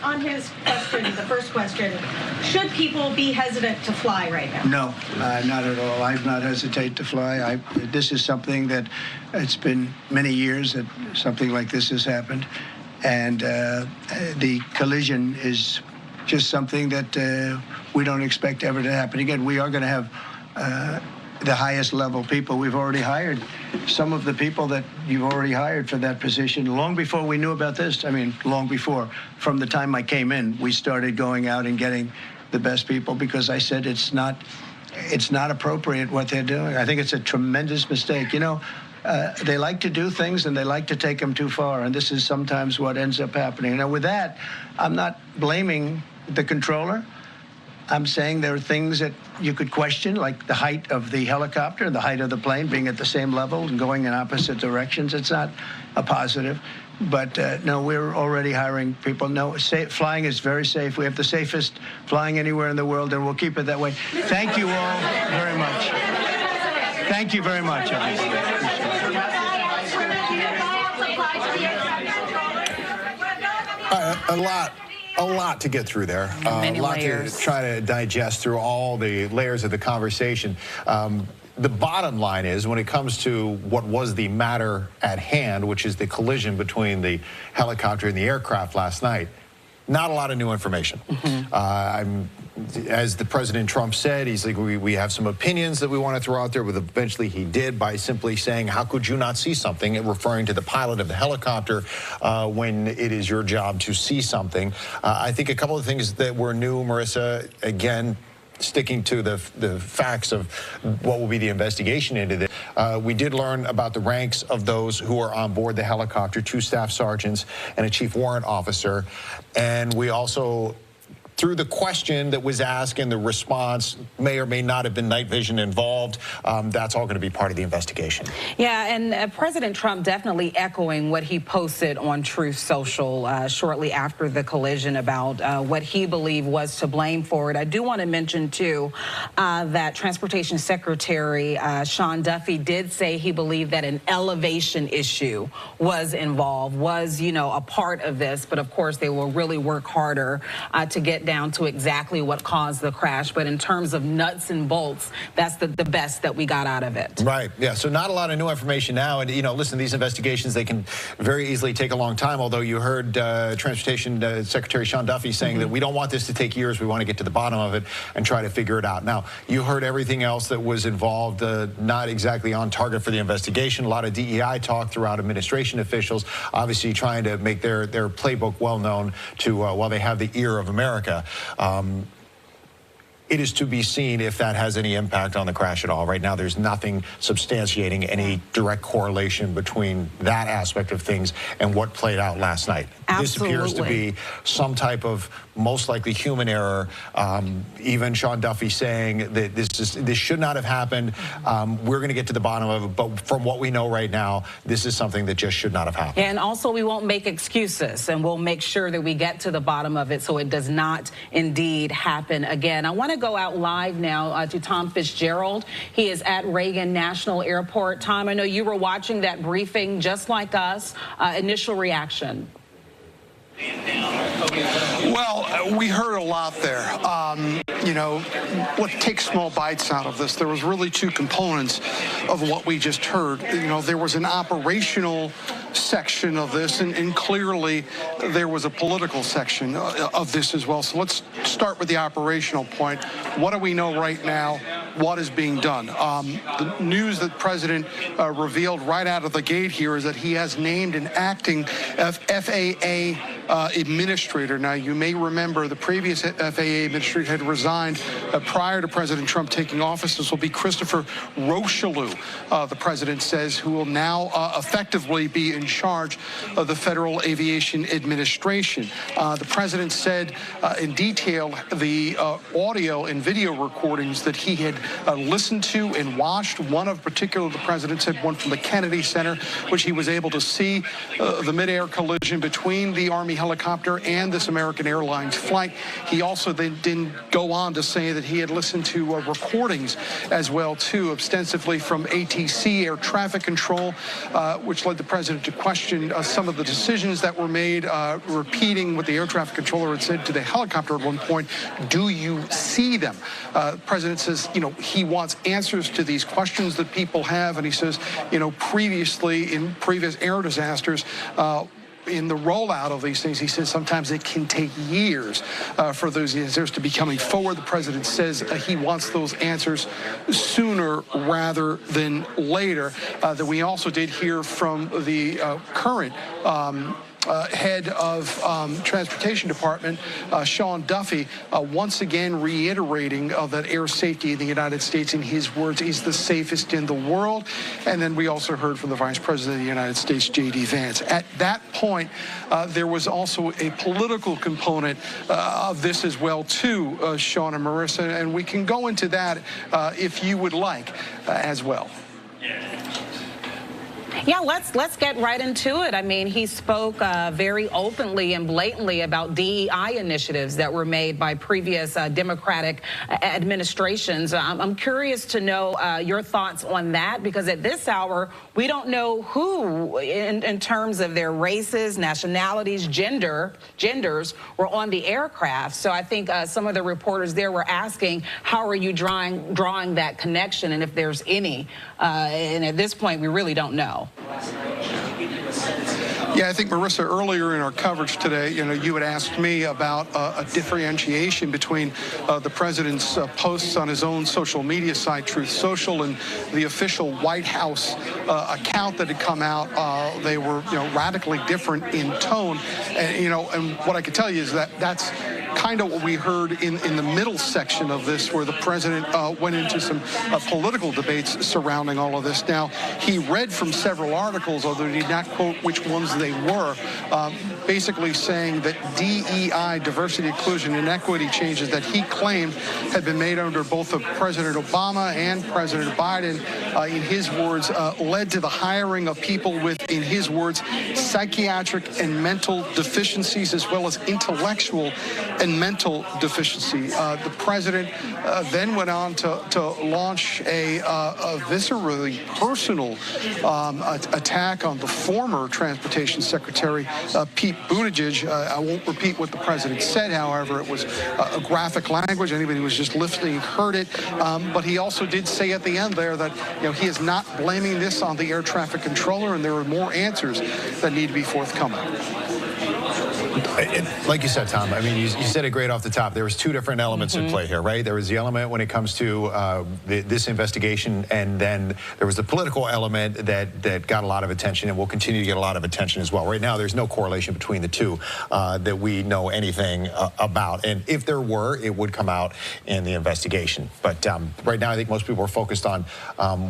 On his question, the first question, should people be hesitant to fly right now? No, not at all. I've not hesitated to fly. This is something that it's been many years that something like this has happened, and the collision is just something that we don't expect ever to happen again. We are going to have the highest level people. We've already hired some of the people that you've already hired for that position long before we knew about this. I mean, long before. From the time I came in, we started going out and getting the best people because I said it's not appropriate what they're doing. I think it's a tremendous mistake. You know, they like to do things and they like to take them too far, and this is sometimes what ends up happening. Now, with that, I'm not blaming the controller. I'm saying there are things that you could question, like the height of the helicopter, the height of the plane being at the same level and going in opposite directions. It's not a positive. But no, we're already hiring people. No, flying is very safe. We have the safest flying anywhere in the world, and we'll keep it that way. Thank you all very much. Thank you very much. A lot to get through there. Many a lot layers. to try to digest through all the layers of the conversation. The bottom line is, when it comes to what was the matter at hand, which is the collision between the helicopter and the aircraft last night, not a lot of new information. As the President Trump said, he's like, we have some opinions that we want to throw out there, but eventually he did by simply saying, how could you not see something, referring to the pilot of the helicopter when it is your job to see something. I think a couple of things that were new, Marissa, again, sticking to the facts of what will be the investigation into this, we did learn about the ranks of those who are on board the helicopter, 2 staff sergeants and a chief warrant officer. And we also, through the question that was asked and the response, may or may not have been night vision involved. That's all going to be part of the investigation. Yeah, and President Trump definitely echoing what he posted on Truth Social shortly after the collision about what he believed was to blame for it. I do want to mention, too, that Transportation Secretary Sean Duffy did say he believed that an elevation issue was involved, was, you know, a part of this. But, of course, they will really work harder to get down to exactly what caused the crash. But in terms of nuts and bolts, that's the best that we got out of it. Right. Yeah. So not a lot of new information now. And, you know, listen, these investigations, they can very easily take a long time, although you heard Transportation Secretary Sean Duffy saying that we don't want this to take years. We want to get to the bottom of it and try to figure it out. Now, you heard everything else that was involved, not exactly on target for the investigation. A lot of DEI talk throughout administration officials, obviously trying to make their playbook well known to while they have the ear of America. It is to be seen if that has any impact on the crash at all. Right now, there's nothing substantiating any direct correlation between that aspect of things and what played out last night. Absolutely. This appears to be some type of most likely human error. Even Sean Duffy saying that this should not have happened. We're going to get to the bottom of it, but from what we know right now, this is something that just should not have happened. And also, we won't make excuses, and we'll make sure that we get to the bottom of it so it does not indeed happen again. I want to go out live now to Tom Fitzgerald. He is at Reagan National Airport. Tom, I know you were watching that briefing just like us. Initial reaction. Well, we heard a lot there. You know, let's take small bites out of this. There was really 2 components of what we just heard. You know, there was an operational section of this, and clearly there was a political section of this as well. So let's start with the operational point. What do we know right now? What is being done? The news that the President revealed right out of the gate here is that he has named an acting FAA administrator. Now, you may remember the previous FAA administrator had resigned prior to President Trump taking office. This will be Christopher Rocheleau, the President says, who will now effectively be in charge of the Federal Aviation Administration. The President said in detail the audio and video recordings that he had listened to and watched. One of particular, the President said, one from the Kennedy Center, which he was able to see the midair collision between the Army helicopter and this American Airlines flight. He also then didn't go on to say that he had listened to recordings as well, too, extensively from ATC, air traffic control, which led the President to question some of the decisions that were made, repeating what the air traffic controller had said to the helicopter at one point, do you see them? The President says, you know, he wants answers to these questions that people have, and he says, you know, previously in previous air disasters, in the rollout of these things, he says sometimes it can take years for those answers to be coming forward. The President says he wants those answers sooner rather than later. That we also did hear from the current head of Transportation Department, Sean Duffy, once again reiterating that air safety in the United States, in his words, is the safest in the world. And then we also heard from the Vice President of the United States, J.D. Vance. At that point, there was also a political component of this as well, too, Sean and Marissa, and we can go into that if you would like as well. Yeah, let's get right into it. I mean, he spoke very openly and blatantly about DEI initiatives that were made by previous Democratic administrations. I'm curious to know your thoughts on that, because at this hour, we don't know who, in terms of their races, nationalities, genders, were on the aircraft. So I think some of the reporters there were asking, how are you drawing that connection, and if there's any? And at this point, we really don't know. Yeah, I think, Marissa, earlier in our coverage today, you know, you had asked me about a differentiation between the President's posts on his own social media site, Truth Social, and the official White House account that had come out. They were, you know, radically different in tone. And, you know, and what I can tell you is that that's kind of what we heard in the middle section of this, where the president went into some political debates surrounding all of this. Now, he read from several articles, although he did not quote which ones they were, basically saying that DEI, diversity, inclusion, and equity changes that he claimed had been made under both of President Obama and President Biden, in his words, led to the hiring of people with, in his words, psychiatric and mental deficiencies, as well as intellectual and mental deficiency. The president then went on to launch a viscerally personal attack on the former Transportation Secretary, Pete Buttigieg. I won't repeat what the president said, however, it was a graphic language. Anybody who was just listening heard it. But he also did say at the end there that he is not blaming this on the air traffic controller, and there are more answers that need to be forthcoming. Like you said, Tom, I mean, you said it great off the top. There was two different elements at play here, right? There was the element when it comes to this investigation, and then there was the political element that got a lot of attention and will continue to get a lot of attention as well. Right now, there's no correlation between the two that we know anything about. And if there were, it would come out in the investigation. But right now, I think most people are focused on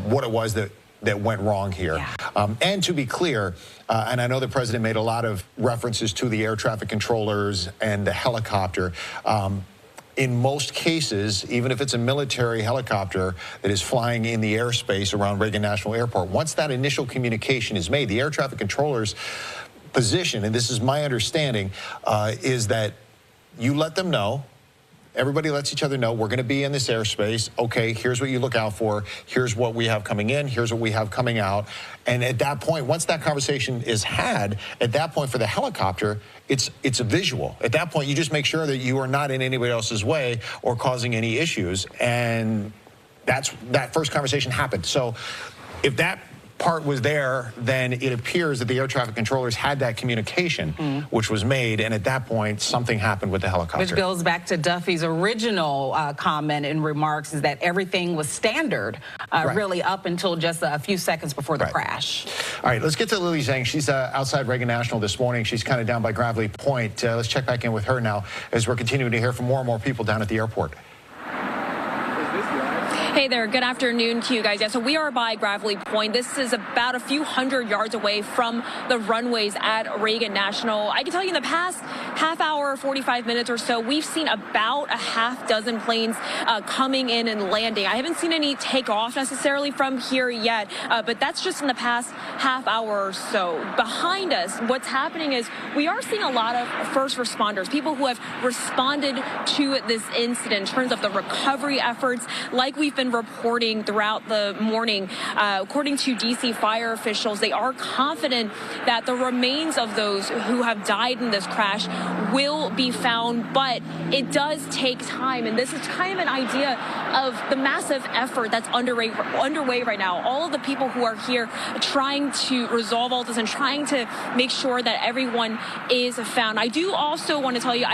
what it was that went wrong here. Yeah. And to be clear, and I know the president made a lot of references to the air traffic controllers and the helicopter. In most cases, even if it's a military helicopter that is flying in the airspace around Reagan National Airport, once that initial communication is made, the air traffic controller's position, and this is my understanding, is that you let them know. Everybody lets each other know we're going to be in this airspace. Okay, here's what you look out for. Here's what we have coming in. Here's what we have coming out. And at that point, once that conversation is had, at that point for the helicopter, it's a visual. At that point, you just make sure that you are not in anybody else's way or causing any issues. And that first conversation happened. So if that part was there, then it appears that the air traffic controllers had that communication, which was made, and at that point, something happened with the helicopter. Which goes back to Duffy's original comment and remarks, is that everything was standard, really up until just a few seconds before the crash. All right, let's get to Lily Zhang. She's outside Reagan National this morning. She's kind of down by Gravely Point. Let's check back in with her now as we're continuing to hear from more and more people down at the airport. Hey there, good afternoon to you guys. Yeah, so we are by Gravely Point. This is about a few hundred yards away from the runways at Reagan National. I can tell you in the past half hour, 45 minutes or so, we've seen about a half dozen planes coming in and landing. I haven't seen any take off necessarily from here yet, but that's just in the past half hour or so. Behind us, what's happening is we are seeing a lot of first responders, people who have responded to this incident in terms of the recovery efforts, like we've been reporting throughout the morning. According to D.C. fire officials, they are confident that the remains of those who have died in this crash will be found, but it does take time, and this is kind of an idea of the massive effort that's underway right now. All of the people who are here trying to resolve all this and trying to make sure that everyone is found. I do also want to tell you,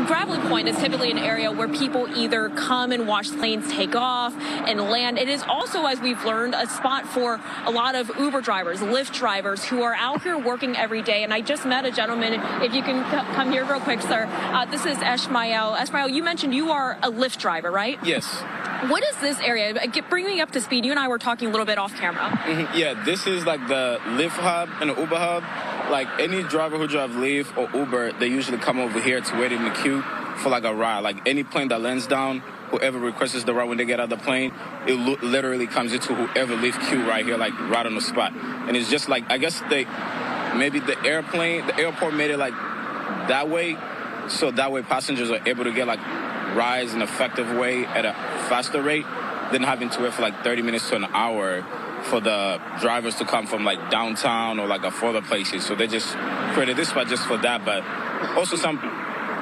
Gravely Point is typically an area where people either come and watch planes take off and land. It is also, as we've learned, a spot for a lot of Uber drivers, Lyft drivers who are out here working every day. And I just met a gentleman. If you can come here real quick, sir. This is Eshmael. Eshmael, you mentioned you are a Lyft driver, right? Yes. What is this area? Bring me up to speed. You and I were talking a little bit off camera. Yeah, this is like the Lyft hub and the Uber hub. Like any driver who drives Lyft or Uber, they usually come over here to wait in the queue for like a ride. Like any plane that lands down, whoever requests the ride when they get out of the plane, it literally comes into whoever Lyft queue right here, like right on the spot. And it's just like, I guess maybe the airport made it like that way, so that way passengers are able to get like rides in an effective way at a faster rate than having to wait for like 30 minutes to an hour for the drivers to come from like downtown or like further places. So they just created this spot just for that, but also some,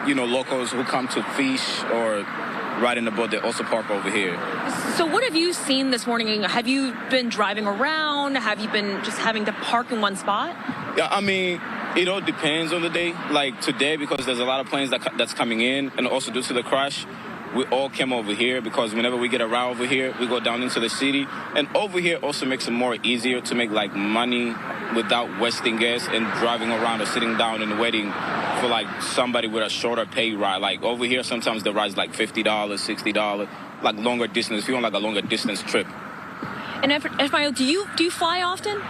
locals who come to fish or ride in the boat, they also park over here. So what have you seen this morning? Have you been driving around? Have you been just having to park in one spot? Yeah, I mean, it all depends on the day. Like today, because there's a lot of planes that's coming in, and also due to the crash, we all came over here because whenever we get around over here, we go down into the city. And over here also makes it more easier to make like money without wasting gas and driving around or sitting down and waiting for like somebody with a shorter pay ride. Like over here, sometimes the ride's like $50, $60, like longer distance. If you want like a longer distance trip. And Ismael, do you fly often?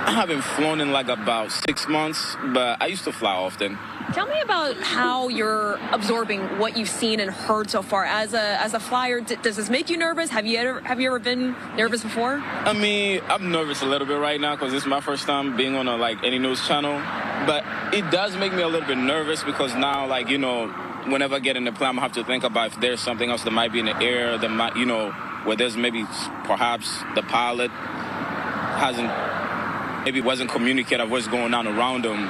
I haven't flown in like about 6 months, but I used to fly often. Tell me about how you're absorbing what you've seen and heard so far. As a flyer, does this make you nervous? Have you ever been nervous before? I mean, I'm nervous a little bit right now because this is my first time being on any news channel. But it does make me a little bit nervous because now, like, you know, whenever I get in the plane, I'm gonna have to think about if there's something else that might be in the air that might, you know, where there's maybe perhaps the pilot wasn't communicating what's going on around them.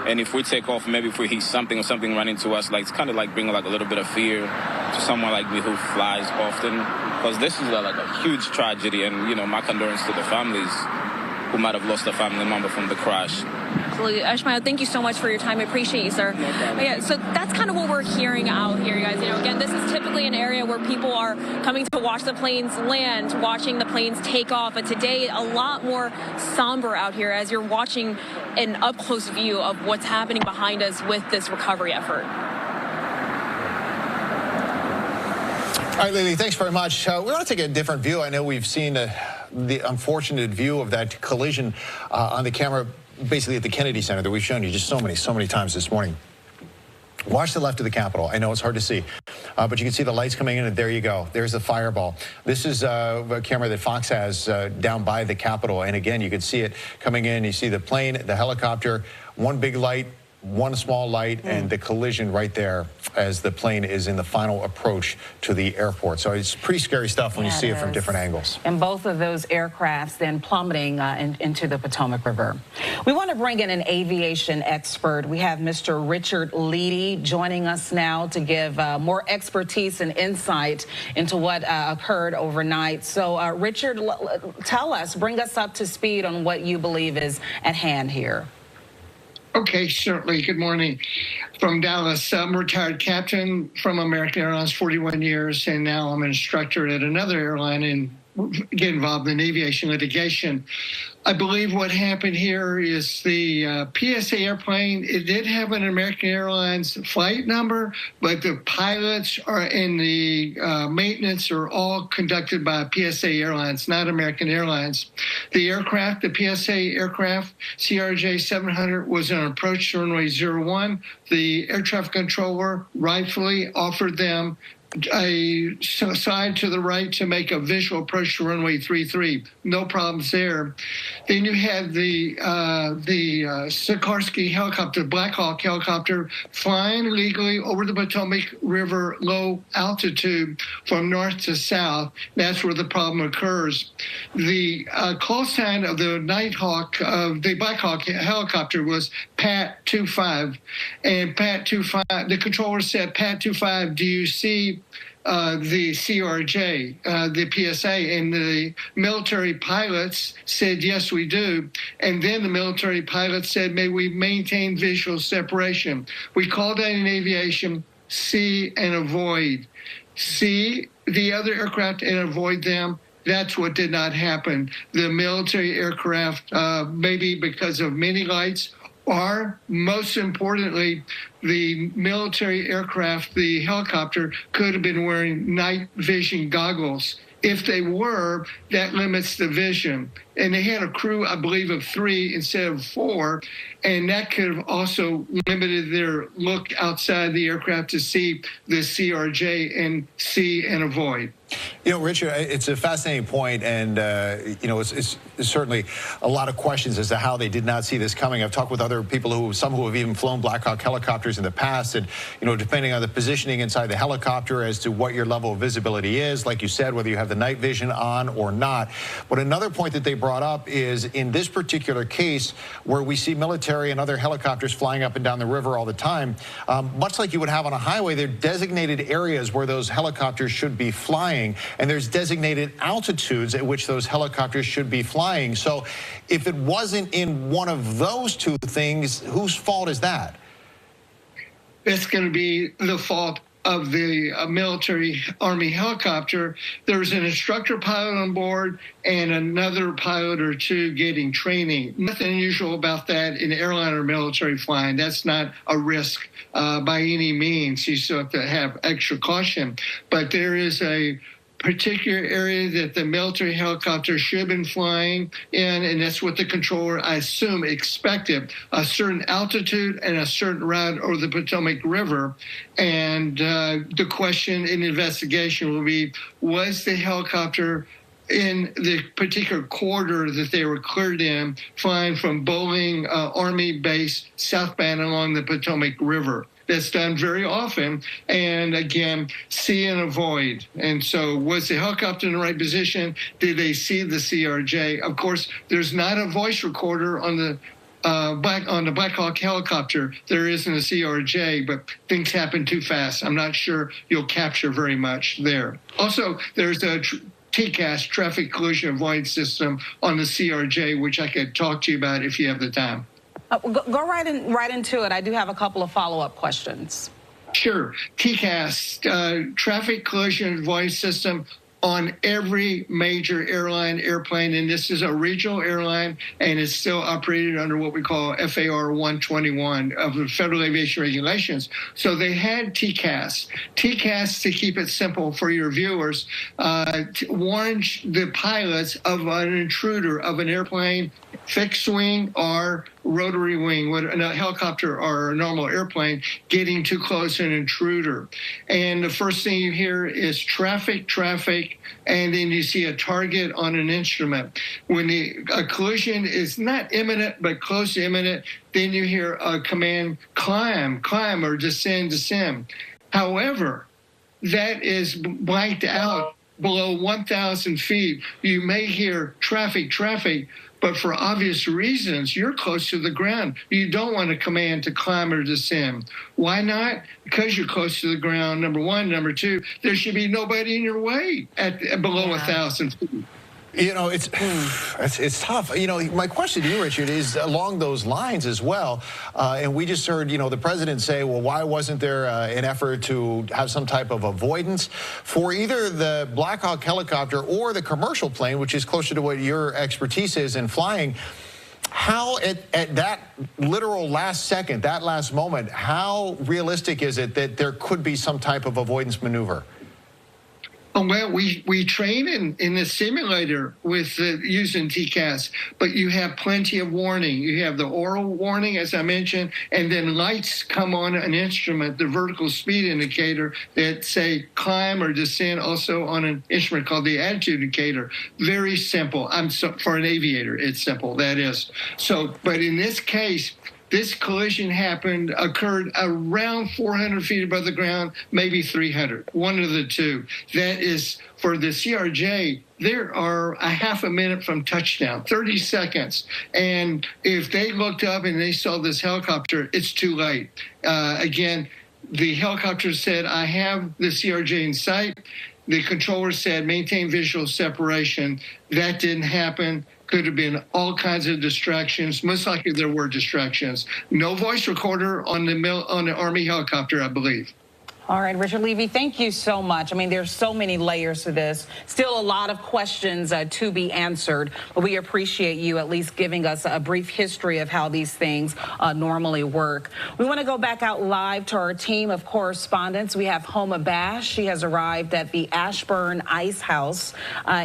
And if we take off, maybe if we hear something or something running to us, like it's kind of like bringing like a little bit of fear to someone like me who flies often. Because this is like a huge tragedy, and you know, my condolences to the families who might have lost a family member from the crash. Absolutely. Ismael, thank you so much for your time. I appreciate you, sir. Yeah, so that's kind of what we're hearing out here, guys. You know, again, this is typically an area where people are coming to watch the planes land, watching the planes take off. But today, a lot more somber out here as you're watching an up-close view of what's happening behind us with this recovery effort. All right, Lily, thanks very much. We want to take a different view. I know we've seen the unfortunate view of that collision on the camera basically at the Kennedy Center that we've shown you just so many times this morning. Watch the left of the Capitol. I know it's hard to see, but you can see the lights coming in, and there you go. There's the fireball. This is a camera that Fox has down by the Capitol, and again, you can see it coming in. You see the plane, the helicopter, one big light, one small light, and the collision right there as the plane is in the final approach to the airport. So it's pretty scary stuff when you see it from different angles. And both of those aircrafts then plummeting into the Potomac River. We want to bring in an aviation expert. We have Mr. Richard Leedy joining us now to give more expertise and insight into what occurred overnight. So Richard, tell us, bring us up to speed on what you believe is at hand here. Okay, certainly. Good morning. From Dallas, I'm a retired captain from American Airlines, 41 years, and now I'm an instructor at another airline and get involved in aviation litigation. I believe what happened here is the PSA airplane, it did have an American Airlines flight number, but the pilots and the maintenance are all conducted by PSA Airlines, not American Airlines. The aircraft, the PSA aircraft, CRJ 700, was on approach to runway 01. The air traffic controller rightfully offered them a side to the right to make a visual approach to runway 33. No problems there. Then you had the Sikorsky helicopter, Black Hawk helicopter, flying legally over the Potomac River low altitude from north to south. That's where the problem occurs. The call sign of the Nighthawk, the Black Hawk helicopter was Pat 25, and Pat 25. The controller said, Pat 25, do you see the CRJ, the PSA, and the military pilots said, yes, we do. And then the military pilots said, may we maintain visual separation. We call that in aviation, see and avoid. See the other aircraft and avoid them. That's what did not happen. The military aircraft, maybe because of many lights, or most importantly, the military aircraft, the helicopter, could have been wearing night vision goggles. If they were, that limits the vision. And they had a crew, I believe, of 3 instead of 4, and that could have also limited their look outside the aircraft to see the CRJ and see and avoid. You know, Richard, it's a fascinating point, and you know, it's certainly a lot of questions as to how they did not see this coming. I've talked with other people some who have even flown Black Hawk helicopters in the past, and you know, depending on the positioning inside the helicopter as to what your level of visibility is, like you said, whether you have the night vision on or not. But another point that they brought up is in this particular case, where we see military and other helicopters flying up and down the river all the time, much like you would have on a highway, there are designated areas where those helicopters should be flying. And there's designated altitudes at which those helicopters should be flying. So if it wasn't in one of those two things, whose fault is that? It's going to be the fault of the military Army helicopter, there's an instructor pilot on board and another pilot or two getting training. Nothing unusual about that in airline or military flying. That's not a risk by any means. You still have to have extra caution. But there is a particular area that the military helicopter should have been flying in, and that's what the controller, I assume, expected, a certain altitude and a certain route over the Potomac River. And the question in investigation will be, was the helicopter in the particular corridor that they were cleared in, flying from Bowling Army Base southbound along the Potomac River? That's done very often, and again, see and avoid. And so was the helicopter in the right position? Did they see the CRJ? Of course, there's not a voice recorder on the Black Hawk helicopter. There isn't a CRJ, but things happen too fast. I'm not sure you'll capture very much there. Also, there's a TCAS, traffic collision avoidance system, on the CRJ, which I could talk to you about if you have the time. Go right into it. I do have a couple of follow-up questions. Sure. TCAS, traffic collision avoidance system, on every major airplane, and this is a regional airline, and it's still operated under what we call FAR 121 of the Federal Aviation Regulations. So they had TCAS. TCAS, to keep it simple for your viewers, warns the pilots of an intruder of an airplane, fixed wing or rotary wing, a helicopter or a normal airplane, getting too close to an intruder. And the first thing you hear is traffic, and then you see a target on an instrument. When a collision is not imminent, but close to imminent, then you hear a command, climb, or descend. However, that is blanked out below 1,000 feet. You may hear traffic, but for obvious reasons, you're close to the ground. You don't want a command to climb or descend. Why not? Because you're close to the ground, number one. Number two, there should be nobody in your way at below 1,000 feet. You know, it's tough. You know, my question to you, Richard, is along those lines as well. And we just heard, you know, the president say, well, why wasn't there an effort to have some type of avoidance for either the Black Hawk helicopter or the commercial plane, which is closer to what your expertise is in flying? How, at that literal last second, that last moment, how realistic is it that there could be some type of avoidance maneuver? Well, we train in the simulator with using TCAS, but you have plenty of warning. You have the oral warning, as I mentioned, and then lights come on an instrument, the vertical speed indicator, that say climb or descend, also on an instrument called the attitude indicator. Very simple. For an aviator, it's simple, that is. So, but in this case, this collision occurred around 400 feet above the ground, maybe 300, one of the two. That is, for the CRJ, there are a half a minute from touchdown, 30 seconds. And if they looked up and they saw this helicopter, it's too late. Again, the helicopter said, I have the CRJ in sight. The controller said, maintain visual separation. That didn't happen. Could have been all kinds of distractions. Most likely there were distractions. No voice recorder on the Army helicopter, I believe. All right, Richard Levy, thank you so much. I mean, there's so many layers to this. Still a lot of questions to be answered, but we appreciate you at least giving us a brief history of how these things normally work. We want to go back out live to our team of correspondents. We have Homa Bash. She has arrived at the Ashburn Ice House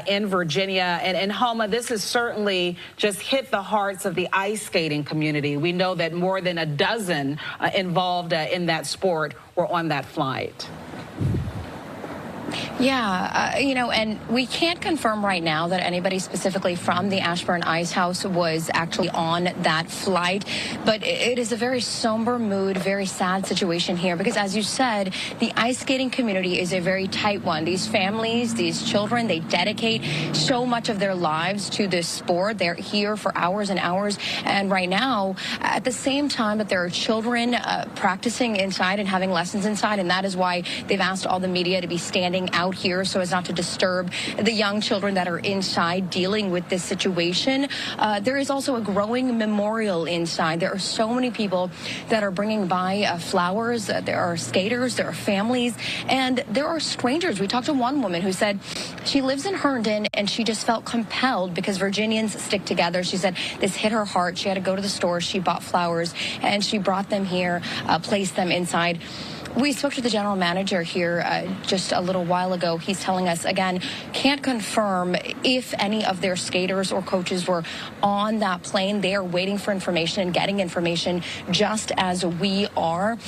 in Virginia. And Homa, this has certainly just hit the hearts of the ice skating community. We know that more than a dozen involved in that sport were on that flight. Yeah, you know, and we can't confirm right now that anybody specifically from the Ashburn Ice House was actually on that flight, but it is a very somber mood, very sad situation here because, as you said, the ice skating community is a very tight one. These families, these children, they dedicate so much of their lives to this sport. They're here for hours and hours, and right now, at the same time that there are children practicing inside and having lessons inside, and that is why they've asked all the media to be standing getting out here so as not to disturb the young children that are inside dealing with this situation. There is also a growing memorial inside. There are so many people that are bringing by flowers. There are skaters, there are families, and there are strangers. We talked to one woman who said she lives in Herndon and she just felt compelled because Virginians stick together. She said this hit her heart. She had to go to the store. She bought flowers and she brought them here, placed them inside. We spoke to the general manager here just a little while ago. He's telling us, again, can't confirm if any of their skaters or coaches were on that plane. They are waiting for information and getting information just as we are.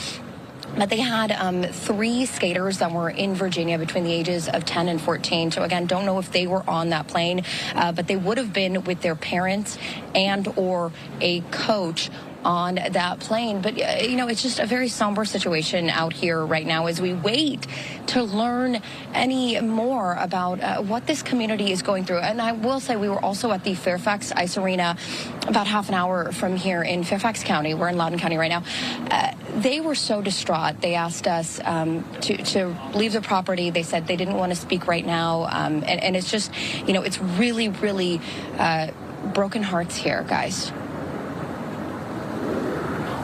But they had 3 skaters that were in Virginia between the ages of 10 and 14. So, again, don't know if they were on that plane, but they would have been with their parents and or a coach on that plane. But, you know, it's just a very somber situation out here right now as we wait to learn any more about what this community is going through. And I will say we were also at the Fairfax Ice Arena about half an hour from here in Fairfax County. We're in Loudoun County right now. They were so distraught. They asked us to leave the property. They said they didn't want to speak right now. And it's just, you know, it's really, really broken hearts here, guys.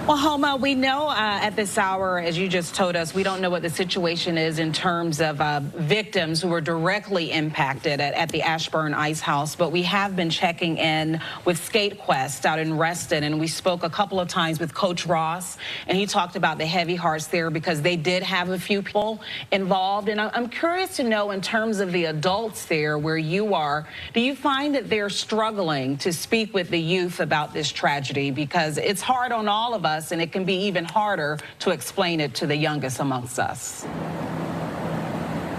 Well, Homa, we know at this hour, as you just told us, we don't know what the situation is in terms of victims who were directly impacted at the Ashburn Ice House, but we have been checking in with Skate Quest out in Reston, and we spoke a couple of times with Coach Ross, and he talked about the heavy hearts there because they did have a few people involved. And I'm curious to know, in terms of the adults there where you are, do you find that they're struggling to speak with the youth about this tragedy? Because it's hard on all of us, and it can be even harder to explain it to the youngest amongst us.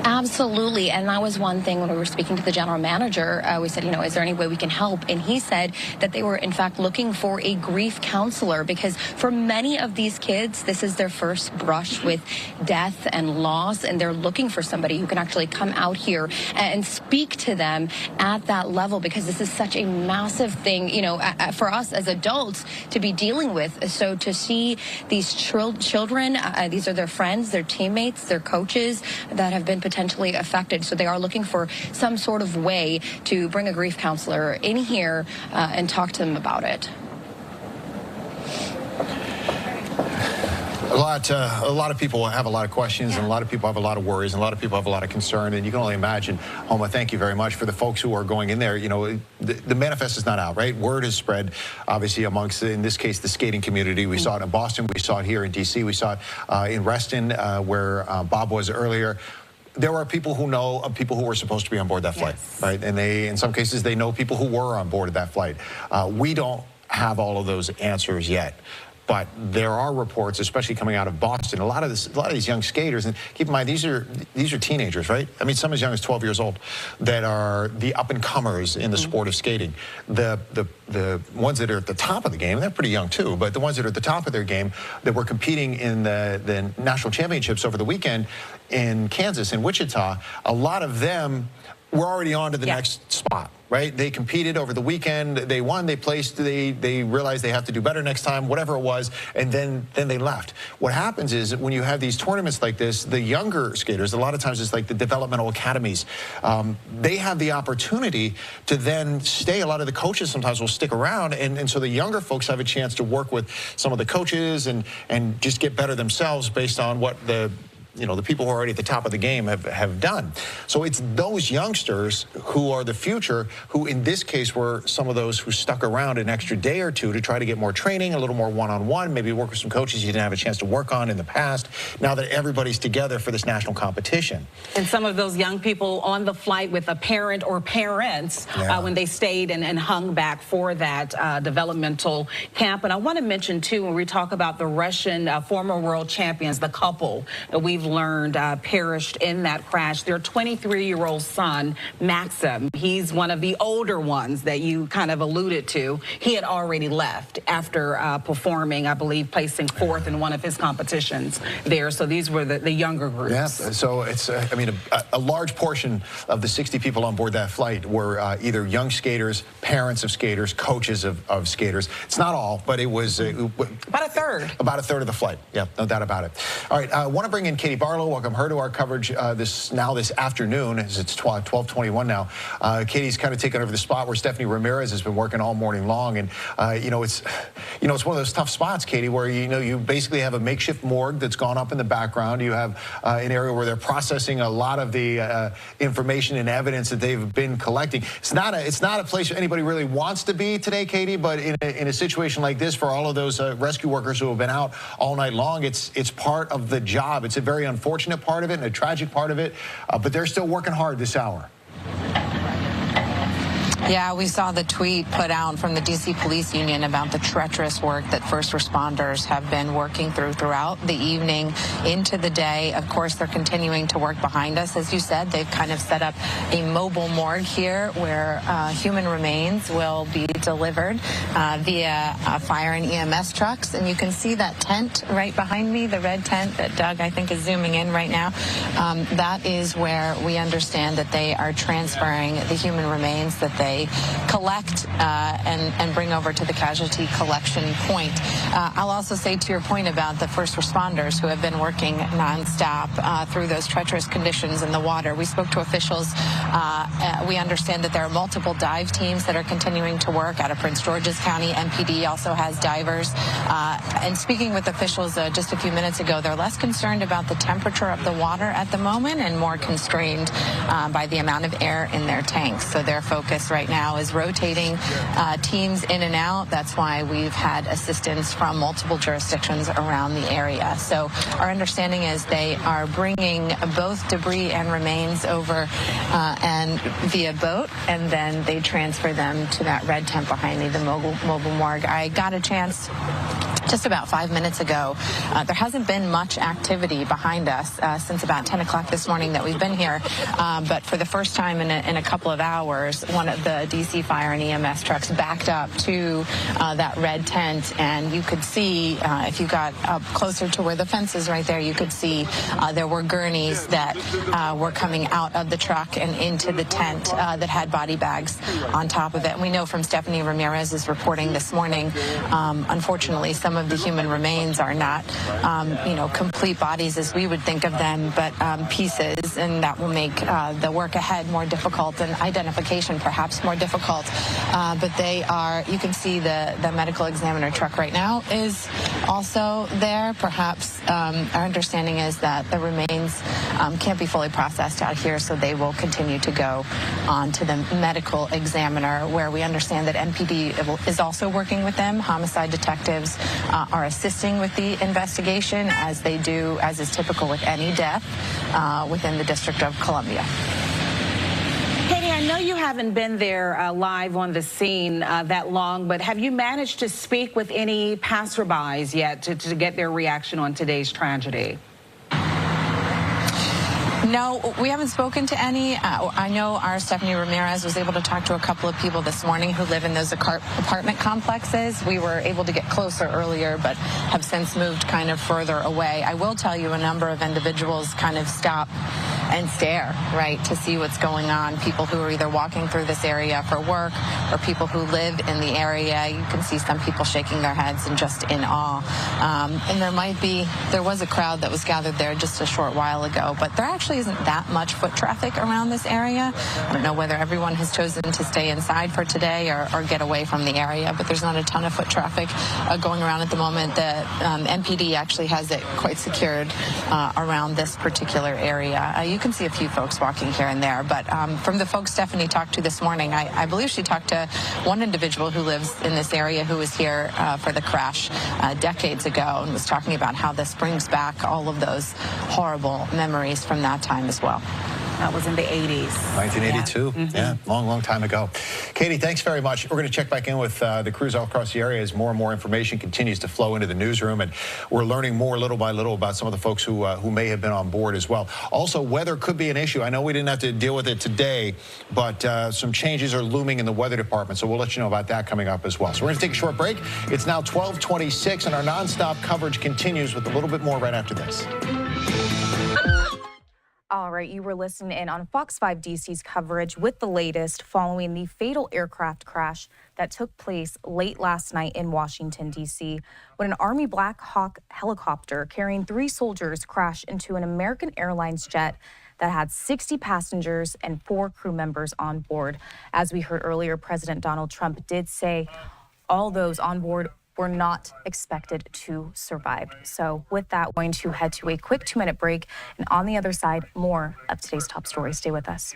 Absolutely. And that was one thing when we were speaking to the general manager. We said, you know, is there any way we can help? And he said that they were, in fact, looking for a grief counselor because for many of these kids, this is their first brush with death and loss. And they're looking for somebody who can actually come out here and speak to them at that level because this is such a massive thing, you know, for us as adults to be dealing with. So to see these children, these are their friends, their teammates, their coaches that have been potentially affected. So they are looking for some sort of way to bring a grief counselor in here and talk to them about it. A lot of people have a lot of questions, and a lot of people have a lot of worries, and a lot of people have a lot of concern, and you can only imagine. Homa, thank you very much for the folks who are going in there. You know, the manifest is not out, right? Word is spread, obviously, amongst, in this case, the skating community. We saw it in Boston. We saw it here in D.C. We saw it in Reston, where Bob was earlier. There are people who know of people who were supposed to be on board that flight, right? And they, in some cases, they know people who were on board of that flight. We don't have all of those answers yet. But there are reports, especially coming out of Boston, a lot of these young skaters, and keep in mind these are teenagers, right? I mean, some as young as 12 years old, that are the up-and-comers in the sport of skating. The ones that are at the top of the game, they're pretty young too, but the ones that are at the top of their game that were competing in the national championships over the weekend in Kansas, in Wichita, a lot of them were already on to the next spot. Right? They competed over the weekend. They won. They placed. They realized they have to do better next time, whatever it was, and then they left. What happens is that when you have these tournaments like this, the younger skaters, a lot of times it's like the developmental academies, they have the opportunity to then stay. A lot of the coaches sometimes will stick around, and so the younger folks have a chance to work with some of the coaches and just get better themselves based on what the people who are already at the top of the game have done. So it's those youngsters who are the future, who in this case were some of those who stuck around an extra day or two to try to get more training, a little more one-on-one, maybe work with some coaches you didn't have a chance to work on in the past, now that everybody's together for this national competition. And some of those young people on the flight with a parent or parents when they stayed and hung back for that developmental camp. And I want to mention, too, when we talk about the Russian former world champions, the couple that we've learned perished in that crash. Their 23-year-old son, Maxim, he's one of the older ones that you kind of alluded to. He had already left after performing, I believe, placing 4th in one of his competitions there. So these were the younger groups. Yeah, so it's, I mean, a large portion of the 60 people on board that flight were either young skaters, parents of skaters, coaches of skaters. It's not all, but it was... about a third. About a third of the flight, yeah, no doubt about it. All right, I want to bring in Katie Barlow. Welcome her to our coverage this afternoon, as it's 12:21 now. Katie's kind of taken over the spot where Stephanie Ramirez has been working all morning long, and it's one of those tough spots, Katie, where you basically have a makeshift morgue that's gone up in the background. You have an area where they're processing a lot of the information and evidence that they've been collecting. It's not a place anybody really wants to be today, Katie, but in a situation like this, for all of those rescue workers who have been out all night long, it's part of the job. It's a very unfortunate part of it and a tragic part of it, but they're still working hard this hour. Yeah, we saw the tweet put out from the D.C. Police Union about the treacherous work that first responders have been working throughout the evening into the day. Of course, they're continuing to work behind us. As you said, they've kind of set up a mobile morgue here where human remains will be delivered via fire and EMS trucks. And you can see that tent right behind me, the red tent that Doug, I think, is zooming in right now. That is where we understand that they are transferring the human remains that they collect and bring over to the casualty collection point. I'll also say, to your point about the first responders who have been working nonstop through those treacherous conditions in the water, we spoke to officials. We understand that there are multiple dive teams that are continuing to work out of Prince George's County. MPD also has divers. And speaking with officials just a few minutes ago, they're less concerned about the temperature of the water at the moment and more constrained by the amount of air in their tanks. So their focus right now is rotating teams in and out. That's why we've had assistance from multiple jurisdictions around the area. So our understanding is they are bringing both debris and remains over and via boat, and then they transfer them to that red tent behind me, the mobile morgue. I got a chance just about 5 minutes ago. There hasn't been much activity behind us since about 10 o'clock this morning that we've been here. But for the first time in a couple of hours, one of the DC Fire and EMS trucks backed up to that red tent. And you could see, if you got up closer to where the fence is right there, you could see there were gurneys that were coming out of the truck and into the tent that had body bags on top of it. And we know from Stephanie Ramirez's reporting this morning, unfortunately, some of the human remains are not, complete bodies as we would think of them, but pieces, and that will make the work ahead more difficult and identification perhaps more difficult. But they are, you can see the medical examiner truck right now is also there. Perhaps our understanding is that the remains can't be fully processed out here, so they will continue to go on to the medical examiner, where we understand that MPD is also working with them. Homicide detectives are assisting with the investigation, as they do, as is typical with any death within the District of Columbia. Katie, I know you haven't been there live on the scene that long, but have you managed to speak with any passerbys yet to get their reaction on today's tragedy? No, we haven't spoken to any. I know our Stephanie Ramirez was able to talk to a couple of people this morning who live in those apartment complexes. We were able to get closer earlier, but have since moved kind of further away. I will tell you, a number of individuals kind of stop and stare, right, to see what's going on. People who are either walking through this area for work or people who live in the area. You can see some people shaking their heads and just in awe. And there was a crowd that was gathered there just a short while ago, but there actually isn't that much foot traffic around this area. I don't know whether everyone has chosen to stay inside for today or get away from the area, but there's not a ton of foot traffic going around at the moment. The MPD actually has it quite secured around this particular area. You can see a few folks walking here and there, but from the folks Stephanie talked to this morning, I believe she talked to one individual who lives in this area who was here for the crash decades ago, and was talking about how this brings back all of those horrible memories from that time as well. That was in the 80s. 1982, yeah, long time ago. Katie, thanks very much. We're going to check back in with the crews all across the area as more and more information continues to flow into the newsroom, and we're learning more little by little about some of the folks who may have been on board as well. Also, weather could be an issue. I know we didn't have to deal with it today, but some changes are looming in the weather department, so we'll let you know about that coming up as well. So we're going to take a short break. It's now 12:26, and our nonstop coverage continues with a little bit more right after this. All right. right, you were listening in on Fox 5 DC's coverage with the latest following the fatal aircraft crash that took place late last night in Washington, D.C., when an Army Black Hawk helicopter carrying 3 soldiers crashed into an American Airlines jet that had 60 passengers and 4 crew members on board. As we heard earlier, President Donald Trump did say all those on board were not expected to survive. So with that, we're going to head to a quick 2-minute break. And on the other side, more of today's top stories. Stay with us.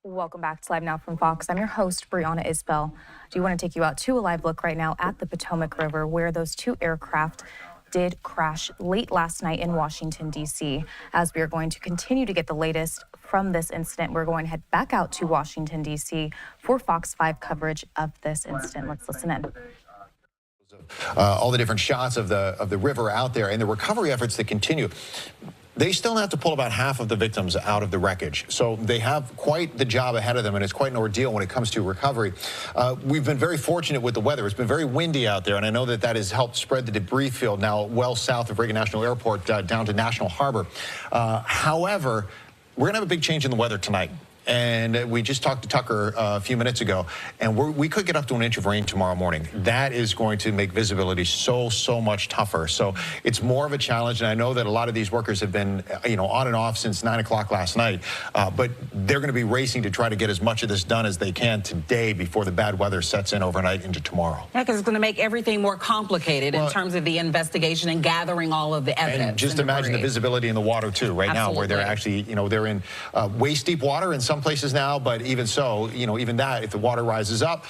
Welcome back to Live Now from Fox. I'm your host, Brianna Isbell. I do want to take you out to a live look right now at the Potomac River, where those 2 aircraft did crash late last night in Washington, D.C. As we are going to continue to get the latest from this incident, we're going to head back out to Washington, D.C. for Fox 5 coverage of this incident. Let's listen in. All the different shots of the river out there and the recovery efforts that continue. They still have to pull about half of the victims out of the wreckage. So they have quite the job ahead of them, and it's quite an ordeal when it comes to recovery. We've been very fortunate with the weather. It's been very windy out there, and I know that that has helped spread the debris field now well south of Reagan National Airport down to National Harbor. However, we're going to have a big change in the weather tonight. And we just talked to Tucker a few minutes ago, and we could get up to an inch of rain tomorrow morning. That is going to make visibility so much tougher. So it's more of a challenge, and I know that a lot of these workers have been, on and off since 9 o'clock last night, but they're going to be racing to try to get as much of this done as they can today before the bad weather sets in overnight into tomorrow. Yeah, because it's going to make everything more complicated in terms of the investigation and gathering all of the evidence. And just imagine the visibility in the water, too, right now, where they're actually, they're in waist-deep water in some places now, but even so, even that, if the water rises up,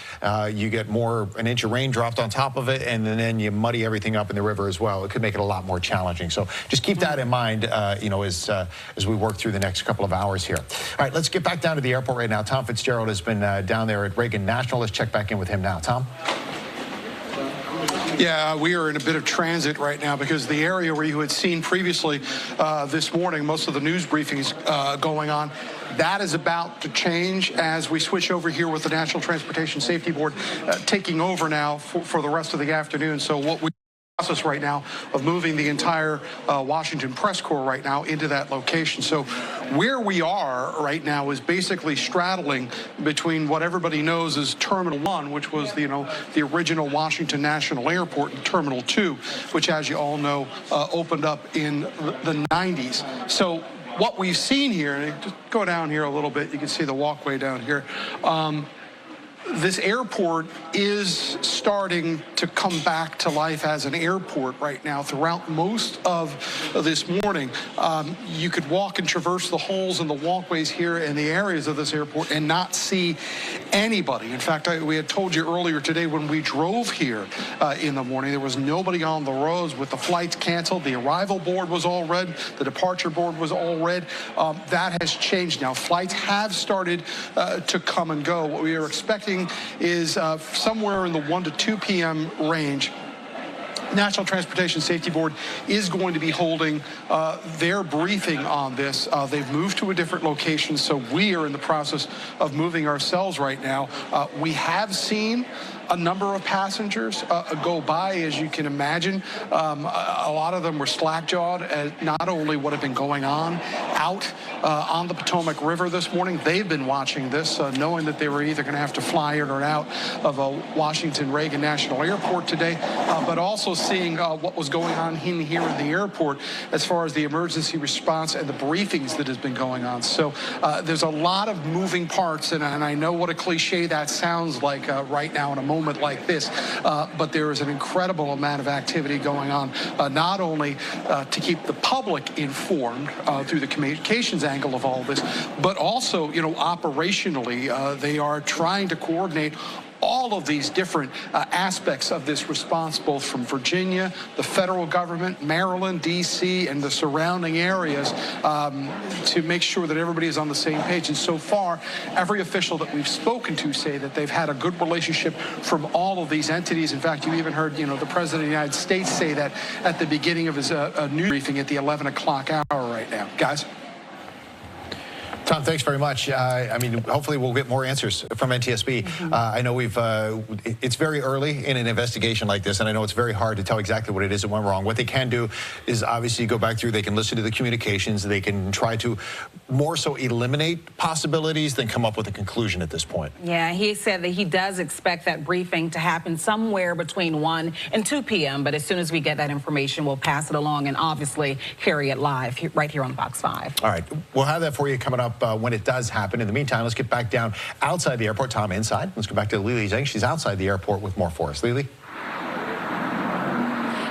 you get an inch of rain dropped on top of it, and then you muddy everything up in the river as well. It could make it a lot more challenging. So just keep that in mind, as we work through the next couple of hours here. All right, let's get back down to the airport right now. Tom Fitzgerald has been down there at Reagan National. Let's check back in with him now. Tom? Yeah, we are in a bit of transit right now because the area where you had seen previously this morning, most of the news briefings going on, that is about to change as we switch over here with the National Transportation Safety Board taking over now for the rest of the afternoon. So what we process right now of moving the entire Washington press corps right now into that location. So where we are right now is basically straddling between what everybody knows as Terminal 1, which was the original Washington National Airport, and Terminal 2, which, as you all know, opened up in the 90s. So what we've seen here, and just go down here a little bit, you can see the walkway down here. this airport is starting to come back to life as an airport right now. Throughout most of this morning, you could walk and traverse the holes and the walkways here in the areas of this airport and not see anybody. In fact, we had told you earlier today when we drove here in the morning, there was nobody on the roads with the flights canceled. The arrival board was all red. The departure board was all red. That has changed now. Flights have started to come and go. What we are expecting is somewhere in the 1 to 2 p.m. range. National Transportation Safety Board is going to be holding their briefing on this. They've moved to a different location, so we are in the process of moving ourselves right now. We have seen a number of passengers go by, as you can imagine. A lot of them were slack-jawed at not only what had been going on out on the Potomac River this morning. They've been watching this, knowing that they were either going to have to fly in or out of Washington Reagan National Airport today, but also seeing what was going on here in the airport as far as the emergency response and the briefings that has been going on. So there's a lot of moving parts, and I know what a cliche that sounds like right now in a moment like this, but there is an incredible amount of activity going on, not only to keep the public informed through the communications angle of all this, but also, you know, operationally, they are trying to coordinate all of these different aspects of this response, both from Virginia, the federal government, Maryland, D.C., and the surrounding areas, to make sure that everybody is on the same page. And so far, every official that we've spoken to say that they've had a good relationship from all of these entities. In fact, you even heard, you know, the President of the United States say that at the beginning of his news briefing at the 11 o'clock hour right now. Guys? Tom, thanks very much. I mean, hopefully we'll get more answers from NTSB. I know it's very early in an investigation like this, and I know it's very hard to tell exactly what it is that went wrong. What they can do is obviously go back through, they can listen to the communications, they can try to more so eliminate possibilities than come up with a conclusion at this point. Yeah, he said that he does expect that briefing to happen somewhere between 1 and 2 p.m., but as soon as we get that information, we'll pass it along and obviously carry it live right here on Fox 5. All right, we'll have that for you coming up when it does happen. In the meantime, let's get back down outside the airport. Tom inside. Let's go back to Lily Zhang. She's outside the airport with more for us. Lily?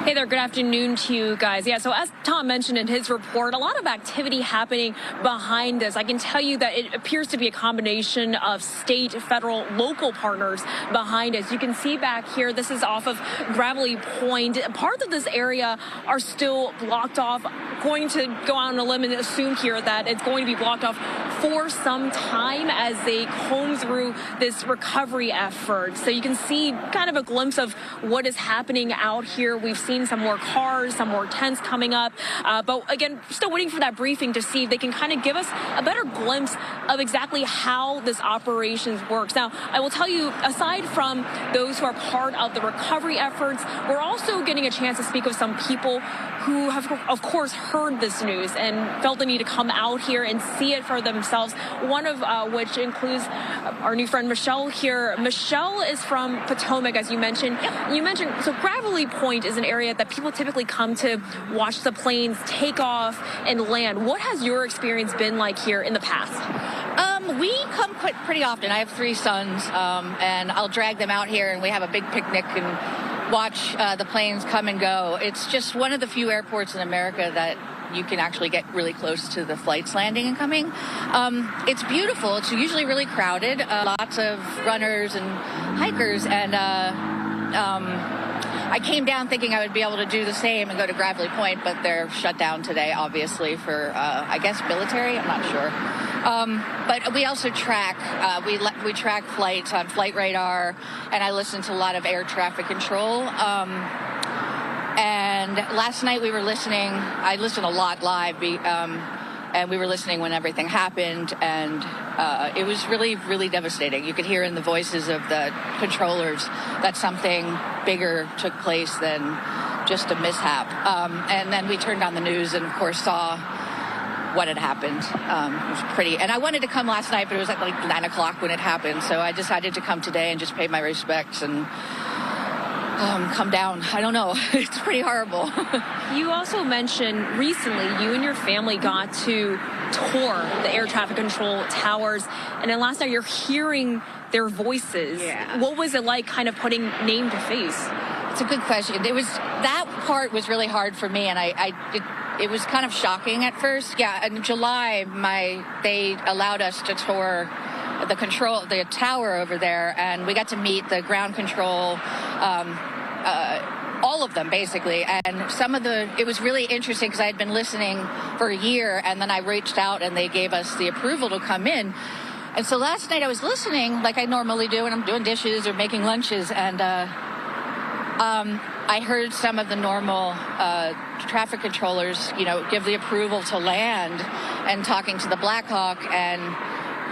Hey there, good afternoon to you guys. Yeah, so as Tom mentioned in his report, a lot of activity happening behind this. I can tell you that it appears to be a combination of state, federal, local partners behind us. You can see back here, this is off of Gravelly Point. Parts of this area are still blocked off. Going to go out on a limb and assume here that it's going to be blocked off for some time as they comb through this recovery effort. So you can see kind of a glimpse of what is happening out here. We've seen some more cars, some more tents coming up. But again, still waiting for that briefing to see if they can kind of give us a better glimpse of exactly how this operation works. Now, I will tell you, aside from those who are part of the recovery efforts, we're also getting a chance to speak with some people who have, of course, heard this news and felt the need to come out here and see it for themselves, one of which includes our new friend Michelle here. Michelle is from Potomac, as you mentioned. You mentioned, so Gravelly Point is an area that people typically come to watch the planes take off and land. What has your experience been like here in the past? We come pretty often. I have 3 sons, and I'll drag them out here, and we have a big picnic and watch the planes come and go. It's just one of the few airports in America that you can actually get really close to the flights landing and coming. It's beautiful. It's usually really crowded. Lots of runners and hikers, and I came down thinking I would be able to do the same and go to Gravelly Point, but they're shut down today, obviously, for, I guess, military. I'm not sure. But we also track, we track flights on flight radar, and I listen to a lot of air traffic control. And last night we were listening, I listened a lot live, and we were listening when everything happened, and it was really, really devastating. You could hear in the voices of the controllers that something bigger took place than just a mishap. And then we turned on the news and, of course, saw what had happened. It was pretty, and I wanted to come last night, but it was at like 9 o'clock when it happened, so I decided to come today and just pay my respects. And come down. I don't know. It's pretty horrible. You also mentioned recently you and your family got to tour the air traffic control towers, and then last night you're hearing their voices. Yeah. What was it like kind of putting name to face? It's a good question. That part was really hard for me, and it was kind of shocking at first. Yeah, in July, they allowed us to tour the tower over there, and we got to meet the ground control, all of them basically. And it was really interesting because I had been listening for a year, and then I reached out and they gave us the approval to come in. And so last night I was listening like I normally do when I'm doing dishes or making lunches, and I heard some of the normal traffic controllers, give the approval to land, and talking to the Black Hawk, and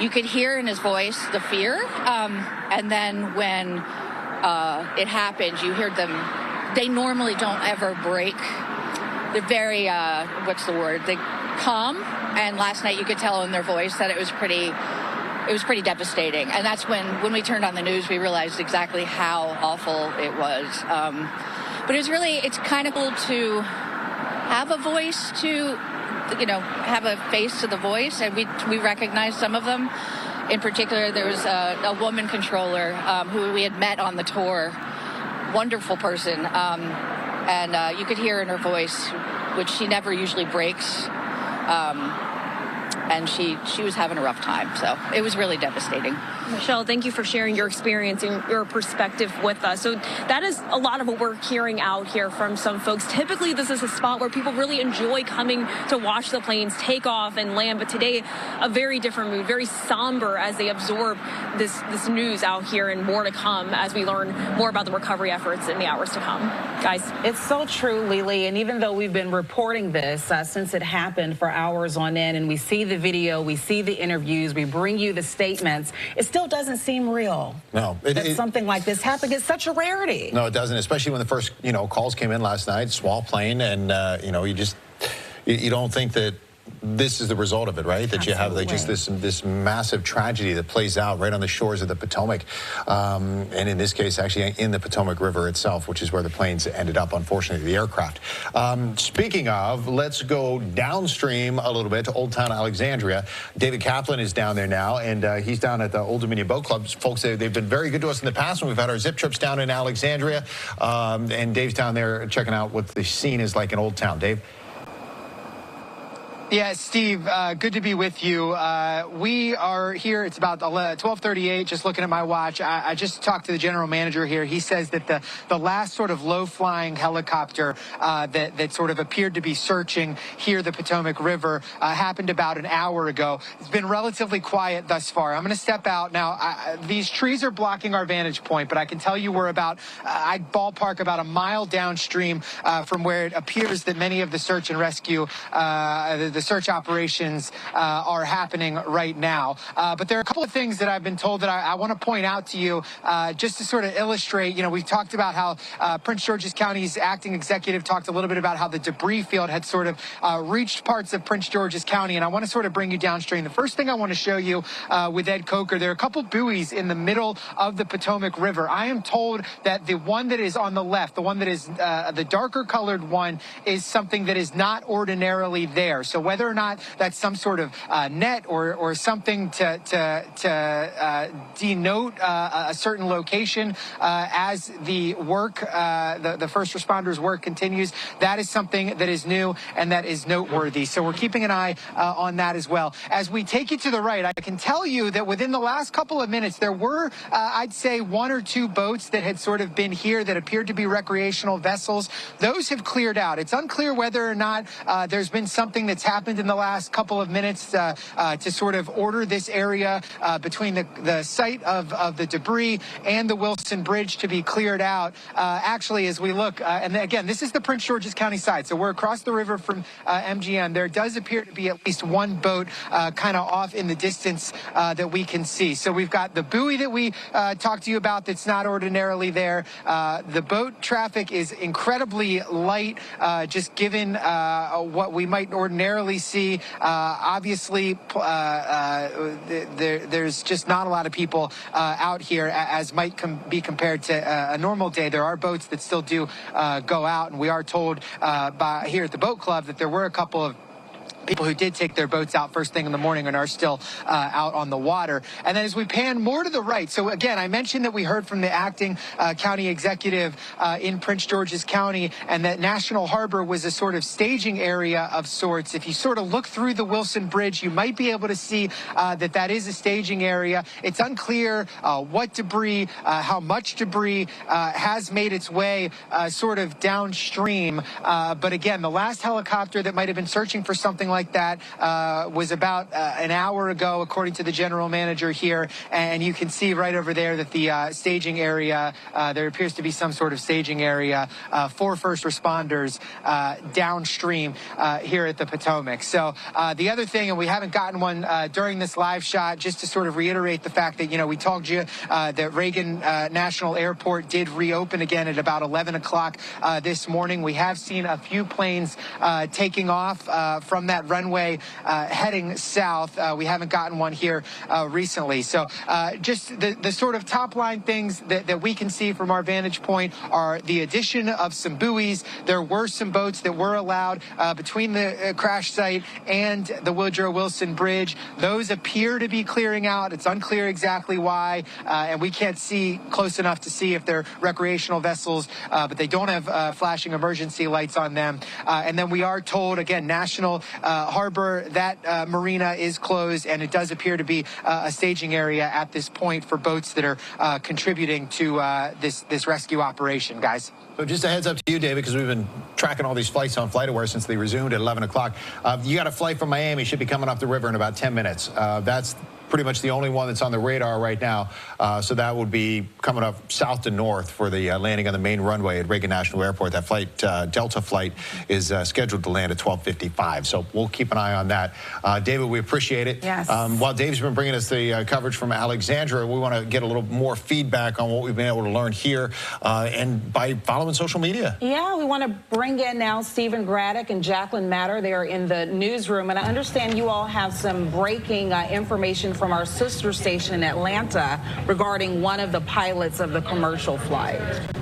you could hear in his voice the fear. And then when it happened, you heard them. They normally don't ever break. They're very, They calm. And last night you could tell in their voice that it was pretty devastating. And that's when we turned on the news, we realized exactly how awful it was. But it's kind of cool to have a voice to, have a face to the voice. And we recognized some of them. In particular, there was a woman controller who we had met on the tour. Wonderful person. And you could hear in her voice, which she never usually breaks. And she was having a rough time. So it was really devastating. Michelle, thank you for sharing your experience and your perspective with us. So that is a lot of what we're hearing out here from some folks. Typically, this is a spot where people really enjoy coming to watch the planes take off and land. But today, a very different mood, very somber as they absorb this news out here, and more to come as we learn more about the recovery efforts in the hours to come. Guys. It's so true, Lily. And even though we've been reporting this since it happened for hours on end, and we see the video, we see the interviews, we bring you the statements, it still doesn't seem real. No. Something like this happened. It's such a rarity. No, it doesn't, especially when the first, calls came in last night, small plane, and, you don't think that this is the result of it, right? That Absolutely. You have this massive tragedy that plays out right on the shores of the Potomac, and in this case, actually in the Potomac River itself, which is where the planes ended up, unfortunately, the aircraft. Speaking of, let's go downstream a little bit to Old Town Alexandria. David Kaplan is down there now, and he's down at the Old Dominion Boat Club. Folks, they've been very good to us in the past when we've had our zip trips down in Alexandria, and Dave's down there checking out what the scene is like in Old Town. Dave? Yeah, Steve, good to be with you. We are here. It's about 12:38, just looking at my watch. I just talked to the general manager here. He says that the last sort of low-flying helicopter that sort of appeared to be searching here the Potomac River happened about an hour ago. It's been relatively quiet thus far. I'm going to step out. Now, these trees are blocking our vantage point, but I can tell you we're about, I'd ballpark about a mile downstream from where it appears that many of the search and rescue, the search operations are happening right now. But there are a couple of things that I've been told that I want to point out to you just to sort of illustrate. We've talked about how Prince George's County's acting executive talked a little bit about how the debris field had sort of reached parts of Prince George's County, and I want to sort of bring you downstream. The first thing I want to show you with Ed Coker, there are a couple buoys in the middle of the Potomac River. I am told that the one that is on the left, the one that is the darker colored one, is something that is not ordinarily there. So whether or not that's some sort of net or something to denote a certain location as the work, the first responders' work continues, that is something that is new and that is noteworthy. So we're keeping an eye on that as well. As we take you to the right, I can tell you that within the last couple of minutes, there were, I'd say, one or two boats that had sort of been here that appeared to be recreational vessels. Those have cleared out. It's unclear whether or not there's been something that's happened in the last couple of minutes to sort of order this area between the site of the debris and the Wilson Bridge to be cleared out. Actually, as we look, and again, this is the Prince George's County side, so we're across the river from MGM. There does appear to be at least one boat kind of off in the distance that we can see. So we've got the buoy that we talked to you about that's not ordinarily there. The boat traffic is incredibly light, just given what we might ordinarily definitely see. Obviously, there's just not a lot of people out here, as might be compared to a normal day. There are boats that still do go out, and we are told by here at the boat club that there were a couple of people who did take their boats out first thing in the morning and are still out on the water. And then as we pan more to the right, so again, I mentioned that we heard from the acting county executive in Prince George's County, and that National Harbor was a sort of staging area of sorts. If you sort of look through the Wilson Bridge, you might be able to see that is a staging area. It's unclear what debris, how much debris has made its way sort of downstream. But again, the last helicopter that might have been searching for something like that was about an hour ago, according to the general manager here. And you can see right over there that the staging area, there appears to be some sort of staging area for first responders downstream here at the Potomac. So the other thing, and we haven't gotten one during this live shot, just to sort of reiterate the fact that, we told you that Reagan National Airport did reopen again at about 11 o'clock this morning. We have seen a few planes taking off from that runway heading south. We haven't gotten one here recently. So just the sort of top line things that we can see from our vantage point are the addition of some buoys. There were some boats that were allowed between the crash site and the Woodrow Wilson Bridge. Those appear to be clearing out. It's unclear exactly why, and we can't see close enough to see if they're recreational vessels, but they don't have flashing emergency lights on them. And then we are told, again, National Harbor, that marina is closed, and it does appear to be a staging area at this point for boats that are contributing to this rescue operation, guys. So just a heads up to you, David, because we've been tracking all these flights on FlightAware since they resumed at 11 o'clock. You got a flight from Miami, should be coming up the river in about 10 minutes. That's pretty much the only one that's on the radar right now. So that would be coming up south to north for the landing on the main runway at Reagan National Airport. That flight, Delta flight, is scheduled to land at 12:55. So we'll keep an eye on that. David, we appreciate it. Yes. While Dave's been bringing us the coverage from Alexandria, we want to get a little more feedback on what we've been able to learn here and by following social media. Yeah, we want to bring in now Stephen Braddock and Jacqueline Matter. They are in the newsroom, and I understand you all have some breaking information from our sister station in Atlanta regarding one of the pilots of the commercial flight.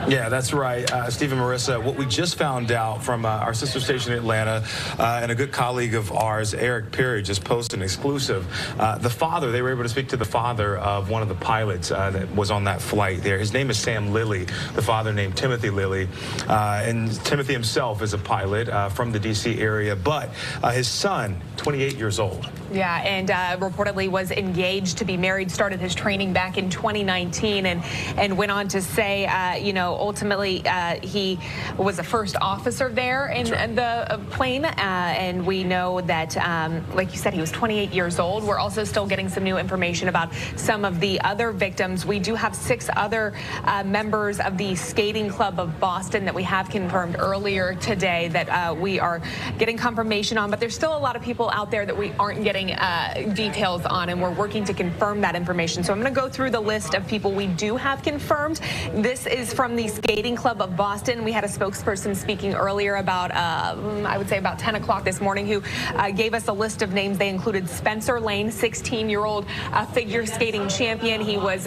Yeah, that's right, Steve and Marissa. What we just found out from our sister station in Atlanta, and a good colleague of ours, Eric Perry, just posted an exclusive. The father, they were able to speak to the father of one of the pilots that was on that flight there. His name is Sam Lilly, the father named Timothy Lilly. And Timothy himself is a pilot from the D.C. area, but his son, 28 years old. Yeah, and reportedly was engaged to be married, started his training back in 2019, and went on to say, ultimately he was the first officer there in the plane, and we know that, like you said, he was 28 years old. We're also still getting some new information about some of the other victims. We do have 6 other members of the Skating Club of Boston that we have confirmed earlier today that we are getting confirmation on, but there's still a lot of people out there that we aren't getting details on, and we're working to confirm that information. So I'm going to go through the list of people we do have confirmed. This is from the Skating Club of Boston. We had a spokesperson speaking earlier about, I would say about 10 o'clock this morning, who gave us a list of names. They included Spencer Lane, 16-year-old figure skating champion. He was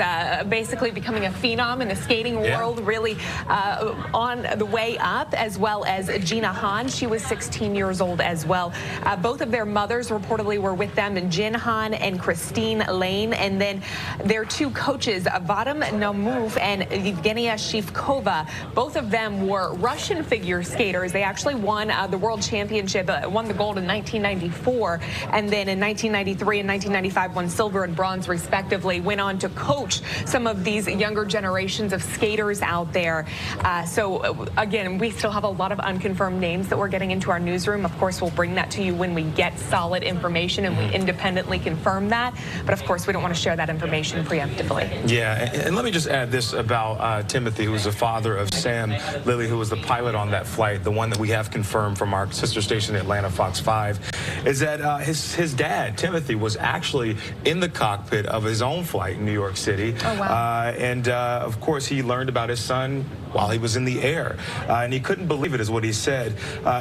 basically becoming a phenom in the skating world, really on the way up, as well as Gina Hahn. She was 16 years old as well. Both of their mothers reportedly were with them, Jin Hahn and Christine Lane, and then their 2 coaches, Vadim Naumov and Evgenia Shivkova. Both of them were Russian figure skaters. They actually won the world championship, won the gold in 1994, and then in 1993 and 1995 won silver and bronze respectively. Went on to coach some of these younger generations of skaters out there. So again, we still have a lot of unconfirmed names that we're getting into our newsroom. Of course, we'll bring that to you when we get solid information and we independently confirm that. But of course, we don't want to share that information preemptively. Yeah, and let me just add this about Timothy, who was the father of Sam Lilly, who was the pilot on that flight, the one that we have confirmed from our sister station in Atlanta, Fox 5, is that his dad, Timothy, was actually in the cockpit of his own flight in New York City. Oh, wow. And of course, he learned about his son while he was in the air. And he couldn't believe it, is what he said.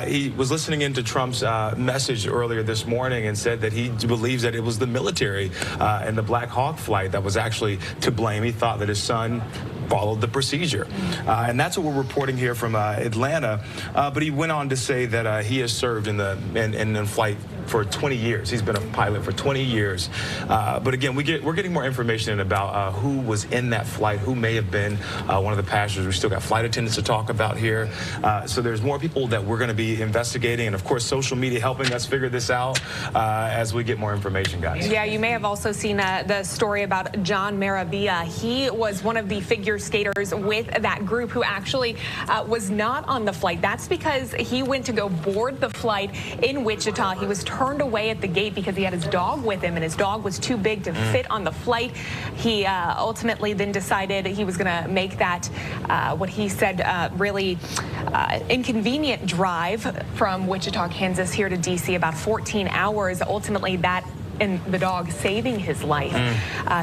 He was listening into Trump's message earlier this morning and said that he believes that it was the military and the Black Hawk flight that was actually to blame. He thought that his son followed the procedure. And that's what we're reporting here from Atlanta. But he went on to say that he has served in the flight for 20 years. He's been a pilot for 20 years. But again, we're getting more information about who was in that flight, who may have been one of the passengers. We still got flight attendants to talk about here. So there's more people that we're going to be investigating, and of course, social media helping us figure this out as we get more information, guys. Yeah, you may have also seen the story about John Maravilla. He was one of the figure skaters with that group who actually was not on the flight. That's because he went to go board the flight in Wichita. He was turned away at the gate because he had his dog with him, and his dog was too big to fit on the flight. He ultimately then decided he was going to make that, what he said, really inconvenient drive from Wichita, Kansas here to D.C., about 14 hours. Ultimately, that and the dog saving his life.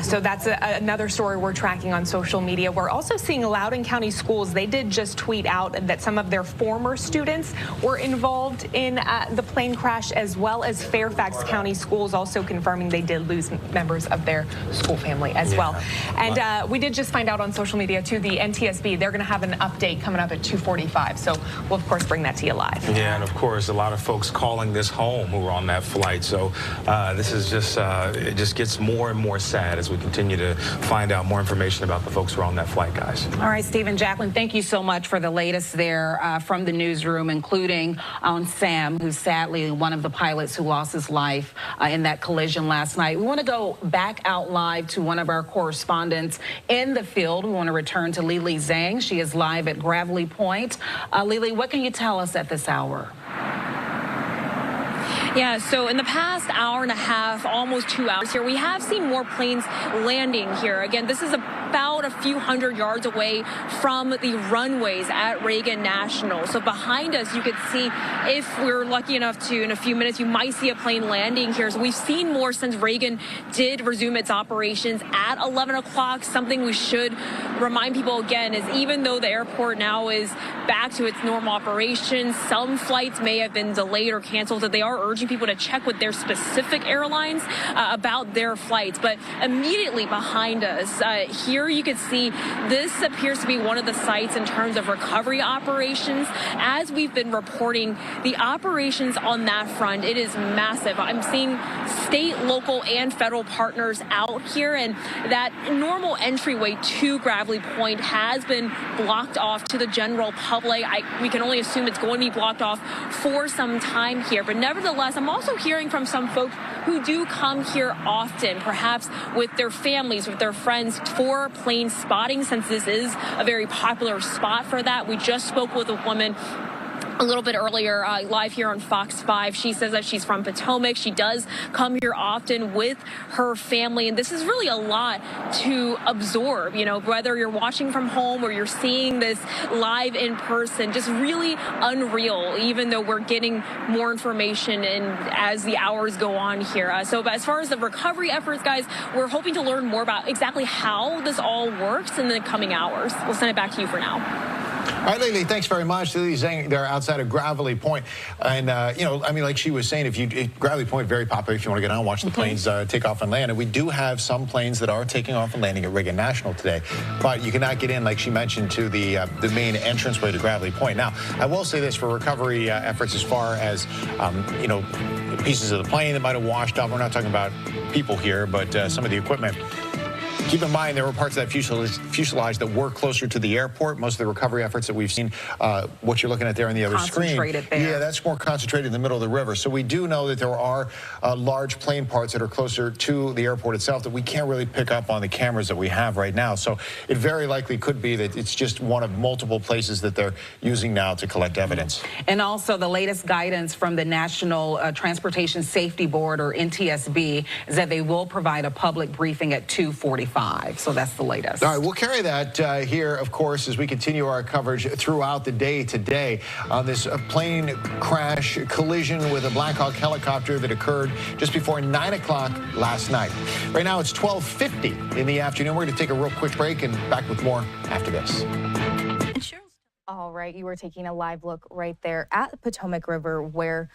So that's another story we're tracking on social media. We're also seeing Loudoun County schools. They did just tweet out that some of their former students were involved in the plane crash, as well as Fairfax County schools also confirming they did lose members of their school family as well. And we did just find out on social media too, the NTSB, they're going to have an update coming up at 2:45. So we'll of course bring that to you live. Yeah, and of course a lot of folks calling this home who were on that flight. So this is just it just gets more and more sad as we continue to find out more information about the folks who are on that flight, guys. All right, Stephen, Jacqueline, thank you so much for the latest there from the newsroom, including on Sam, who's sadly one of the pilots who lost his life in that collision last night. We want to go back out live to one of our correspondents in the field. We want to return to Lily Zhang. She is live at Gravelly Point. Lily, what can you tell us at this hour? Yeah, so in the past hour and a half, almost 2 hours here, we have seen more planes landing here. Again, this is about a few hundred yards away from the runways at Reagan National. So behind us, you could see, if we're lucky enough to, in a few minutes, you might see a plane landing here. So we've seen more since Reagan did resume its operations at 11 o'clock. Something we should remind people again is, even though the airport now is back to its normal operations, some flights may have been delayed or canceled, so they are urging people to check with their specific airlines about their flights. But immediately behind us, here you can see this appears to be one of the sites in terms of recovery operations. As we've been reporting, the operations on that front, it is massive. I'm seeing state, local, and federal partners out here, and that normal entryway to Gravelly Point has been blocked off to the general public. We can only assume it's going to be blocked off for some time here, but nevertheless, I'm also hearing from some folks who do come here often, perhaps with their families, with their friends, for plane spotting, since this is a very popular spot for that. We just spoke with a woman a little bit earlier, live here on Fox 5. She says that she's from Potomac. She does come here often with her family, and this is really a lot to absorb, you know, whether you're watching from home or you're seeing this live in person. Just really unreal, even though we're getting more information and as the hours go on here. So as far as the recovery efforts, guys, we're hoping to learn more about exactly how this all works in the coming hours. We'll send it back to you for now. All right, Lily, thanks very much. Lily Zhang, they're outside of Gravelly Point. And, you know, I mean, like she was saying, Gravelly Point, very popular if you want to get on and watch the planes take off and land. And we do have some planes that are taking off and landing at Reagan National today. But you cannot get in, like she mentioned, to the main entranceway to Gravelly Point. Now, I will say this for recovery efforts as far as, you know, pieces of the plane that might have washed up. We're not talking about people here, but some of the equipment. Keep in mind, there were parts of that fuselage that were closer to the airport. Most of the recovery efforts that we've seen, what you're looking at there on the other screen. There. Yeah, that's more concentrated in the middle of the river. So we do know that there are large plane parts that are closer to the airport itself that we can't really pick up on the cameras that we have right now. So it very likely could be that it's just one of multiple places that they're using now to collect evidence. And also the latest guidance from the National Transportation Safety Board, or NTSB, is that they will provide a public briefing at 2:45. So that's the latest. All right, we'll carry that here, of course, as we continue our coverage throughout the day today on this plane crash collision with a Black Hawk helicopter that occurred just before 9 o'clock last night. Right now, it's 12:50 in the afternoon. We're going to take a real quick break and back with more after this. All right, you are taking a live look right there at the Potomac River, where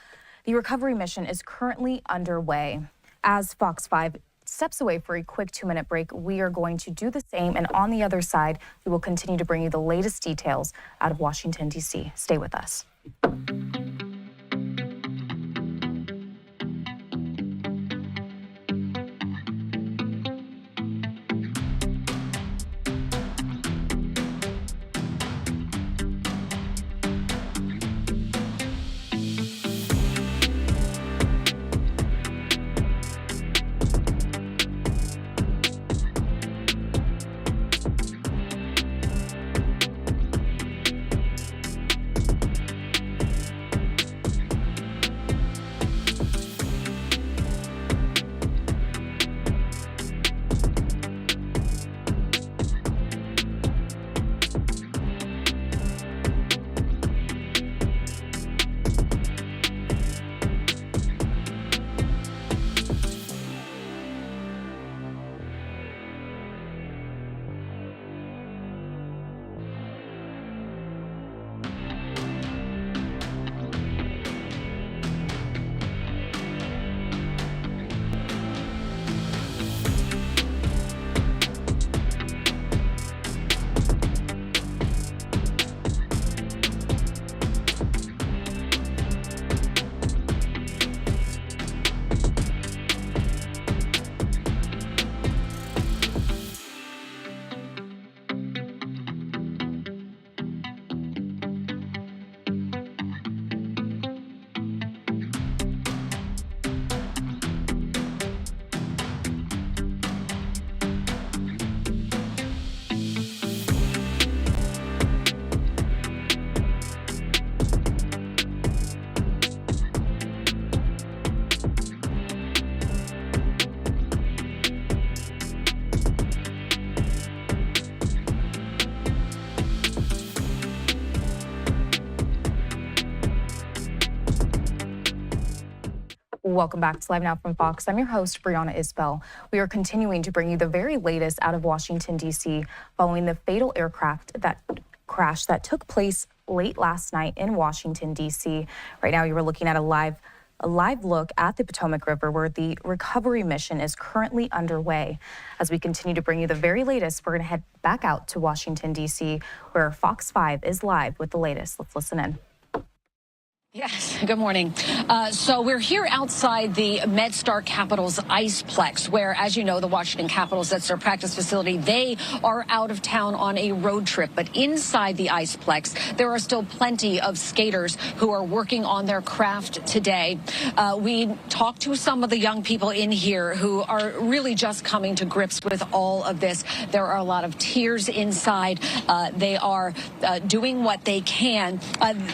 the recovery mission is currently underway. As Fox 5 steps away for a quick 2-minute break, we are going to do the same, and on the other side, we will continue to bring you the latest details out of Washington, D.C. Stay with us. Welcome back to Live Now from Fox. I'm your host, Brianna Isbell. We are continuing to bring you the very latest out of Washington, D.C. following the fatal aircraft crash that took place late last night in Washington, D.C. Right now, you are looking at a live look at the Potomac River, where the recovery mission is currently underway. As we continue to bring you the very latest, we're going to head back out to Washington, D.C., where Fox 5 is live with the latest. Let's listen in. Yes, good morning. So we're here outside the MedStar Capitals Iceplex, where, as you know, the Washington Capitals, that's their practice facility, they are out of town on a road trip. But inside the Iceplex, there are still plenty of skaters who are working on their craft today. We talked to some of the young people in here who are really just coming to grips with all of this. There are a lot of tears inside. They are doing what they can.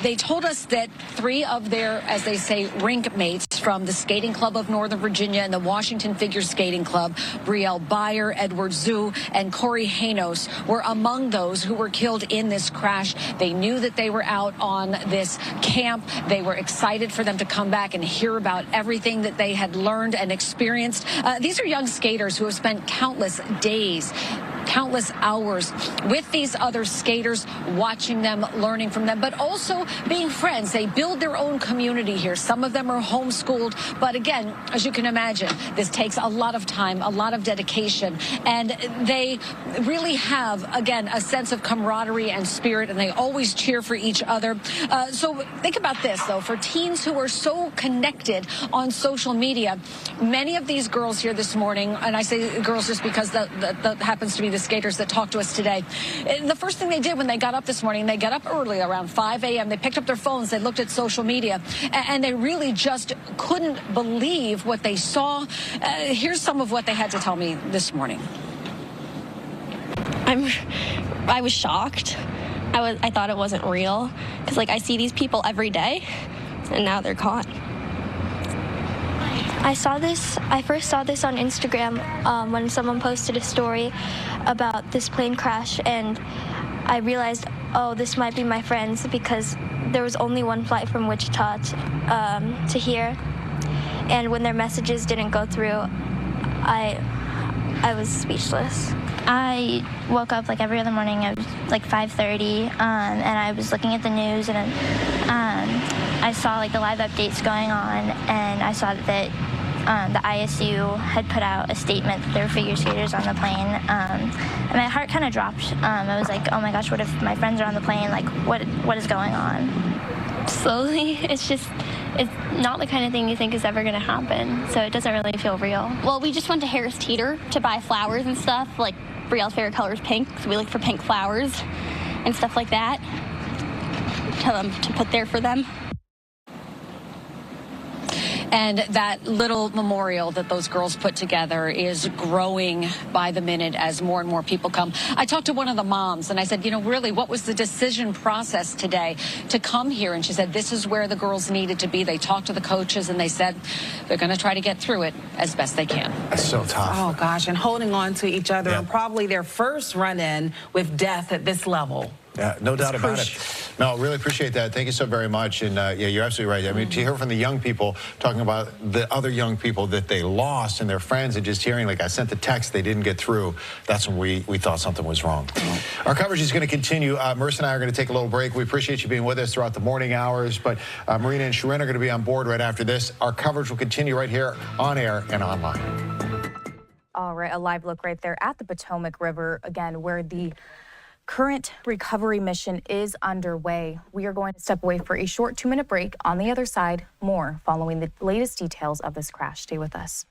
They told us that three of their, as they say, rink mates from the Skating Club of Northern Virginia and the Washington Figure Skating Club, Brielle Byer, Edward Zhu, and Corey Hanos, were among those who were killed in this crash. They knew that they were out on this camp. They were excited for them to come back and hear about everything that they had learned and experienced. These are young skaters who have spent countless days, countless hours with these other skaters, watching them, learning from them, but also being friends. They build their own community here. Some of them are homeschooled, but again, as you can imagine, this takes a lot of time, a lot of dedication, and they really have, again, a sense of camaraderie and spirit, and they always cheer for each other. So think about this, though. For teens who are so connected on social media, many of these girls here this morning, and I say girls just because that happens to be the skaters that talked to us today. The first thing they did when they got up this morning, they got up early around 5 a.m. They picked up their phones, they looked at social media, and they really just couldn't believe what they saw. Here's some of what they had to tell me this morning. I was shocked. I thought it wasn't real, because I see these people every day, and now they're gone. I first saw this on Instagram when someone posted a story about this plane crash, and I realized, oh, this might be my friends, because there was only one flight from Wichita to here, and when their messages didn't go through, I was speechless. I woke up like every other morning at like 5:30, and I was looking at the news, and I saw like the live updates going on, and I saw that the ISU had put out a statement that there were figure skaters on the plane, and my heart kind of dropped. I was like, oh my gosh, what if my friends are on the plane? Like, what is going on? Slowly, it's not the kind of thing you think is ever going to happen, so it doesn't really feel real. Well, we just went to Harris Teeter to buy flowers and stuff. Like, Brielle's favorite color is pink, so we look for pink flowers and stuff like that. Tell them to put there for them. And that little memorial that those girls put together is growing by the minute as more and more people come. I talked to one of the moms and I said, you know, really, what was the decision process today to come here? And she said, this is where the girls needed to be. They talked to the coaches and they said they're going to try to get through it as best they can. That's so tough. Oh, gosh, and holding on to each other, and probably their first run-in with death at this level. Yeah, no doubt about it. No, really appreciate that. Thank you so very much. And yeah, you're absolutely right. I mean, to hear from the young people talking about the other young people that they lost and their friends, and just hearing, like, I sent the text, they didn't get through, that's when we thought something was wrong. Our coverage is going to continue. Marissa and I are going to take a little break. We appreciate you being with us throughout the morning hours, but Marina and Sharon are going to be on board right after this. Our coverage will continue right here on air and online. All right, a live look right there at the Potomac River, again, where the current recovery mission is underway. We are going to step away for a short 2-minute break. On the other side, more following the latest details of this crash. Stay with us.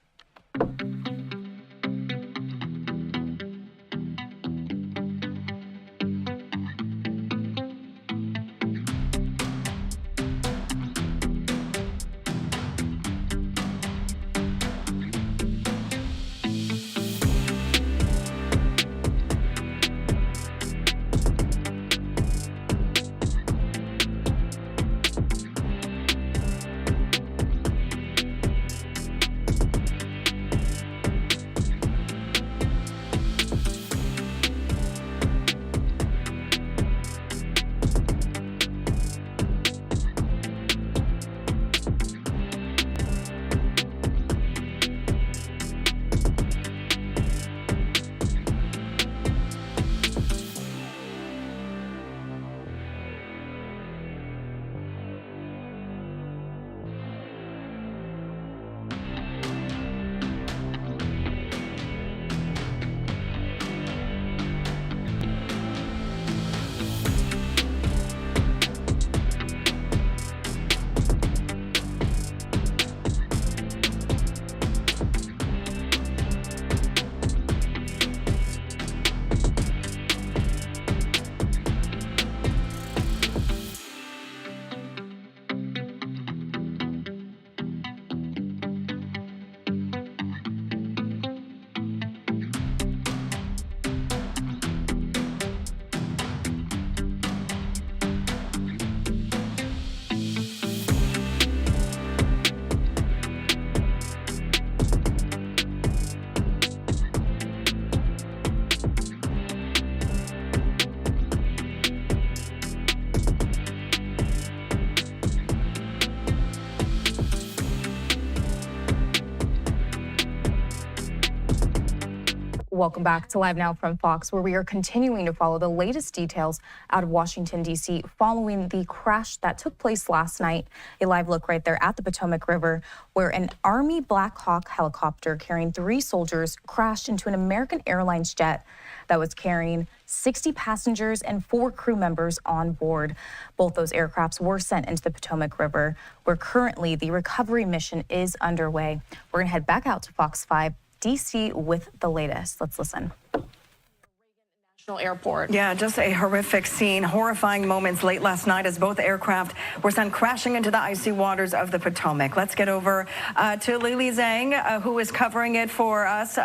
Welcome back to Live Now from Fox, where we are continuing to follow the latest details out of Washington, D.C. following the crash that took place last night. A live look right there at the Potomac River, where an Army Black Hawk helicopter carrying 3 soldiers crashed into an American Airlines jet that was carrying 60 passengers and 4 crew members on board. Both those aircrafts were sent into the Potomac River, where currently the recovery mission is underway. We're going to head back out to Fox 5 D.C. with the latest. Let's listen. National Airport. Yeah, just a horrific scene. Horrifying moments late last night as both aircraft were sent crashing into the icy waters of the Potomac. Let's get over to Lily Zhang, who is covering it for us.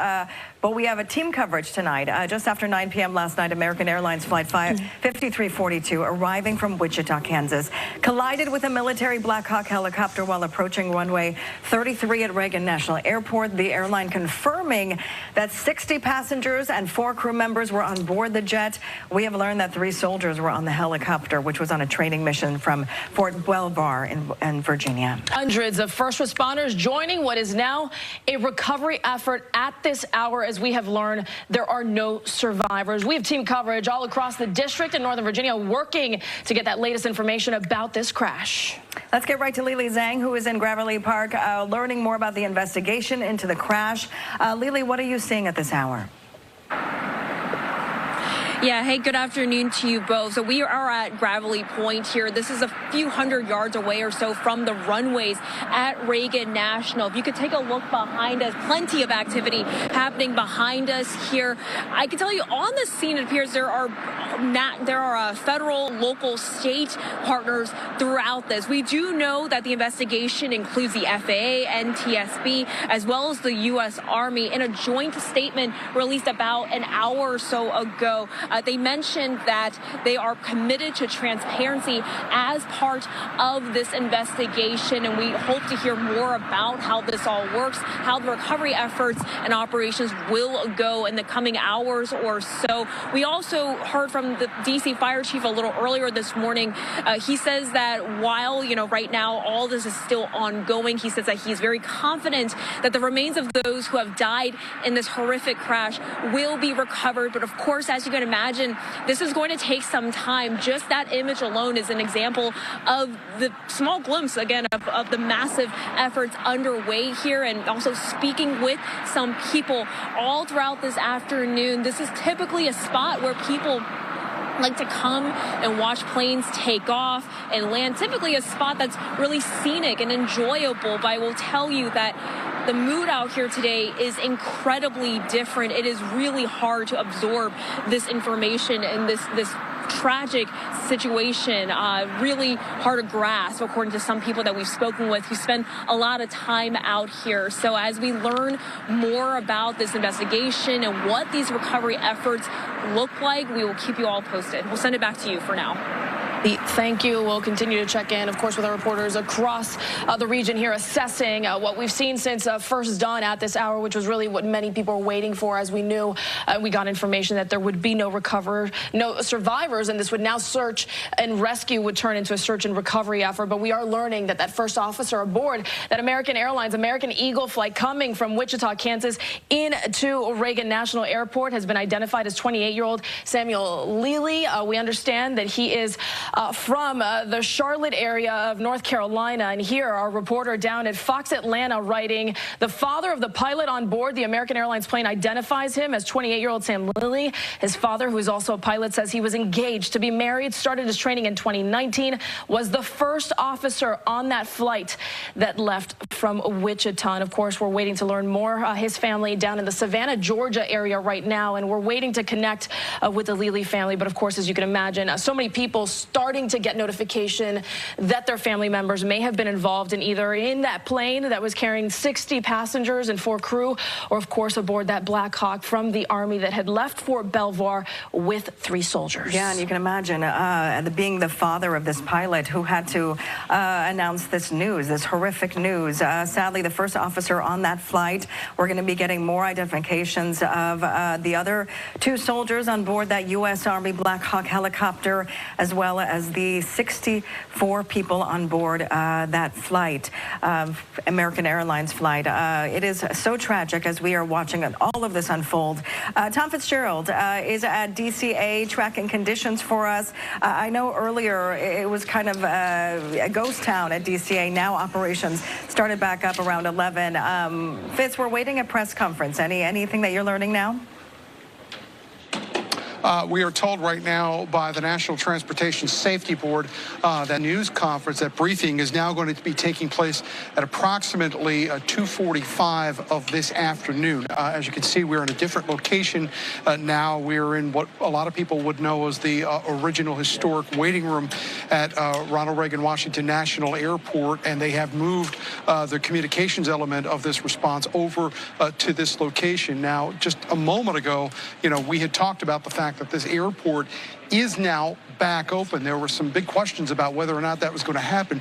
But we have a team coverage tonight. Just after 9 p.m. last night, American Airlines Flight 5342, arriving from Wichita, Kansas, collided with a military Black Hawk helicopter while approaching runway 33 at Reagan National Airport. The airline confirming that 60 passengers and 4 crew members were on board the jet. We have learned that 3 soldiers were on the helicopter, which was on a training mission from Fort Belvoir in Virginia. Hundreds of first responders joining what is now a recovery effort at this hour as as we have learned, there are no survivors. We have team coverage all across the district in Northern Virginia working to get that latest information about this crash. Let's get right to Lily Zhang, who is in Gravelly Park, learning more about the investigation into the crash. Lily, what are you seeing at this hour? Yeah, hey, good afternoon to you both. So we are at Gravelly Point here. This is a few hundred yards away or so from the runways at Reagan National. If you could take a look behind us, plenty of activity happening behind us here. I can tell you on the scene, it appears there are federal, local, state partners throughout this. We do know that the investigation includes the FAA, NTSB, as well as the U.S. Army. In a joint statement released about an hour or so ago, they mentioned that they are committed to transparency as part of this investigation, and we hope to hear more about how this all works, how the recovery efforts and operations will go in the coming hours or so. We also heard from the D.C. Fire Chief a little earlier this morning. He says that while, right now all this is still ongoing, he says that he's very confident that the remains of those who have died in this horrific crash will be recovered. But of course, as you can imagine, this is going to take some time. Just that image alone is an example of the small glimpse, again, of the massive efforts underway here, and also speaking with some people all throughout this afternoon. This is typically a spot where people like to come and watch planes take off and land. Typically a spot that's really scenic and enjoyable, but I will tell you that the mood out here today is incredibly different. It is really hard to absorb this information and this tragic situation, really hard to grasp, according to some people that we've spoken with who spend a lot of time out here. So as we learn more about this investigation and what these recovery efforts look like, we will keep you all posted. We'll send it back to you for now. Thank you. We'll continue to check in, of course, with our reporters across the region here, assessing what we've seen since first dawn at this hour, which was really what many people were waiting for. As we knew, we got information that there would be no survivors, and this would now search and rescue would turn into a search and recovery effort. But we are learning that first officer aboard that American Airlines American Eagle flight coming from Wichita, Kansas, into Reagan National Airport has been identified as 28-year-old Samuel Lely. We understand that he is from the Charlotte area of North Carolina. And here, our reporter down at Fox Atlanta writing, the father of the pilot on board the American Airlines plane identifies him as 28-year-old Sam Lily. His father, who is also a pilot, says he was engaged to be married, started his training in 2019, was the first officer on that flight that left from Wichita. And of course, we're waiting to learn more. His family down in the Savannah, Georgia area right now, and we're waiting to connect with the Lely family. But of course, as you can imagine, so many people starting to get notification that their family members may have been involved in either in that plane that was carrying 60 passengers and 4 crew, or of course aboard that Black Hawk from the Army that had left Fort Belvoir with 3 soldiers. Yeah, and you can imagine being the father of this pilot who had to announce this news, this horrific news. Sadly, the first officer on that flight, we're going to be getting more identifications of the other 2 soldiers on board that U.S. Army Black Hawk helicopter, as well as the 64 people on board that flight, American Airlines flight. It is so tragic as we are watching all of this unfold. Tom Fitzgerald is at DCA tracking conditions for us. I know earlier it was kind of a ghost town at DCA. Now operations started back up around 11. Fitz, we're waiting a press conference. Anything that you're learning now? We are told right now by the National Transportation Safety Board that news conference, that briefing is now going to be taking place at approximately 2:45 of this afternoon. As you can see, we're in a different location now. We're in what a lot of people would know as the original historic waiting room at Ronald Reagan Washington National Airport, and they have moved the communications element of this response over to this location. Now, just a moment ago, we had talked about the fact that this airport is now back open. There were some big questions about whether or not that was going to happen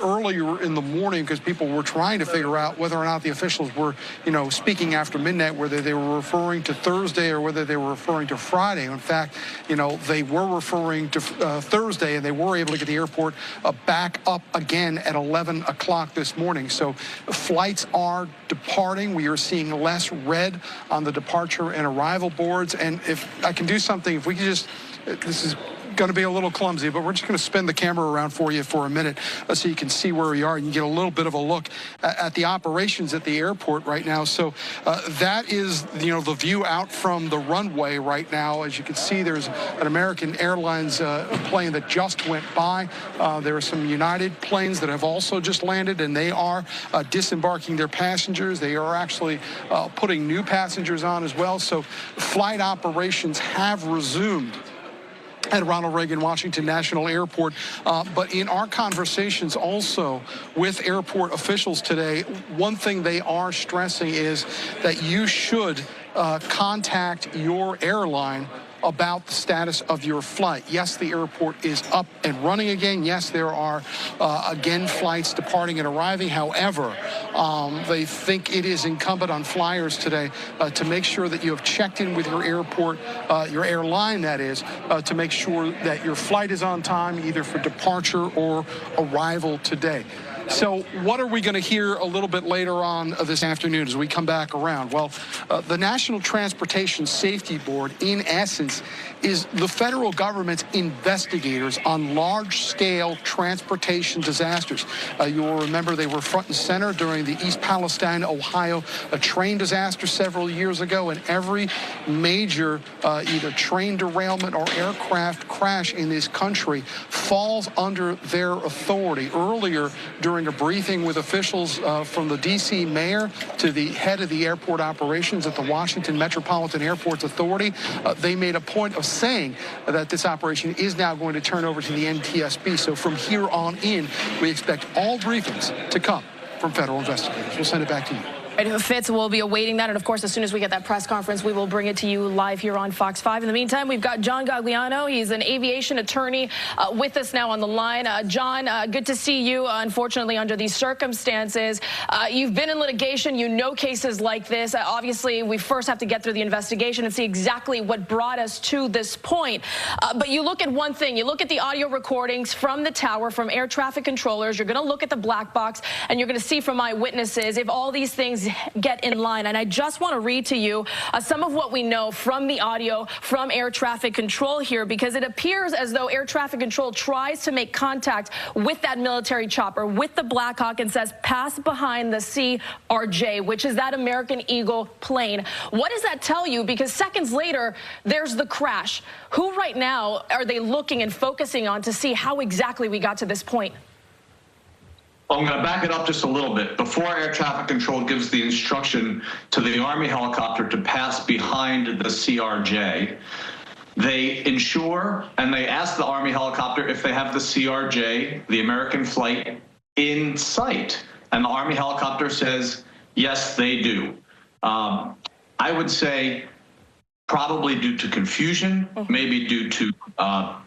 earlier in the morning, because people were trying to figure out whether or not the officials were, speaking after midnight, whether they were referring to Thursday or whether they were referring to Friday. In fact, they were referring to Thursday, and they were able to get the airport back up again at 11 o'clock this morning. So flights are departing. We are seeing less red on the departure and arrival boards. And if I can do something, if we could just, this is going to be a little clumsy, but we're just going to spin the camera around for you for a minute so you can see where we are and you get a little bit of a look at the operations at the airport right now. So that is, the view out from the runway right now. As you can see, there's an American Airlines plane that just went by. There are some United planes that have also just landed, and they are disembarking their passengers. They are actually putting new passengers on as well. So flight operations have resumed at Ronald Reagan Washington National Airport. But in our conversations also with airport officials today, one thing they are stressing is that you should contact your airline about the status of your flight. Yes, the airport is up and running again. Yes, there are, again, flights departing and arriving. However, they think it is incumbent on flyers today to make sure that you have checked in with your airport, your airline, that is, to make sure that your flight is on time, either for departure or arrival today. So what are we going to hear a little bit later on this afternoon as we come back around? Well, the National Transportation Safety Board, in essence, is the federal government's investigators on large-scale transportation disasters. You will remember they were front and center during the East Palestine, Ohio, train disaster several years ago, and every major either train derailment or aircraft crash in this country falls under their authority. Earlier, during a briefing with officials from the D.C. mayor to the head of the airport operations at the Washington Metropolitan Airports Authority, they made a point of saying that this operation is now going to turn over to the NTSB. So from here on in, we expect all briefings to come from federal investigators. We'll send it back to you. Fitz will be awaiting that, and of course, as soon as we get that press conference, we will bring it to you live here on Fox 5. In the meantime, we've got John Gagliano. He's an aviation attorney with us now on the line. John, good to see you. Unfortunately, under these circumstances, you've been in litigation. You know cases like this. Obviously, we first have to get through the investigation and see exactly what brought us to this point. But you look at one thing. You look at the audio recordings from the tower, from air traffic controllers. You're going to look at the black box, and you're going to see from eyewitnesses if all these things get in line. And I just want to read to you some of what we know from the audio from air traffic control here, because it appears as though air traffic control tries to make contact with that military chopper, with the Black Hawk, and says, pass behind the CRJ, which is that American Eagle plane. What does that tell you? Because seconds later, there's the crash. Who right now are they looking and focusing on to see how exactly we got to this point? I'm going to back it up just a little bit. Before air traffic control gives the instruction to the Army helicopter to pass behind the CRJ, they ensure and they ask the Army helicopter if they have the CRJ, the American flight, in sight. And the Army helicopter says, yes, they do. I would say probably due to confusion, maybe due to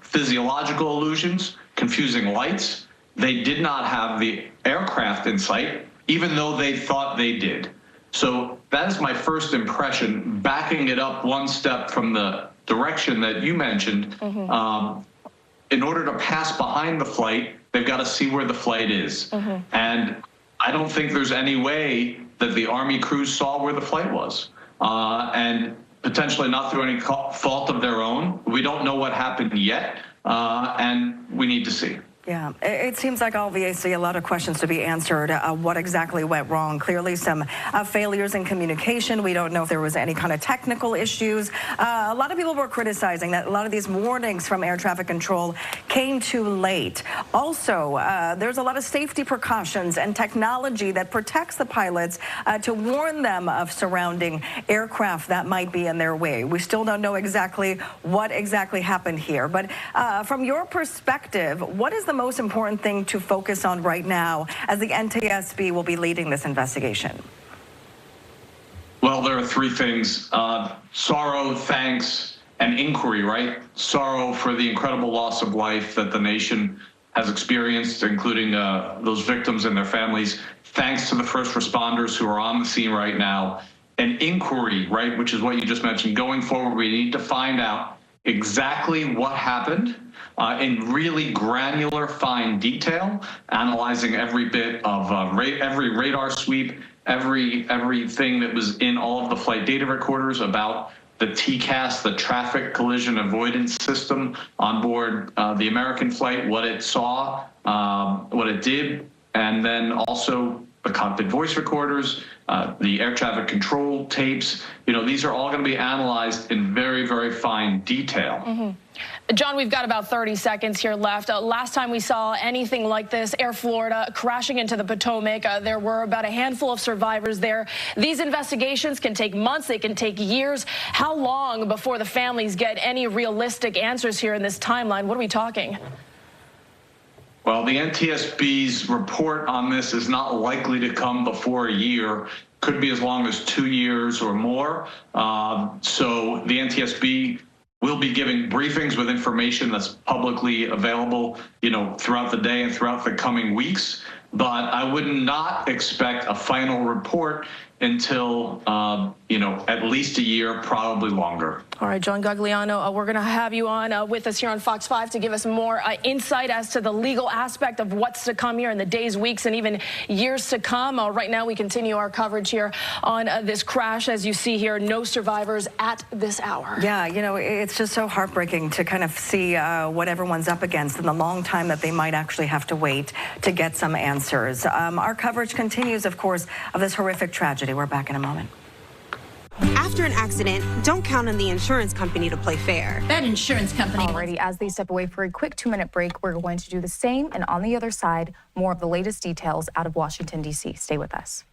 physiological illusions, confusing lights. They did not have the aircraft in sight, even though they thought they did. So that is my first impression, backing it up one step from the direction that you mentioned. In order to pass behind the flight, they've got to see where the flight is. And I don't think there's any way that the Army crews saw where the flight was. And potentially not through any fault of their own. We don't know what happened yet, and we need to see. Yeah, it seems like obviously a lot of questions to be answered. What exactly went wrong? Clearly some failures in communication. We don't know if there was any kind of technical issues. A lot of people were criticizing that a lot of these warnings from air traffic control came too late. Also, there's a lot of safety precautions and technology that protects the pilots to warn them of surrounding aircraft that might be in their way. We still don't know exactly what exactly happened here. But from your perspective, what is the most important thing to focus on right now as the NTSB will be leading this investigation? Well, there are three things: sorrow, thanks, and inquiry, right? Sorrow for the incredible loss of life that the nation has experienced, including those victims and their families. Thanks to the first responders who are on the scene right now. And inquiry, right, which is what you just mentioned. Going forward, we need to find out exactly what happened in really granular, fine detail, analyzing every bit of every radar sweep, everything that was in all of the flight data recorders about the TCAS, the traffic collision avoidance system on board the American flight, what it saw, what it did, and then also the cockpit voice recorders, the air traffic control tapes. You know, these are all going to be analyzed in very, very fine detail. John, we've got about 30 seconds here left. Last time we saw anything like this, Air Florida crashing into the Potomac, there were about a handful of survivors there. These investigations can take months, they can take years. How long before the families get any realistic answers here in this timeline? What are we talking? Well, the NTSB's report on this is not likely to come before a year. Could be as long as 2 years or more. So the NTSB will be giving briefings with information that's publicly available, you know, throughout the day and throughout the coming weeks. But I would not expect a final report until, you know, at least a year, probably longer. All right, John Gagliano, we're going to have you on with us here on Fox 5 to give us more insight as to the legal aspect of what's to come here in the days, weeks, and even years to come. Right now, we continue our coverage here on this crash. As you see here, no survivors at this hour. Yeah, you know, it's just so heartbreaking to kind of see what everyone's up against and the long time that they might actually have to wait to get some answers. Our coverage continues, of course, of this horrific tragedy. We're back in a moment. After an accident, don't count on the insurance company to play fair. That insurance company. Alrighty, as they step away for a quick 2-minute break, we're going to do the same. And on the other side, more of the latest details out of Washington, D.C. Stay with us.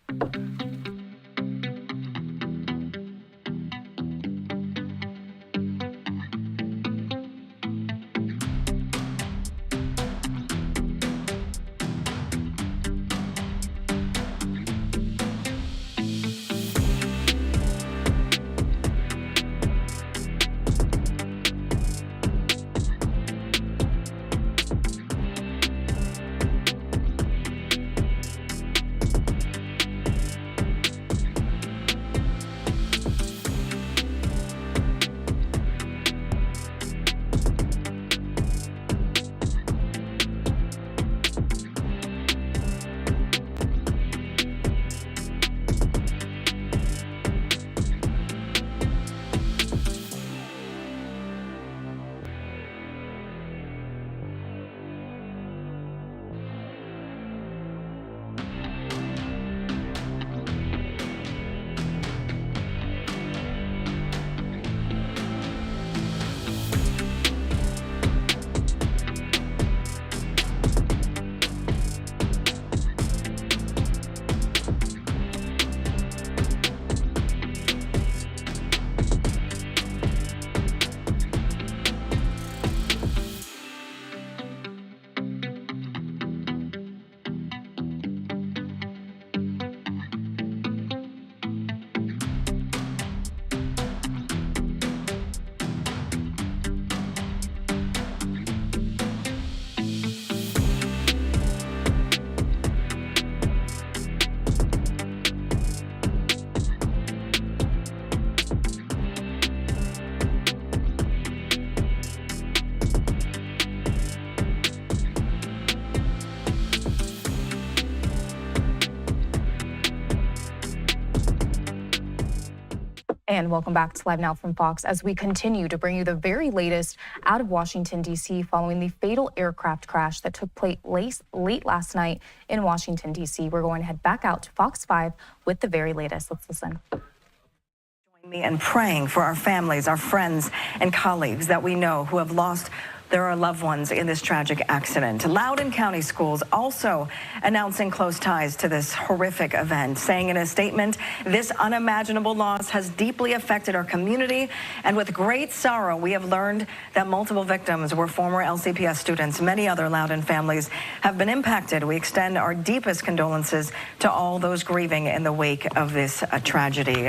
And welcome back to Live Now from Fox as we continue to bring you the very latest out of Washington, D.C. following the fatal aircraft crash that took place late last night in Washington, D.C. We're going to head back out to Fox 5 with the very latest. Let's listen. Join me in praying for our families, our friends, and colleagues that we know who have lost there are loved ones in this tragic accident. Loudoun County Schools also announcing close ties to this horrific event, saying in a statement, this unimaginable loss has deeply affected our community, and with great sorrow, we have learned that multiple victims were former LCPS students. Many other Loudoun families have been impacted. We extend our deepest condolences to all those grieving in the wake of this tragedy.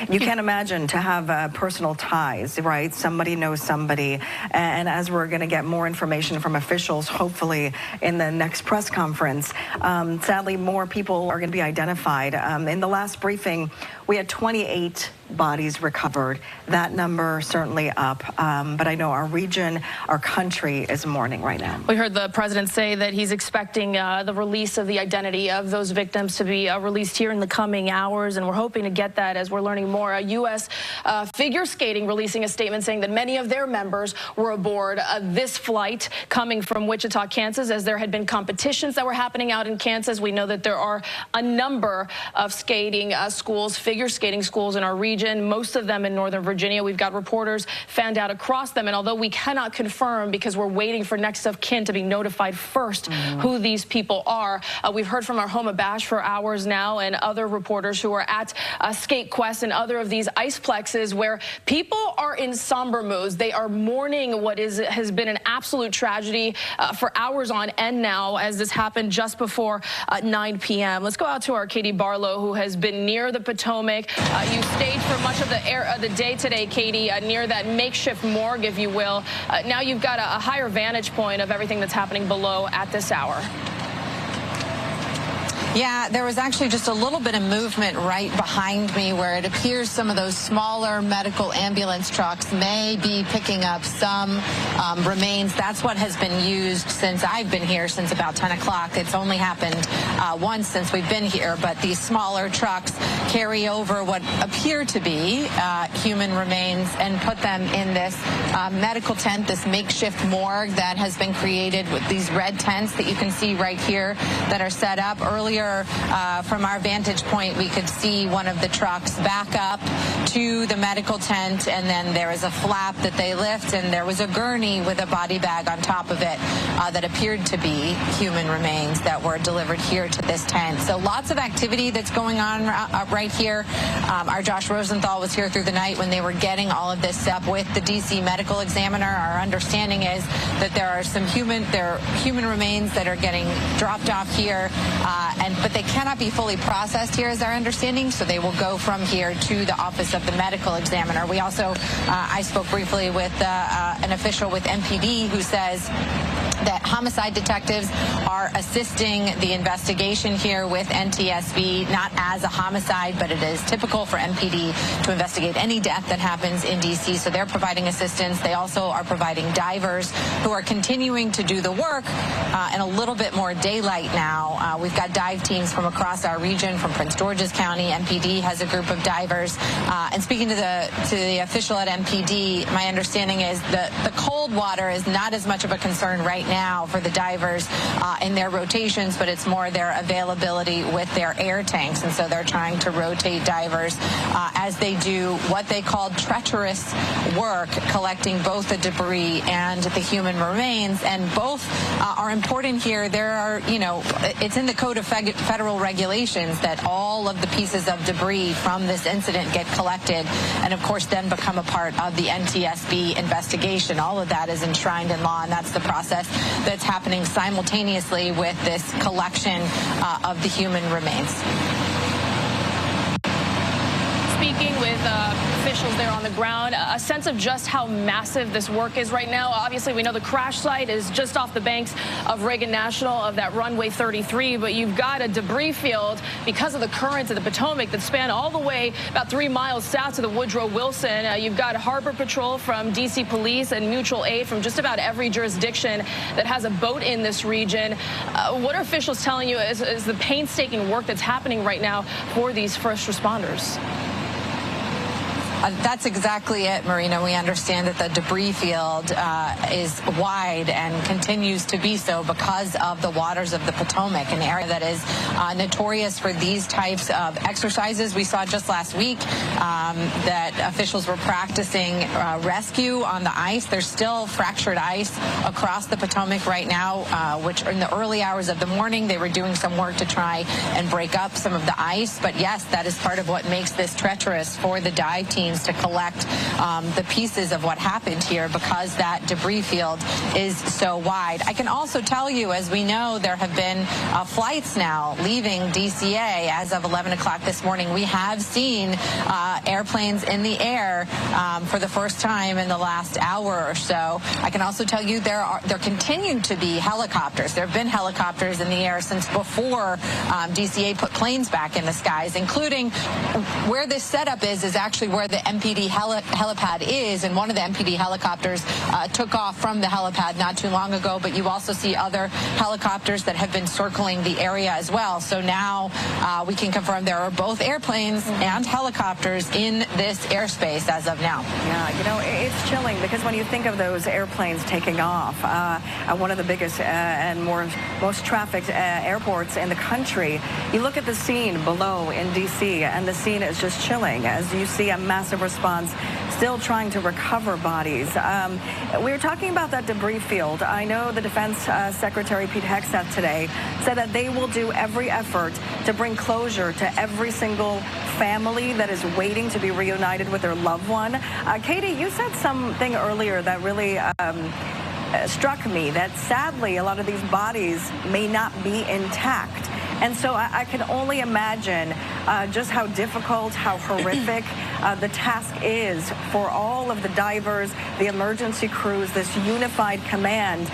You can't imagine to have personal ties, right? Somebody knows somebody, and as we're going to get more information from officials, hopefully in the next press conference, sadly, more people are going to be identified. In the last briefing, we had 28 bodies recovered. That number certainly up, but I know our region, our country is mourning right now. We heard the president say that he's expecting the release of the identity of those victims to be released here in the coming hours, and we're hoping to get that as we're learning more. U.S. figure skating releasing a statement saying that many of their members were aboard this flight coming from Wichita, Kansas, as there had been competitions that were happening out in Kansas. We know that there are a number of skating schools, figure skating schools in our region, most of them in Northern Virginia. We've got reporters fanned out across them, and although we cannot confirm because we're waiting for next of kin to be notified first who these people are, we've heard from our home of Bash for hours now and other reporters who are at Skate Quest and other of these iceplexes where people are in somber moods. They are mourning what has been an absolute tragedy for hours on end now, as this happened just before 9 p.m. Let's go out to our Katie Barlow, who has been near the Potomac. You stayed for much of the day today, Katie, near that makeshift morgue, if you will. Now you've got a higher vantage point of everything that's happening below at this hour. Yeah, there was actually just a little bit of movement right behind me where it appears some of those smaller medical ambulance trucks may be picking up some remains. That's what has been used since I've been here, since about 10 o'clock. It's only happened once since we've been here, but these smaller trucks carry over what appear to be human remains and put them in this medical tent, this makeshift morgue that has been created with these red tents that you can see right here that are set up. Earlier from our vantage point, we could see one of the trucks back up to the medical tent, and then there is a flap that they lift, and there was a gurney with a body bag on top of it that appeared to be human remains that were delivered here to this tent. So lots of activity that's going on right here. Our Josh Rosenthal was here through the night when they were getting all of this up with the D.C. medical examiner. Our understanding is that there are some human remains that are getting dropped off here, but they cannot be fully processed here, is our understanding, so they will go from here to the office of the medical examiner. We also, I spoke briefly with an official with MPD who says that homicide detectives are assisting the investigation here with NTSB, not as a homicide, but it is typical for MPD to investigate any death that happens in D.C., so they're providing assistance. They also are providing divers who are continuing to do the work in a little bit more daylight now. We've got dive teams from across our region, from Prince George's County. MPD has a group of divers. And speaking to the official at MPD, my understanding is that the cold water is not as much of a concern right now for the divers in their rotations, but it's more their availability with their air tanks. And so they're trying to rotate divers as they do what they call treacherous work, collecting both the debris and the human remains. And both are important here. There are, it's in the Code of Federal Regulations that all of the pieces of debris from this incident get collected and, of course, then become a part of the NTSB investigation. All of that is enshrined in law, and that's the process that's happening simultaneously with this collection of the human remains. Speaking with officials there on the ground, a sense of just how massive this work is right now. Obviously, we know the crash site is just off the banks of Reagan National, of that runway 33, but you've got a debris field because of the currents of the Potomac that span all the way about 3 miles south to the Woodrow Wilson. You've got Harbor Patrol from D.C. Police and mutual aid from just about every jurisdiction that has a boat in this region. What are officials telling you is the painstaking work that's happening right now for these first responders? That's exactly it, Marina. We understand that the debris field is wide and continues to be so because of the waters of the Potomac, an area that is notorious for these types of exercises. We saw just last week that officials were practicing rescue on the ice. There's still fractured ice across the Potomac right now, which in the early hours of the morning, they were doing some work to try and break up some of the ice. But yes, that is part of what makes this treacherous for the dive teams to collect the pieces of what happened here, because that debris field is so wide. I can also tell you, as we know, there have been flights now leaving DCA as of 11 o'clock this morning. We have seen airplanes in the air for the first time in the last hour or so. I can also tell you there continue to be helicopters. There have been helicopters in the air since before DCA put planes back in the skies, including where this setup is actually where the MPD helipad is, and one of the MPD helicopters took off from the helipad not too long ago, but you also see other helicopters that have been circling the area as well. So now we can confirm there are both airplanes and helicopters in this airspace as of now. Yeah, you know, it's chilling because when you think of those airplanes taking off, one of the biggest and most trafficked airports in the country, you look at the scene below in D.C. and the scene is just chilling as you see a massive response still trying to recover bodies. We were talking about that debris field. I know the Defense Secretary Pete Hegseth today said that they will do every effort to bring closure to every single family that is waiting to be reunited with their loved one. Katie, you said something earlier that really struck me, that sadly a lot of these bodies may not be intact. And so I can only imagine just how difficult, how horrific the task is for all of the divers, the emergency crews, this unified command,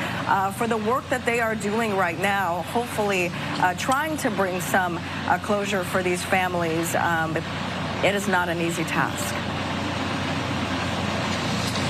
for the work that they are doing right now, hopefully trying to bring some closure for these families. It is not an easy task.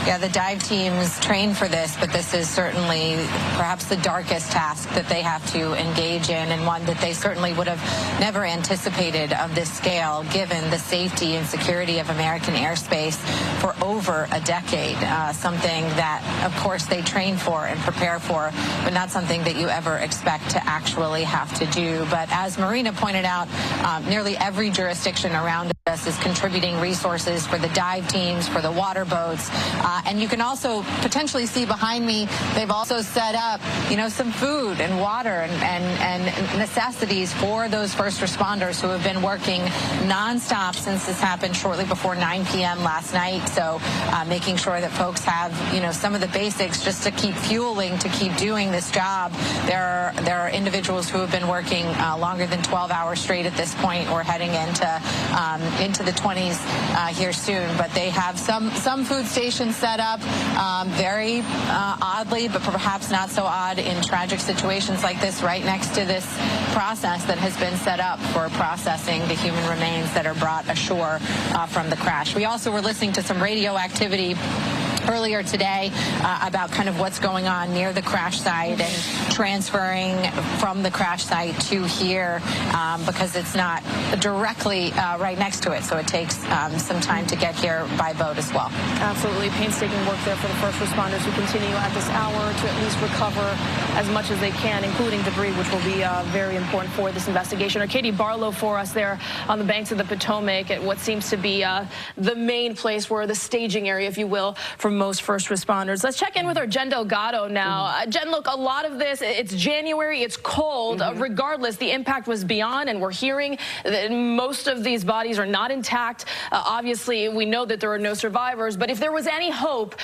Yeah, the dive teams train for this, but this is certainly perhaps the darkest task that they have to engage in, and one that they certainly would have never anticipated of this scale, given the safety and security of American airspace for over a decade. Something that, of course, they train for and prepare for, but not something that you ever expect to actually have to do. But as Marina pointed out, nearly every jurisdiction around us is contributing resources for the dive teams, for the water boats. And you can also potentially see behind me, they've also set up, you know, some food and water and necessities for those first responders who have been working nonstop since this happened shortly before 9 p.m. last night. So making sure that folks have, you know, some of the basics just to keep fueling, to keep doing this job. There are individuals who have been working longer than 12 hours straight at this point. We're heading into the 20s here soon, but they have some food stations set up very oddly, but perhaps not so odd in tragic situations like this, right next to this process that has been set up for processing the human remains that are brought ashore from the crash. We also were listening to some radio activity earlier today about kind of what's going on near the crash site and transferring from the crash site to here because it's not directly right next to it, so it takes some time to get here by boat as well. Absolutely painstaking work there for the first responders who continue at this hour to at least recover as much as they can, including debris, which will be very important for this investigation. Or Katie Barlow for us there on the banks of the Potomac at what seems to be the main place, where the staging area, if you will, for most first responders. Let's check in with our Jen Delgado now. Jen, look, a lot of this, it's January, it's cold. Regardless, the impact was beyond, and we're hearing that most of these bodies are not intact. Obviously, we know that there are no survivors, but if there was any hope,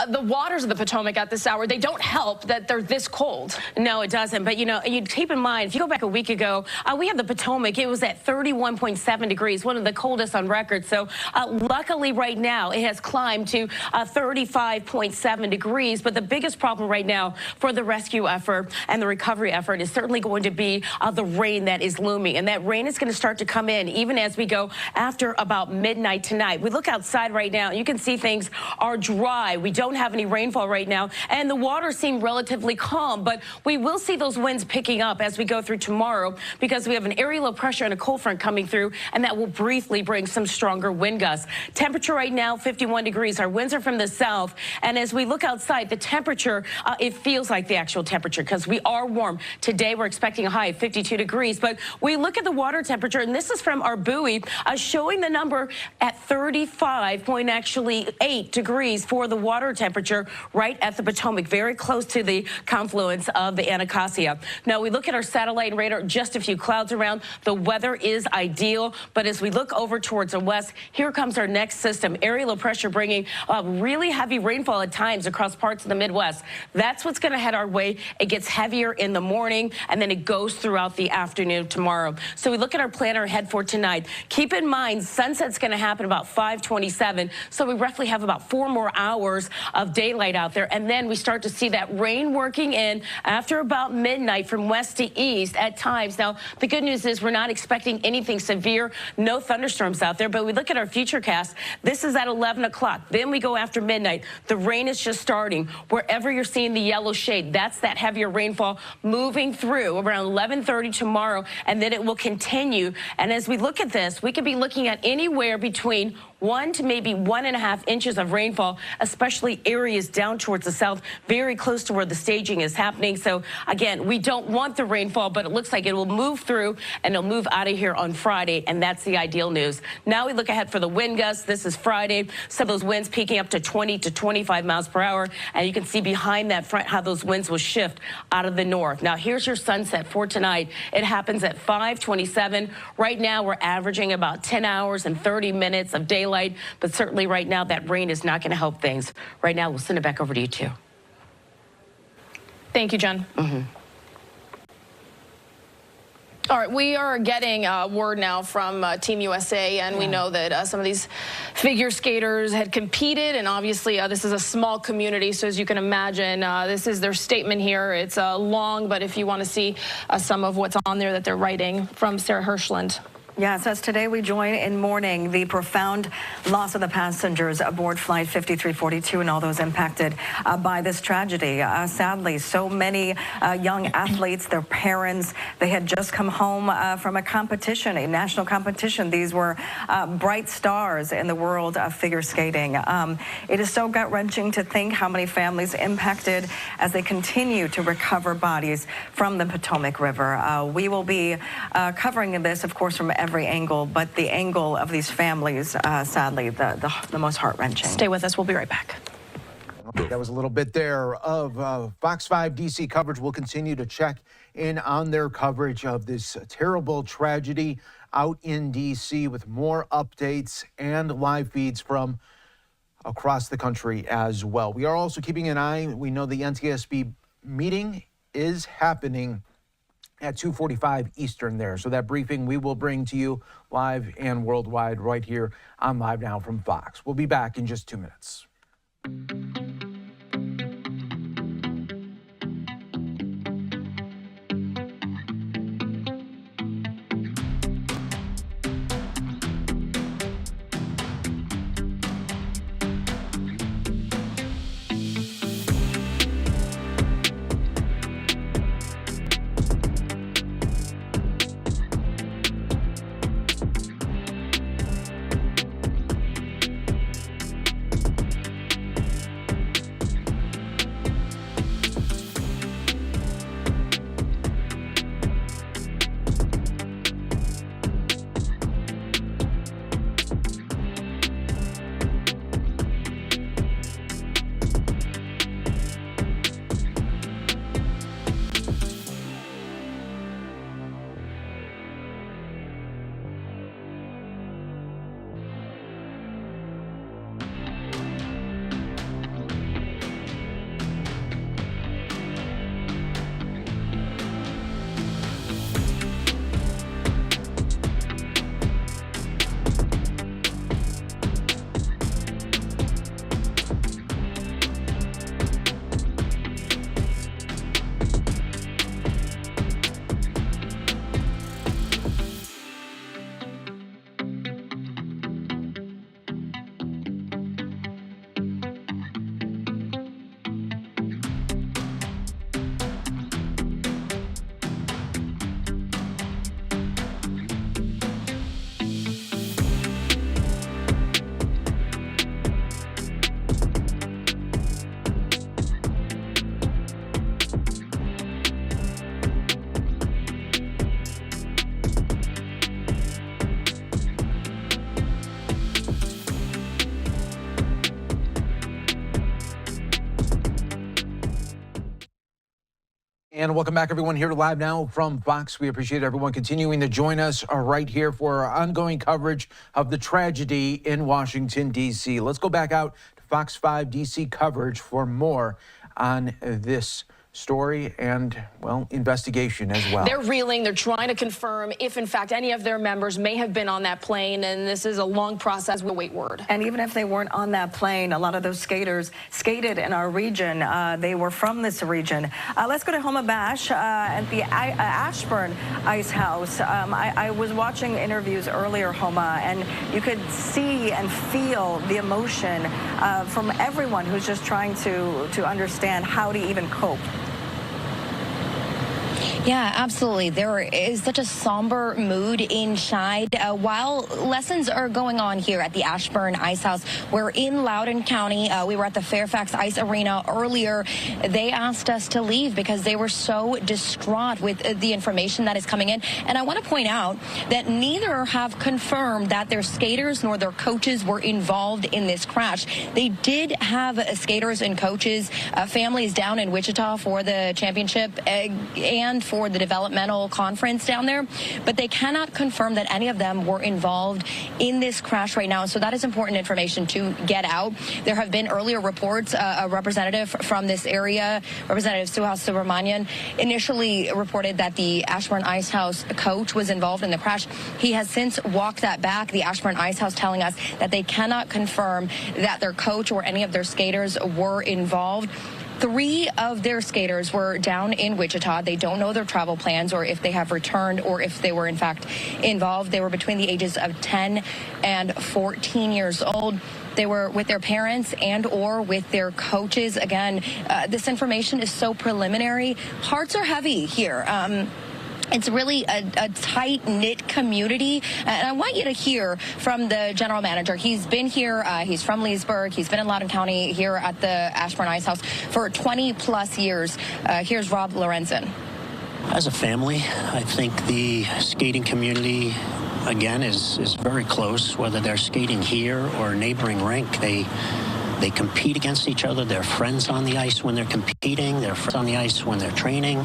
the waters of the Potomac at this hour, they don't help that they're this cold. No, it doesn't. But, you know, you keep in mind, if you go back a week ago, we had the Potomac. It was at 31.7 degrees, one of the coldest on record. So luckily right now, it has climbed to 30. 35.7 degrees. But the biggest problem right now for the rescue effort and the recovery effort is certainly going to be the rain that is looming. And that rain is going to start to come in even as we go after about midnight tonight. We look outside right now, you can see things are dry. We don't have any rainfall right now, and the water seems relatively calm, but we will see those winds picking up as we go through tomorrow because we have an area low pressure and a cold front coming through, and that will briefly bring some stronger wind gusts. Temperature right now, 51 degrees. Our winds are from the south, and as we look outside, the temperature, it feels like the actual temperature because we are warm. Today, we're expecting a high of 52 degrees, but we look at the water temperature, and this is from our buoy, showing the number at 35.8 degrees for the water temperature right at the Potomac, very close to the confluence of the Anacostia. Now, we look at our satellite and radar, just a few clouds around. The weather is ideal, but as we look over towards the west, here comes our next system, area low pressure bringing really heavy rainfall at times across parts of the Midwest. That's what's going to head our way. It gets heavier in the morning, and then it goes throughout the afternoon tomorrow. So we look at our planner ahead for tonight. Keep in mind, sunset's going to happen about 5:27, so we roughly have about 4 more hours of daylight out there, and then we start to see that rain working in after about midnight from west to east at times. Now, the good news is we're not expecting anything severe, no thunderstorms out there, but we look at our future cast. This is at 11 o'clock. Then we go after midnight. The rain is just starting. Wherever you're seeing the yellow shade, that's that heavier rainfall moving through around 11:30 tomorrow, and then it will continue. And as we look at this, we could be looking at anywhere between 1 to maybe 1.5 inches of rainfall, especially areas down towards the south, very close to where the staging is happening. So again, we don't want the rainfall, but it looks like it will move through and it'll move out of here on Friday, and that's the ideal news. Now we look ahead for the wind gusts. This is Friday. Some of those winds peaking up to 20 to 25 miles per hour, and you can see behind that front how those winds will shift out of the north. Now here's your sunset for tonight. It happens at 5:27. Right now we're averaging about 10 hours and 30 minutes of daylight. But certainly right now that rain is not going to help things. Right now, we'll send it back over to you, too. Thank you, Jen. All right, we are getting word now from Team USA, and we know that some of these figure skaters had competed, and obviously this is a small community, so as you can imagine, this is their statement here. It's long, but if you want to see some of what's on there that they're writing from Sarah Hirschland. Yeah, it says today we join in mourning the profound loss of the passengers aboard Flight 5342 and all those impacted by this tragedy. Sadly, so many young athletes, their parents, they had just come home from a competition, a national competition. These were bright stars in the world of figure skating. It is so gut-wrenching to think how many families impacted as they continue to recover bodies from the Potomac River. We will be covering this, of course, from every angle, but the angle of these families, sadly, the most heart-wrenching. Stay with us. We'll be right back. That was a little bit there of Fox 5 DC coverage. We'll continue to check in on their coverage of this terrible tragedy out in DC with more updates and live feeds from across the country as well. We are also keeping an eye. We know the NTSB meeting is happening at 2:45 Eastern there. So that briefing we will bring to you live and worldwide right here on Live Now from Fox. We'll be back in just 2 minutes. And welcome back, everyone, here to Live Now from Fox. We appreciate everyone continuing to join us right here for our ongoing coverage of the tragedy in Washington, D.C. Let's go back out to Fox 5 D.C. coverage for more on this story and, well, investigation as well. They're reeling. They're trying to confirm if, in fact, any of their members may have been on that plane, and this is a long process. We'll wait word. And even if they weren't on that plane, a lot of those skaters skated in our region. They were from this region. Let's go to Homa Bash at the Ashburn Ice House. I was watching interviews earlier, Homa, and you could see and feel the emotion from everyone who's just trying to understand how to even cope. Yeah, absolutely. There is such a somber mood inside. While lessons are going on here at the Ashburn Ice House, we're in Loudoun County. We were at the Fairfax Ice Arena earlier. They asked us to leave because they were so distraught with the information that is coming in. And I want to point out that neither have confirmed that their skaters nor their coaches were involved in this crash. They did have skaters and coaches, families down in Wichita for the championship and for the developmental conference down there, but they cannot confirm that any of them were involved in this crash right now. So that is important information to get out. There have been earlier reports. A representative from this area, Representative Suhas Subramanian, initially reported that the Ashburn Ice House coach was involved in the crash. He has since walked that back. The Ashburn Ice House telling us that they cannot confirm that their coach or any of their skaters were involved. 3 of their skaters were down in Wichita. They don't know their travel plans or if they have returned or if they were in fact involved. They were between the ages of 10 and 14 years old. They were with their parents and or with their coaches. Again, this information is so preliminary. Hearts are heavy here. It's really a tight-knit community, and I want you to hear from the general manager. He's been here. He's from Leesburg. He's been in Loudoun County here at the Ashburn Ice House for 20-plus years. Here's Rob Lorenzen. As a family, I think the skating community, again, is very close, whether they're skating here or a neighboring rink. They compete against each other. They're friends on the ice when they're competing. They're friends on the ice when they're training.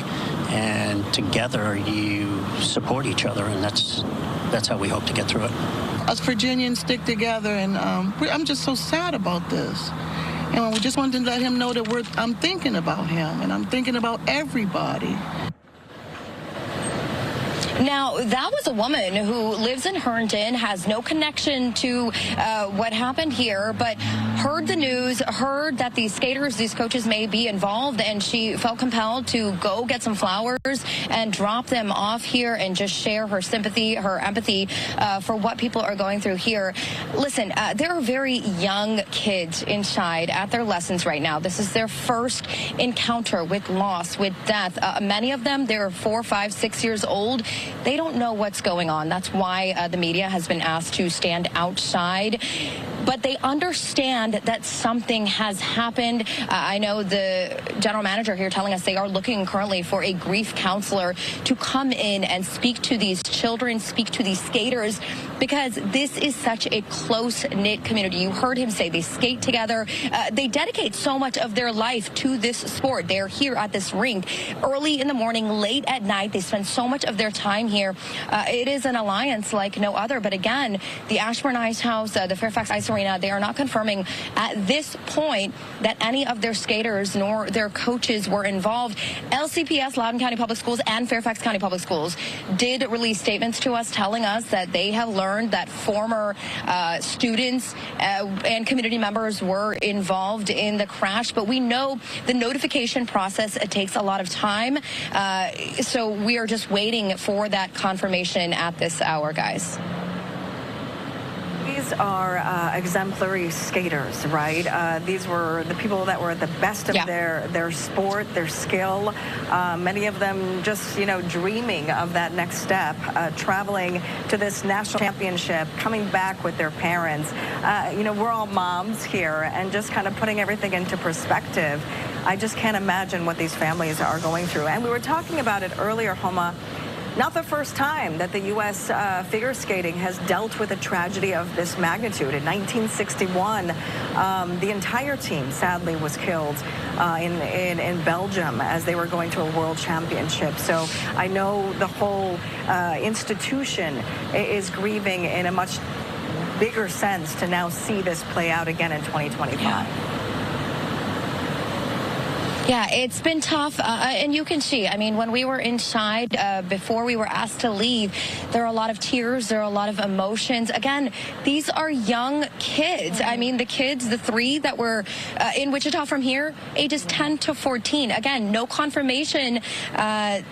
And together, you support each other, and that's how we hope to get through it. Us Virginians stick together, and I'm just so sad about this. And we just wanted to let him know that I'm thinking about him, and I'm thinking about everybody. Now, that was a woman who lives in Herndon, has no connection to what happened here, but heard the news, heard that these skaters, these coaches may be involved, and she felt compelled to go get some flowers and drop them off here and just share her sympathy, her empathy for what people are going through here. Listen, there are very young kids inside at their lessons right now. This is their first encounter with loss, with death. Many of them, they're 4, 5, 6 years old. They don't know what's going on. That's why the media has been asked to stand outside. But they understand that something has happened. I know the general manager here telling us they are looking currently for a grief counselor to come in and speak to these children, speak to these skaters, because this is such a close-knit community. You heard him say they skate together. They dedicate so much of their life to this sport. They're here at this rink early in the morning, late at night. They spend so much of their time here. It is an alliance like no other. But again, the Ashburn Ice House, the Fairfax Ice Arena, they are not confirming at this point that any of their skaters nor their coaches were involved. LCPS, Loudoun County Public Schools, and Fairfax County Public Schools did release statements to us telling us that they have learned that former students and community members were involved in the crash. But we know the notification process, it takes a lot of time. So we are just waiting for that confirmation at this hour, guys. These are exemplary skaters, right? These were the people that were at the best of their sport, their skill. Many of them just, dreaming of that next step, traveling to this national championship, coming back with their parents. We're all moms here, and just kind of putting everything into perspective. I just can't imagine what these families are going through. And we were talking about it earlier, Homa. not the first time that the U.S. Figure skating has dealt with a tragedy of this magnitude. In 1961, the entire team sadly was killed in Belgium as they were going to a world championship. So I know the whole institution is grieving in a much bigger sense to now see this play out again in 2025. Yeah, it's been tough, and you can see, I mean, when we were inside, before we were asked to leave, there are a lot of tears, there are a lot of emotions. Again, these are young kids. I mean, the kids, the three that were in Wichita from here, ages 10 to 14. Again, no confirmation that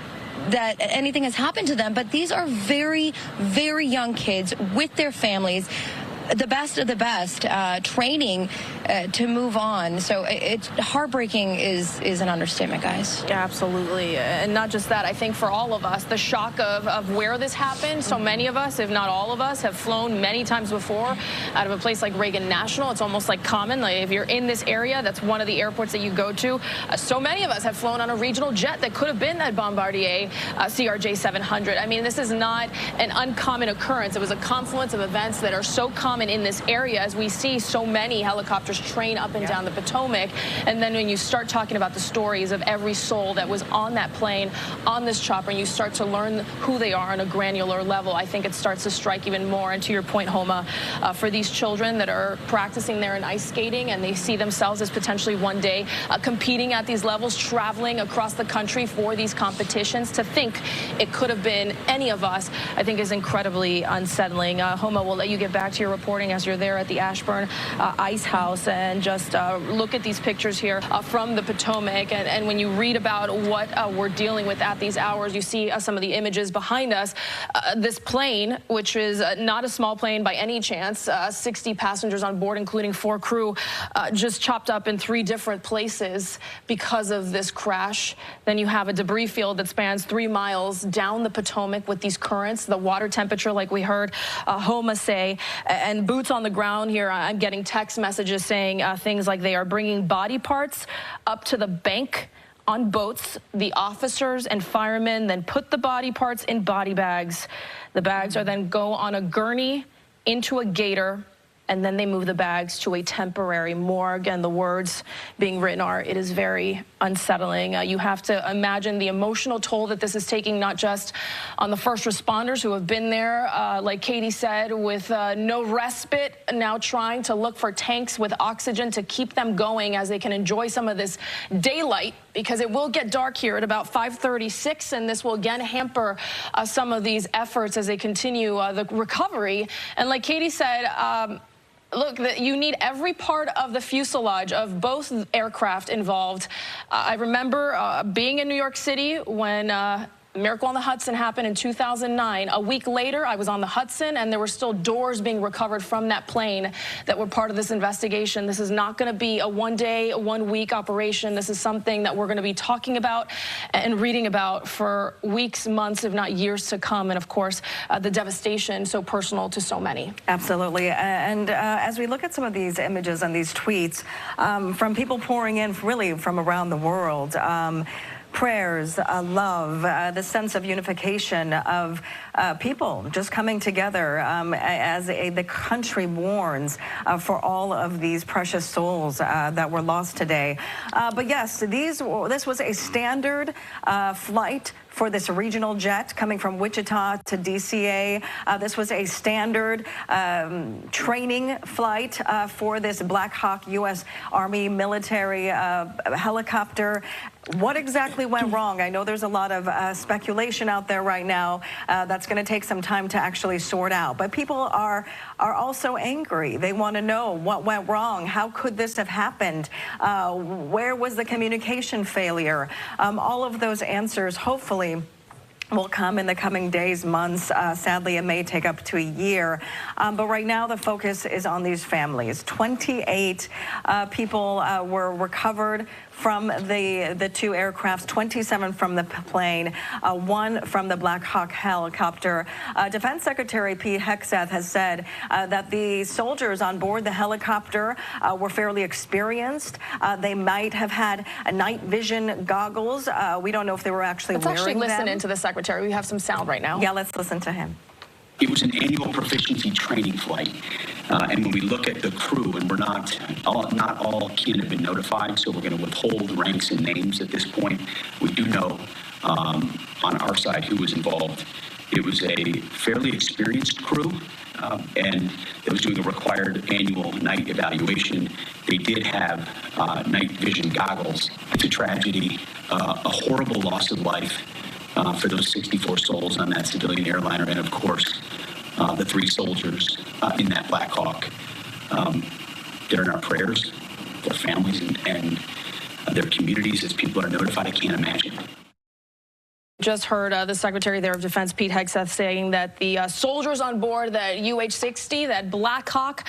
anything has happened to them, but these are very, very young kids with their families. The best of the best, training to move on. So it's heartbreaking is an understatement, guys. Yeah, absolutely. And not just that, I think for all of us, the shock of where this happened, so many of us, if not all of us, have flown many times before out of a place like Reagan National. It's almost like common. Like if you're in this area, that's one of the airports that you go to. So many of us have flown on a regional jet that could have been that Bombardier CRJ 700. I mean, this is not an uncommon occurrence. It was a confluence of events that are so common in this area, as we see so many helicopters train up and down the Potomac. And then when you start talking about the stories of every soul that was on that plane, on this chopper, and you start to learn who they are on a granular level, I think it starts to strike even more. And to your point, Homa, for these children that are practicing there in ice skating and they see themselves as potentially one day competing at these levels, traveling across the country for these competitions, to think it could have been any of us, I think is incredibly unsettling. Homa, we'll let you get back to your reporting as you're there at the Ashburn Ice House, and just look at these pictures here from the Potomac. And when you read about what we're dealing with at these hours, you see some of the images behind us. This plane, which is not a small plane by any chance, 60 passengers on board, including 4 crew, just chopped up in 3 different places because of this crash. Then you have a debris field that spans 3 miles down the Potomac with these currents, the water temperature, like we heard Homa say, and boots on the ground here. I'm getting text messages saying things like they are bringing body parts up to the bank on boats. The officers and firemen then put the body parts in body bags. The bags are then go on a gurney into a gator, and then they move the bags to a temporary morgue. And the words being written are, it is very unsettling. You have to imagine the emotional toll that this is taking, not just on the first responders who have been there, like Katie said, with no respite, now trying to look for tanks with oxygen to keep them going as they can enjoy some of this daylight, because it will get dark here at about 5:36, and this will again hamper some of these efforts as they continue the recovery. And like Katie said, look, you need every part of the fuselage of both aircraft involved. I remember being in New York City when Miracle on the Hudson happened in 2009. A week later, I was on the Hudson, and there were still doors being recovered from that plane that were part of this investigation. This is not going to be a one-day, one-week operation. This is something that we're going to be talking about and reading about for weeks, months, if not years to come. And, of course, the devastation so personal to so many. Absolutely. And as we look at some of these images and these tweets from people pouring in really from around the world, prayers, love, the sense of unification of people just coming together as the country mourns for all of these precious souls that were lost today. But yes, this was a standard flight for this regional jet coming from Wichita to DCA. This was a standard training flight for this Black Hawk U.S. Army military helicopter. What exactly went wrong? I know there's a lot of speculation out there right now that's going to take some time to actually sort out. But people are also angry. They want to know what went wrong. How could this have happened? Where was the communication failure? All of those answers, hopefully, will come in the coming days, months. Sadly, it may take up to a year. But right now, the focus is on these families. 28 people were recovered from the 2 aircrafts, 27 from the plane, 1 from the Black Hawk helicopter. Defense Secretary Pete Hegseth has said that the soldiers on board the helicopter were fairly experienced. They might have had night vision goggles. We don't know if they were actually wearing them. Let's actually listen into the Secretary. Secretary. We have some sound right now. Yeah, let's listen to him. It was an annual proficiency training flight. And when we look at the crew, and not all kin have been notified, so we're going to withhold ranks and names at this point. We do know on our side who was involved. It was a fairly experienced crew, and it was doing a required annual night evaluation. They did have night vision goggles. It's a tragedy, a horrible loss of life for those 64 souls on that civilian airliner, and of course, the 3 soldiers in that Black Hawk. They're in our prayers, their families, and their communities as people are notified. I can't imagine. Just heard the Secretary there of Defense, Pete Hegseth, saying that the soldiers on board that UH-60, that Black Hawk,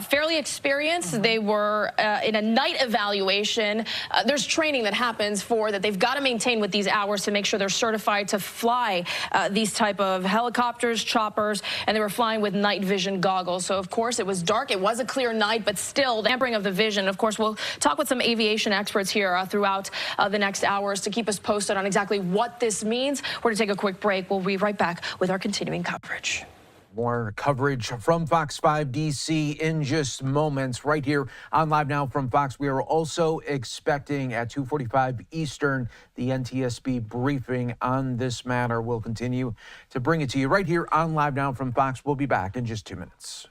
fairly experienced. They were in a night evaluation. There's training that happens for that they've got to maintain with these hours to make sure they're certified to fly these type of helicopters, choppers, and they were flying with night vision goggles. So, of course, it was dark. It was a clear night, but still the hampering of the vision. Of course, we'll talk with some aviation experts here throughout the next hours to keep us posted on exactly what this means. We're going to take a quick break. We'll be right back with our continuing coverage. More coverage from Fox 5 DC in just moments right here on Live Now from Fox. We are also expecting at 2:45 Eastern the NTSB briefing on this matter. We'll continue to bring it to you right here on Live Now from Fox. We'll be back in just 2 minutes.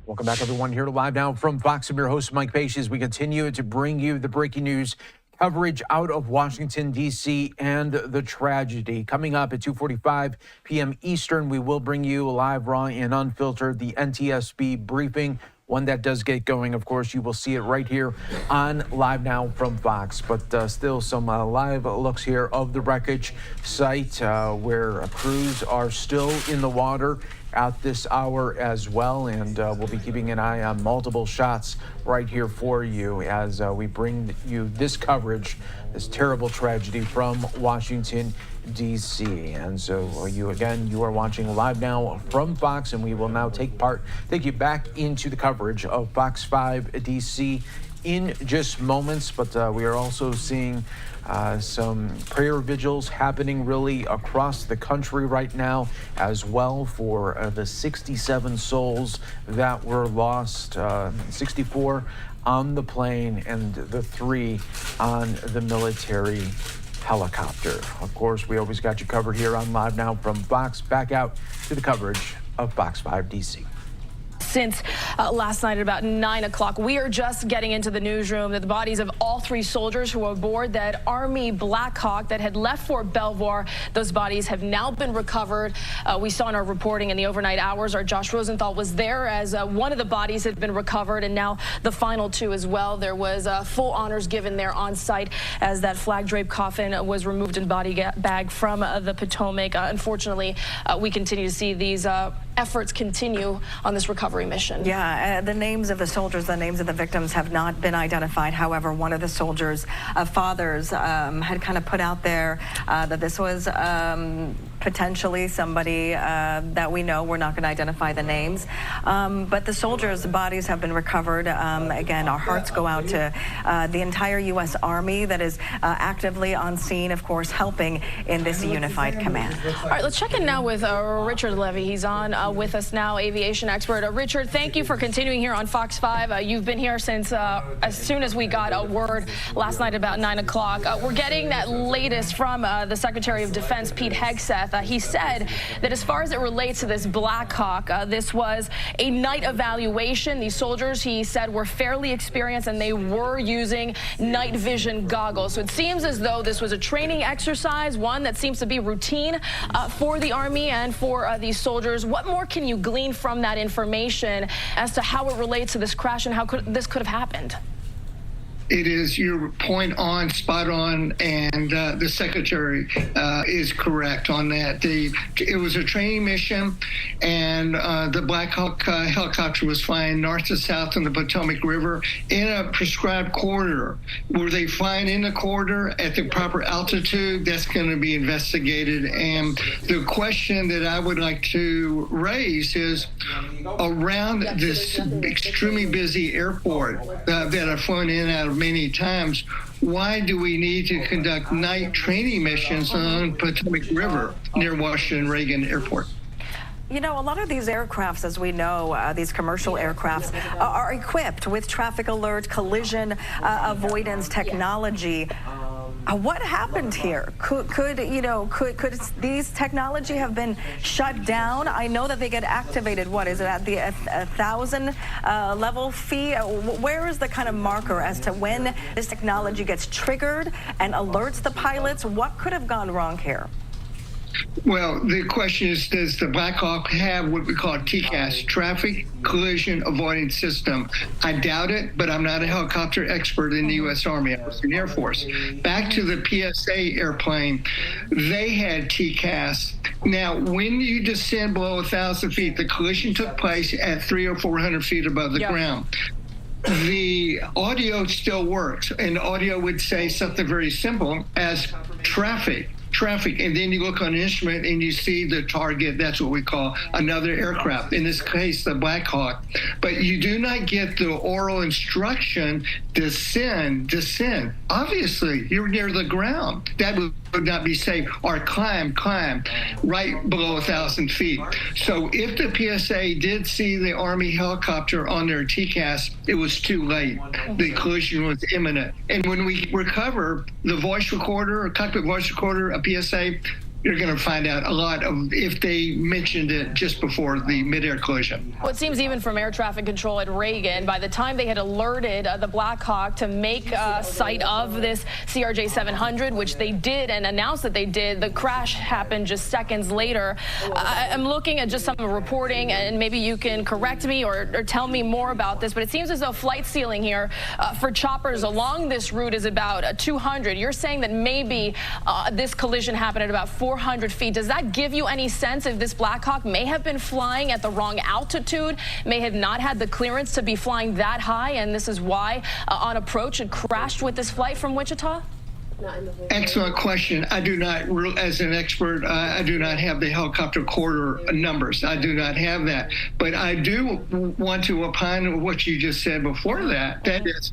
Welcome back, everyone, here to Live Now from Fox. I'm your host, Mike Page, as we continue to bring you the breaking news coverage out of Washington, D.C. and the tragedy. Coming up at 2:45 p.m. Eastern, we will bring you live, raw, and unfiltered, the NTSB briefing. When that does get going, of course, you will see it right here on Live Now from Fox. But still some live looks here of the wreckage site where crews are still in the water at this hour as well. And we'll be keeping an eye on multiple shots right here for you as we bring you this coverage, this terrible tragedy from Washington, D.C. And so you are watching Live Now from Fox, and we will now take you back into the coverage of Fox 5 D.C. in just moments. But we are also seeing some prayer vigils happening really across the country right now as well for the 67 souls that were lost, 64 on the plane and the 3 on the military helicopter. Of course, we always got you covered here on Live Now from Fox. Back out to the coverage of Fox 5 DC. since last night at about 9 o'clock. We are just getting into the newsroom that the bodies of all 3 soldiers who were aboard that Army Black Hawk that had left Fort Belvoir, those bodies have now been recovered. We saw in our reporting in the overnight hours, our Josh Rosenthal was there as one of the bodies had been recovered, and now the final 2 as well. There was full honors given there on site as that flag-draped coffin was removed in body bag from the Potomac. Unfortunately, we continue to see these efforts continue on this recovery mission. Yeah, the names of the soldiers, the names of the victims have not been identified. However, one of the soldiers' fathers had kind of put out there that this was potentially somebody that we know. We're not going to identify the names. But the soldiers' bodies have been recovered. Again, our hearts go out to the entire U.S. Army that is actively on scene, of course, helping in this unified command. All right, let's check in now with Richard Levy. He's on with us now, aviation expert. Richard, thank you for continuing here on Fox 5. You've been here since as soon as we got a word last night about 9 o'clock. We're getting that latest from the Secretary of Defense, Pete Hegseth. He said that as far as it relates to this Black Hawk, this was a night evaluation. These soldiers, he said, were fairly experienced and they were using night vision goggles. So it seems as though this was a training exercise, one that seems to be routine for the Army and for these soldiers. What more can you glean from that information as to how it relates to this crash and how this could have happened? It is your point on, spot on, and the Secretary is correct on that. It was a training mission, and the Black Hawk helicopter was flying north to south in the Potomac River in a prescribed corridor. Were they flying in the corridor at the proper altitude? That's going to be investigated. And the question that I would like to raise is around this extremely busy airport that I've flown in and out of many times, why do we need to conduct night training missions on Potomac River near Washington Reagan Airport? You know, a lot of these aircrafts, as we know, these commercial aircrafts are equipped with traffic alert, collision avoidance technology. What happened here? Could these technology have been shut down? I know that they get activated. What is it at the 1,000 level fee? Where is the kind of marker as to when this technology gets triggered and alerts the pilots? What could have gone wrong here? Well, the question is, does the Black Hawk have what we call TCAS, Traffic Collision Avoidance System? I doubt it, but I'm not a helicopter expert in the U.S. Army. I was in the Air Force. Back to the PSA airplane, they had TCAS. Now, when you descend below 1,000 feet, the collision took place at 300 or 400 feet above the ground. The audio still works, and the audio would say something very simple as traffic, and then you look on an instrument and you see the target. That's what we call another aircraft, in this case the Black Hawk. But you do not get the oral instruction, descend. Obviously, you're near the ground. That would not be safe. Or climb right below 1,000 feet. So if the PSA did see the Army helicopter on their TCAS, it was too late. The collision was imminent. And when we recover the voice recorder, or cockpit voice recorder, a PSA, you're going to find out a lot of if they mentioned it just before the midair collision. Well, it seems even from air traffic control at Reagan, by the time they had alerted the Black Hawk to make sight of this CRJ 700, which they did and announced that they did, the crash happened just seconds later. I'm looking at just some reporting, and maybe you can correct me or tell me more about this, but it seems as though flight ceiling here for choppers along this route is about 200. You're saying that maybe this collision happened at about 400 feet. Does that give you any sense if this Black Hawk may have been flying at the wrong altitude, may have not had the clearance to be flying that high, and this is why on approach it crashed with this flight from Wichita? Excellent question. I do not, as an expert, I do not have the helicopter corridor numbers. I do not have that. But I do want to opine on what you just said before that. That is,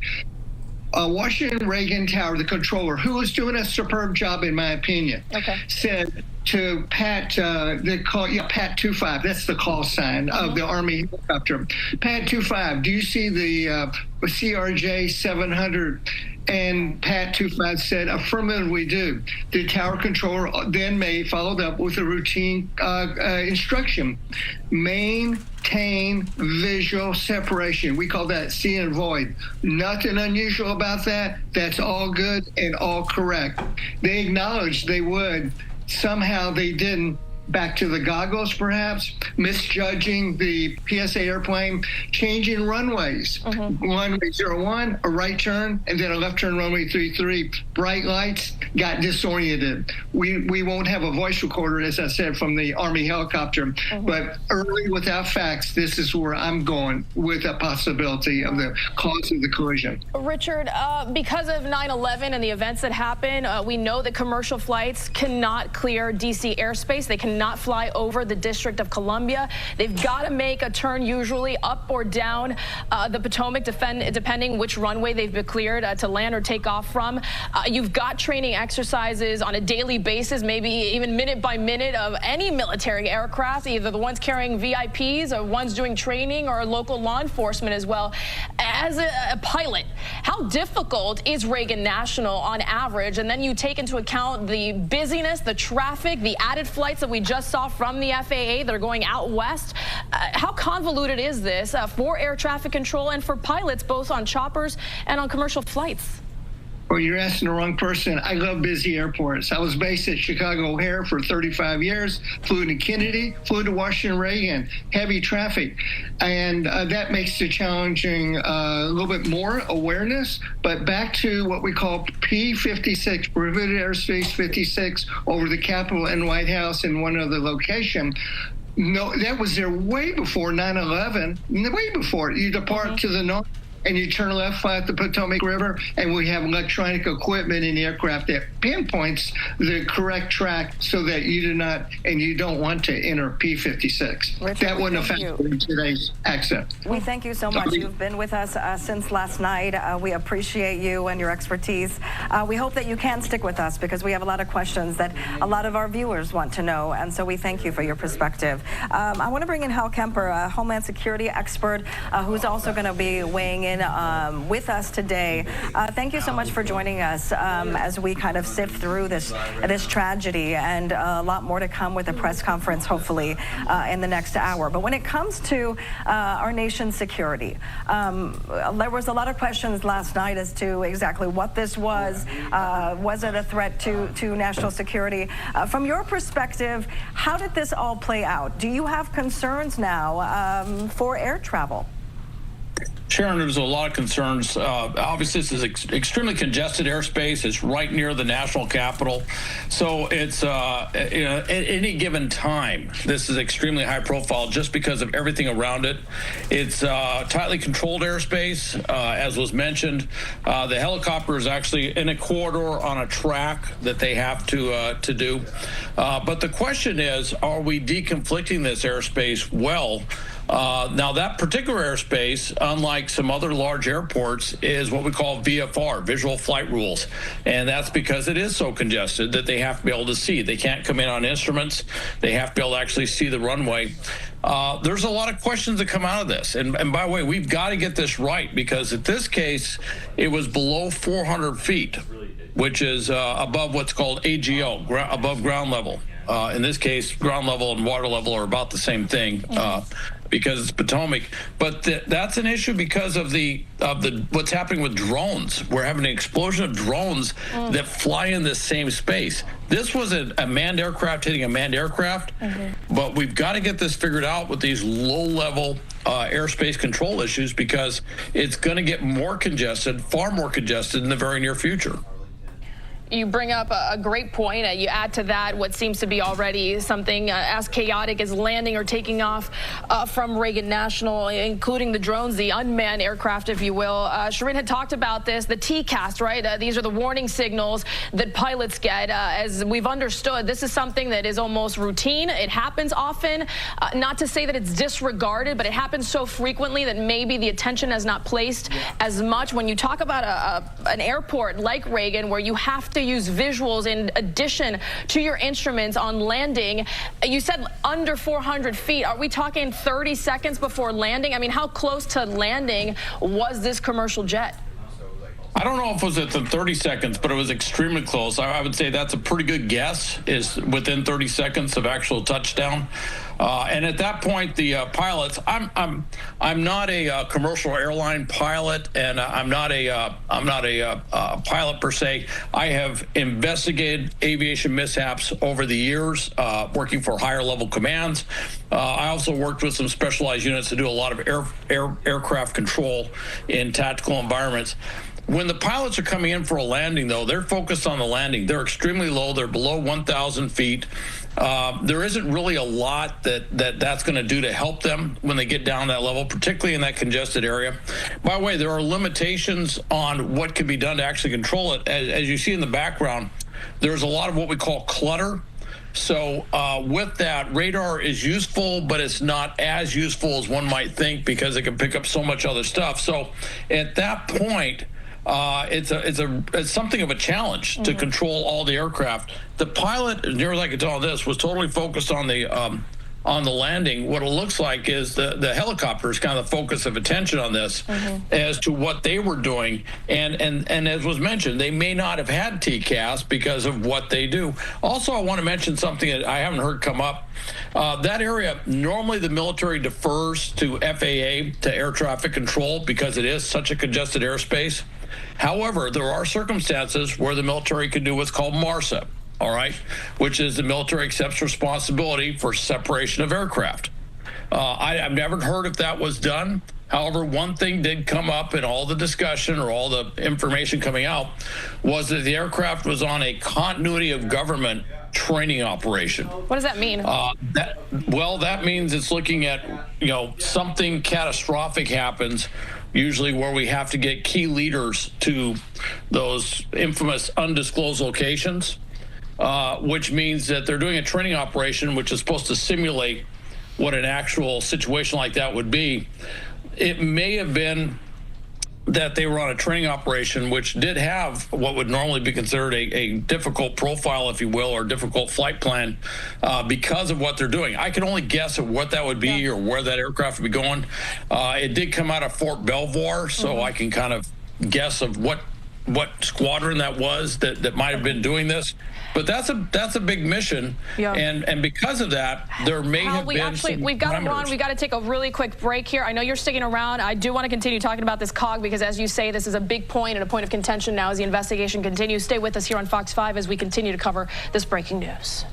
Washington Reagan Tower, the controller, who was doing a superb job, in my opinion, said to Pat, Pat 25, that's the call sign of the Army helicopter. Pat 25, do you see the CRJ 700? And Pat 25 said, affirmative, we do. The tower controller then followed up with a routine instruction. Maintain maintain visual separation. We call that see and avoid. Nothing unusual about that. That's all good and all correct. They acknowledged they would. Somehow they didn't. Back to the goggles, perhaps, misjudging the PSA airplane, changing runways. Runway 01, a right turn, and then a left turn, runway 33. Bright lights, got disoriented. We won't have a voice recorder, as I said, from the Army helicopter, but early without facts, this is where I'm going with a possibility of the cause of the collision. Richard, because of 9/11 and the events that happened, we know that commercial flights cannot clear D.C. airspace. They cannot fly over the District of Columbia. They've got to make a turn, usually up or down the Potomac, depending which runway they've been cleared to land or take off from. You've got training exercises on a daily basis, maybe even minute by minute, of any military aircraft, either the ones carrying VIPs or ones doing training or local law enforcement as well. As a pilot, how difficult is Reagan National on average? And then you take into account the busyness, the traffic, the added flights that we just saw from the FAA that are going out west. How convoluted is this for air traffic control and for pilots, both on choppers and on commercial flights? Well, you're asking the wrong person. I love busy airports. I was based at Chicago O'Hare for 35 years, flew to Kennedy, flew to Washington Reagan, heavy traffic. And that makes it challenging a little bit more awareness. But back to what we call P56, prohibited airspace 56, over the Capitol and White House in one other location. No, that was there way before 9/11, way before. You depart to the north and you turn left, fly at the Potomac River, and we have electronic equipment in the aircraft that pinpoints the correct track so that you do not and you don't want to enter P56. Richard, that wouldn't affect in today's accident. We thank you so much. You've been with us since last night. We appreciate you and your expertise. We hope that you can stick with us because we have a lot of questions that a lot of our viewers want to know, and so we thank you for your perspective. I want to bring in Hal Kemper, a Homeland Security expert who's also going to be weighing in with us today. Thank you so much for joining us as we kind of sift through this tragedy, and a lot more to come with a press conference, hopefully, in the next hour. But when it comes to our nation's security, there was a lot of questions last night as to exactly what this was. Was it a threat to national security? From your perspective, how did this all play out? Do you have concerns now for air travel? Sharon, there's a lot of concerns. Obviously, this is extremely congested airspace. It's right near the national capital. So it's, at any given time, this is extremely high profile just because of everything around it. It's tightly controlled airspace, as was mentioned. The helicopter is actually in a corridor on a track that they have to do. But the question is, are we deconflicting this airspace well? Now, that particular airspace, unlike some other large airports, is what we call VFR, visual flight rules. And that's because it is so congested that they have to be able to see. They can't come in on instruments. They have to be able to actually see the runway. There's a lot of questions that come out of this. And by the way, we've got to get this right, because in this case, it was below 400 feet, which is above what's called AGO, above ground level. In this case, ground level and water level are about the same thing. Because it's Potomac, but that's an issue because of the what's happening with drones. We're having an explosion of drones that fly in this same space. This was a manned aircraft hitting a manned aircraft, but we've got to get this figured out with these low-level airspace control issues, because it's going to get more congested, far more congested in the very near future. You bring up a great point. You add to that what seems to be already something as chaotic as landing or taking off from Reagan National, including the drones, the unmanned aircraft, if you will. Shireen had talked about this, the TCAS, right? These are the warning signals that pilots get. As we've understood, this is something that is almost routine. It happens often. Not to say that it's disregarded, but it happens so frequently that maybe the attention has not placed as much. When you talk about an airport like Reagan, where you have to use visuals in addition to your instruments on landing. You said under 400 feet. Are we talking 30 seconds before landing? I mean, how close to landing was this commercial jet? I don't know if it was within 30 seconds, but it was extremely close. I would say that's a pretty good guess, is within 30 seconds of actual touchdown. And at that point, the pilots, I'm not a commercial airline pilot, and I'm not a pilot per se. I have investigated aviation mishaps over the years, working for higher level commands. I also worked with some specialized units to do a lot of aircraft control in tactical environments. When the pilots are coming in for a landing, though, they're focused on the landing. They're extremely low. They're below 1,000 feet. There isn't really a lot that's going to do to help them when they get down that level, particularly in that congested area. By the way, there are limitations on what can be done to actually control it. As you see in the background, there's a lot of what we call clutter. So with that, radar is useful, but it's not as useful as one might think because it can pick up so much other stuff. So at that point, it's something of a challenge to control all the aircraft. The pilot, as near as I can tell this, was totally focused on the landing. What it looks like is the helicopter is kind of the focus of attention on this as to what they were doing. And as was mentioned, they may not have had TCAS because of what they do. Also, I want to mention something that I haven't heard come up. That area, normally the military defers to FAA, to air traffic control, because it is such a congested airspace. However, there are circumstances where the military can do what's called MARSA, all right, which is the military accepts responsibility for separation of aircraft. I've never heard if that was done. However, one thing did come up in all the discussion or all the information coming out was that the aircraft was on a continuity of government training operation. What does that mean? That means it's looking at, something catastrophic happens, usually where we have to get key leaders to those infamous undisclosed locations, which means that they're doing a training operation which is supposed to simulate what an actual situation like that would be. It may have been that they were on a training operation which did have what would normally be considered a difficult profile, if you will, or difficult flight plan because of what they're doing. I can only guess at what that would be or where that aircraft would be going. It did come out of Fort Belvoir, so I can kind of guess of what squadron that was that might have been doing this. But that's a big mission, and because of that, there may have been we've got to run. We've got to take a really quick break here. I know you're sticking around. I do want to continue talking about this COG because, as you say, this is a big point and a point of contention now as the investigation continues. Stay with us here on Fox 5 as we continue to cover this breaking news.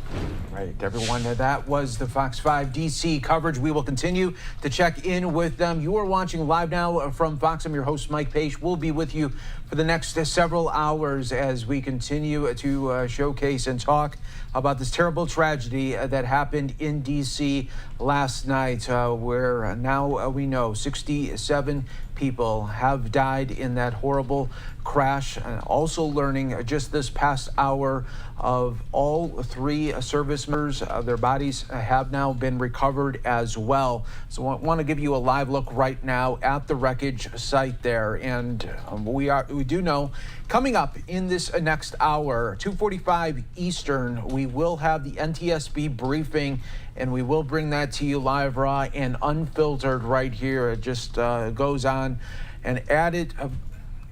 Right, everyone, that was the Fox 5 DC coverage. We will continue to check in with them. You are watching Live Now from Fox. I'm your host, Mike Page. We'll be with you for the next several hours as we continue to showcase and talk about this terrible tragedy that happened in DC last night, where now we know 67 people have died in that horrible crash. Also learning just this past hour of all three service members, their bodies have now been recovered as well. So I want to give you a live look right now at the wreckage site there. And we do know coming up in this next hour, 2:45 Eastern, we will have the NTSB briefing, and we will bring that to you live, raw, and unfiltered right here. It just goes on and added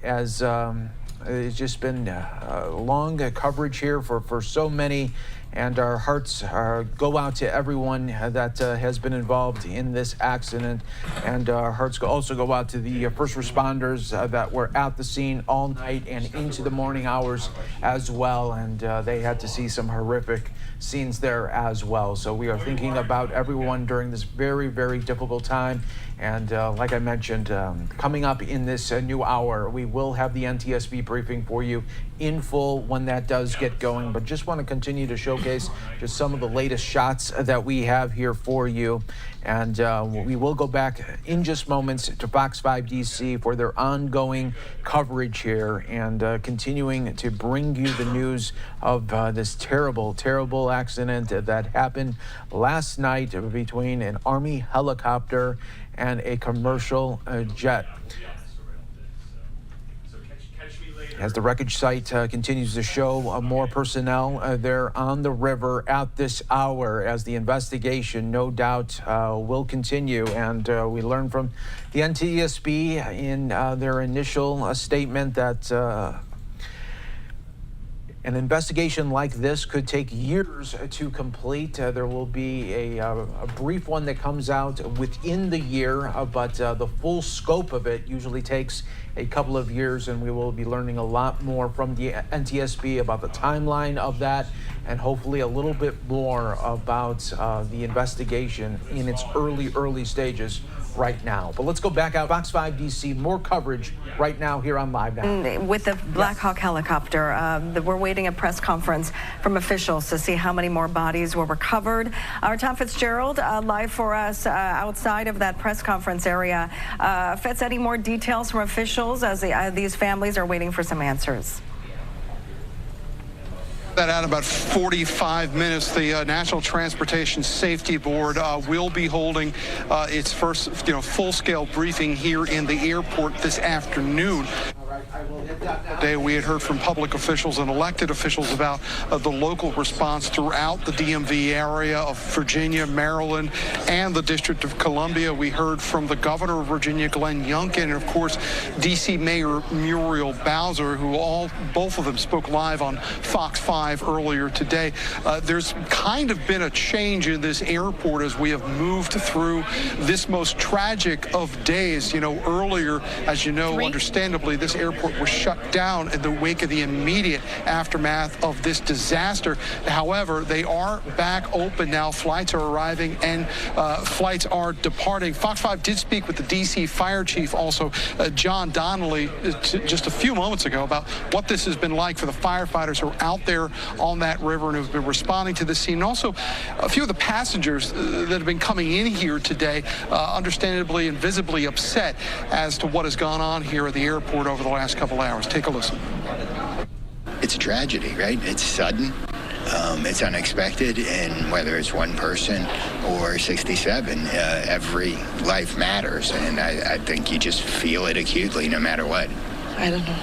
as it's just been long coverage here for so many, and our hearts go out to everyone that has been involved in this accident, and our hearts also go out to the first responders that were at the scene all night and into the morning hours as well, and they had to see some horrific scenes there as well. So we are thinking about everyone during this very, very difficult time. And like I mentioned, coming up in this new hour, we will have the NTSB briefing for you in full when that does get going. But just want to continue to showcase just some of the latest shots that we have here for you. And we will go back in just moments to Fox 5 DC for their ongoing coverage here and continuing to bring you the news of this terrible, terrible accident that happened last night between an Army helicopter and a commercial jet. As the wreckage site continues to show more personnel there on the river at this hour, as the investigation no doubt will continue. And we learned from the NTSB in their initial statement that an investigation like this could take years to complete. There will be a brief one that comes out within the year, but the full scope of it usually takes a couple of years, and we will be learning a lot more from the NTSB about the timeline of that, and hopefully a little bit more about the investigation in its early stages right now. But let's go back out. Fox 5 DC, more coverage right now here on Live Now. With the Black Hawk helicopter, we're waiting a press conference from officials to see how many more bodies were recovered. Our Tom Fitzgerald live for us outside of that press conference area. Fitz, any more details from officials as these families are waiting for some answers? That out about 45 minutes, the National Transportation Safety Board will be holding its first, full-scale briefing here in the airport this afternoon. Today, we had heard from public officials and elected officials about the local response throughout the DMV area of Virginia, Maryland, and the District of Columbia. We heard from the governor of Virginia, Glenn Youngkin, and of course, D.C. Mayor Muriel Bowser, who both of them spoke live on Fox 5 earlier today. There's kind of been a change in this airport as we have moved through this most tragic of days. Earlier, as you know, understandably, this airport was shut down in the wake of the immediate aftermath of this disaster. However, they are back open now. Flights are arriving and flights are departing. Fox 5 did speak with the D.C. Fire Chief, also John Donnelly, just a few moments ago about what this has been like for the firefighters who are out there on that river and who've been responding to the scene. And also, a few of the passengers that have been coming in here today, understandably and visibly upset as to what has gone on here at the airport over the last couple hours. Take a listen. It's a tragedy, right? It's sudden. It's unexpected, and whether it's one person or 67, every life matters, and I think you just feel it acutely no matter what. I don't know.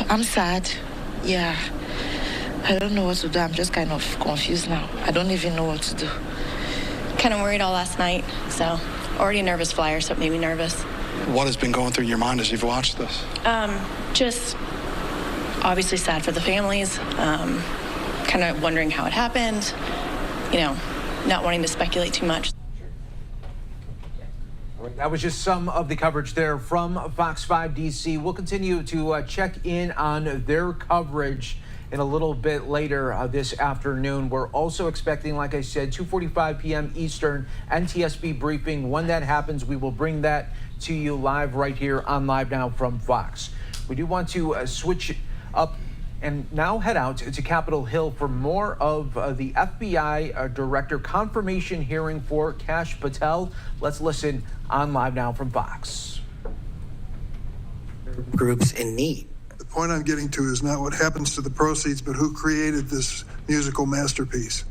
I'm sad. Yeah. I don't know what to do. I'm just kind of confused now. I don't even know what to do. Kind of worried all last night, so already a nervous flyer, so it made me nervous. What has been going through your mind as you've watched this? Just obviously sad for the families, kind of wondering how it happened, not wanting to speculate too much. That was just some of the coverage there from Fox 5 DC. We'll continue to check in on their coverage in a little bit later this afternoon. We're also expecting, like I said, 2:45 p.m. Eastern NTSB briefing. When that happens, we will bring that to you live right here on Live Now from Fox. We do want to switch up and now head out to Capitol Hill for more of the FBI director confirmation hearing for Kash Patel. Let's listen on Live Now from Fox. Groups in need. The point I'm getting to is not what happens to the proceeds, but who created this musical masterpiece.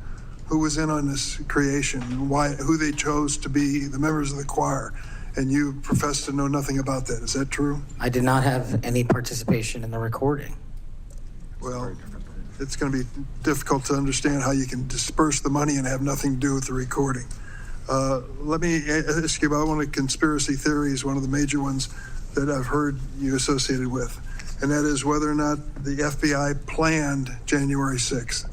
Who was in on this creation, who they chose to be the members of the choir. And you profess to know nothing about that. Is that true? I did not have any participation in the recording. Well, it's going to be difficult to understand how you can disperse the money and have nothing to do with the recording. Let me ask you about one of the conspiracy theories, one of the major ones that I've heard you associated with, and that is whether or not the FBI planned January 6th.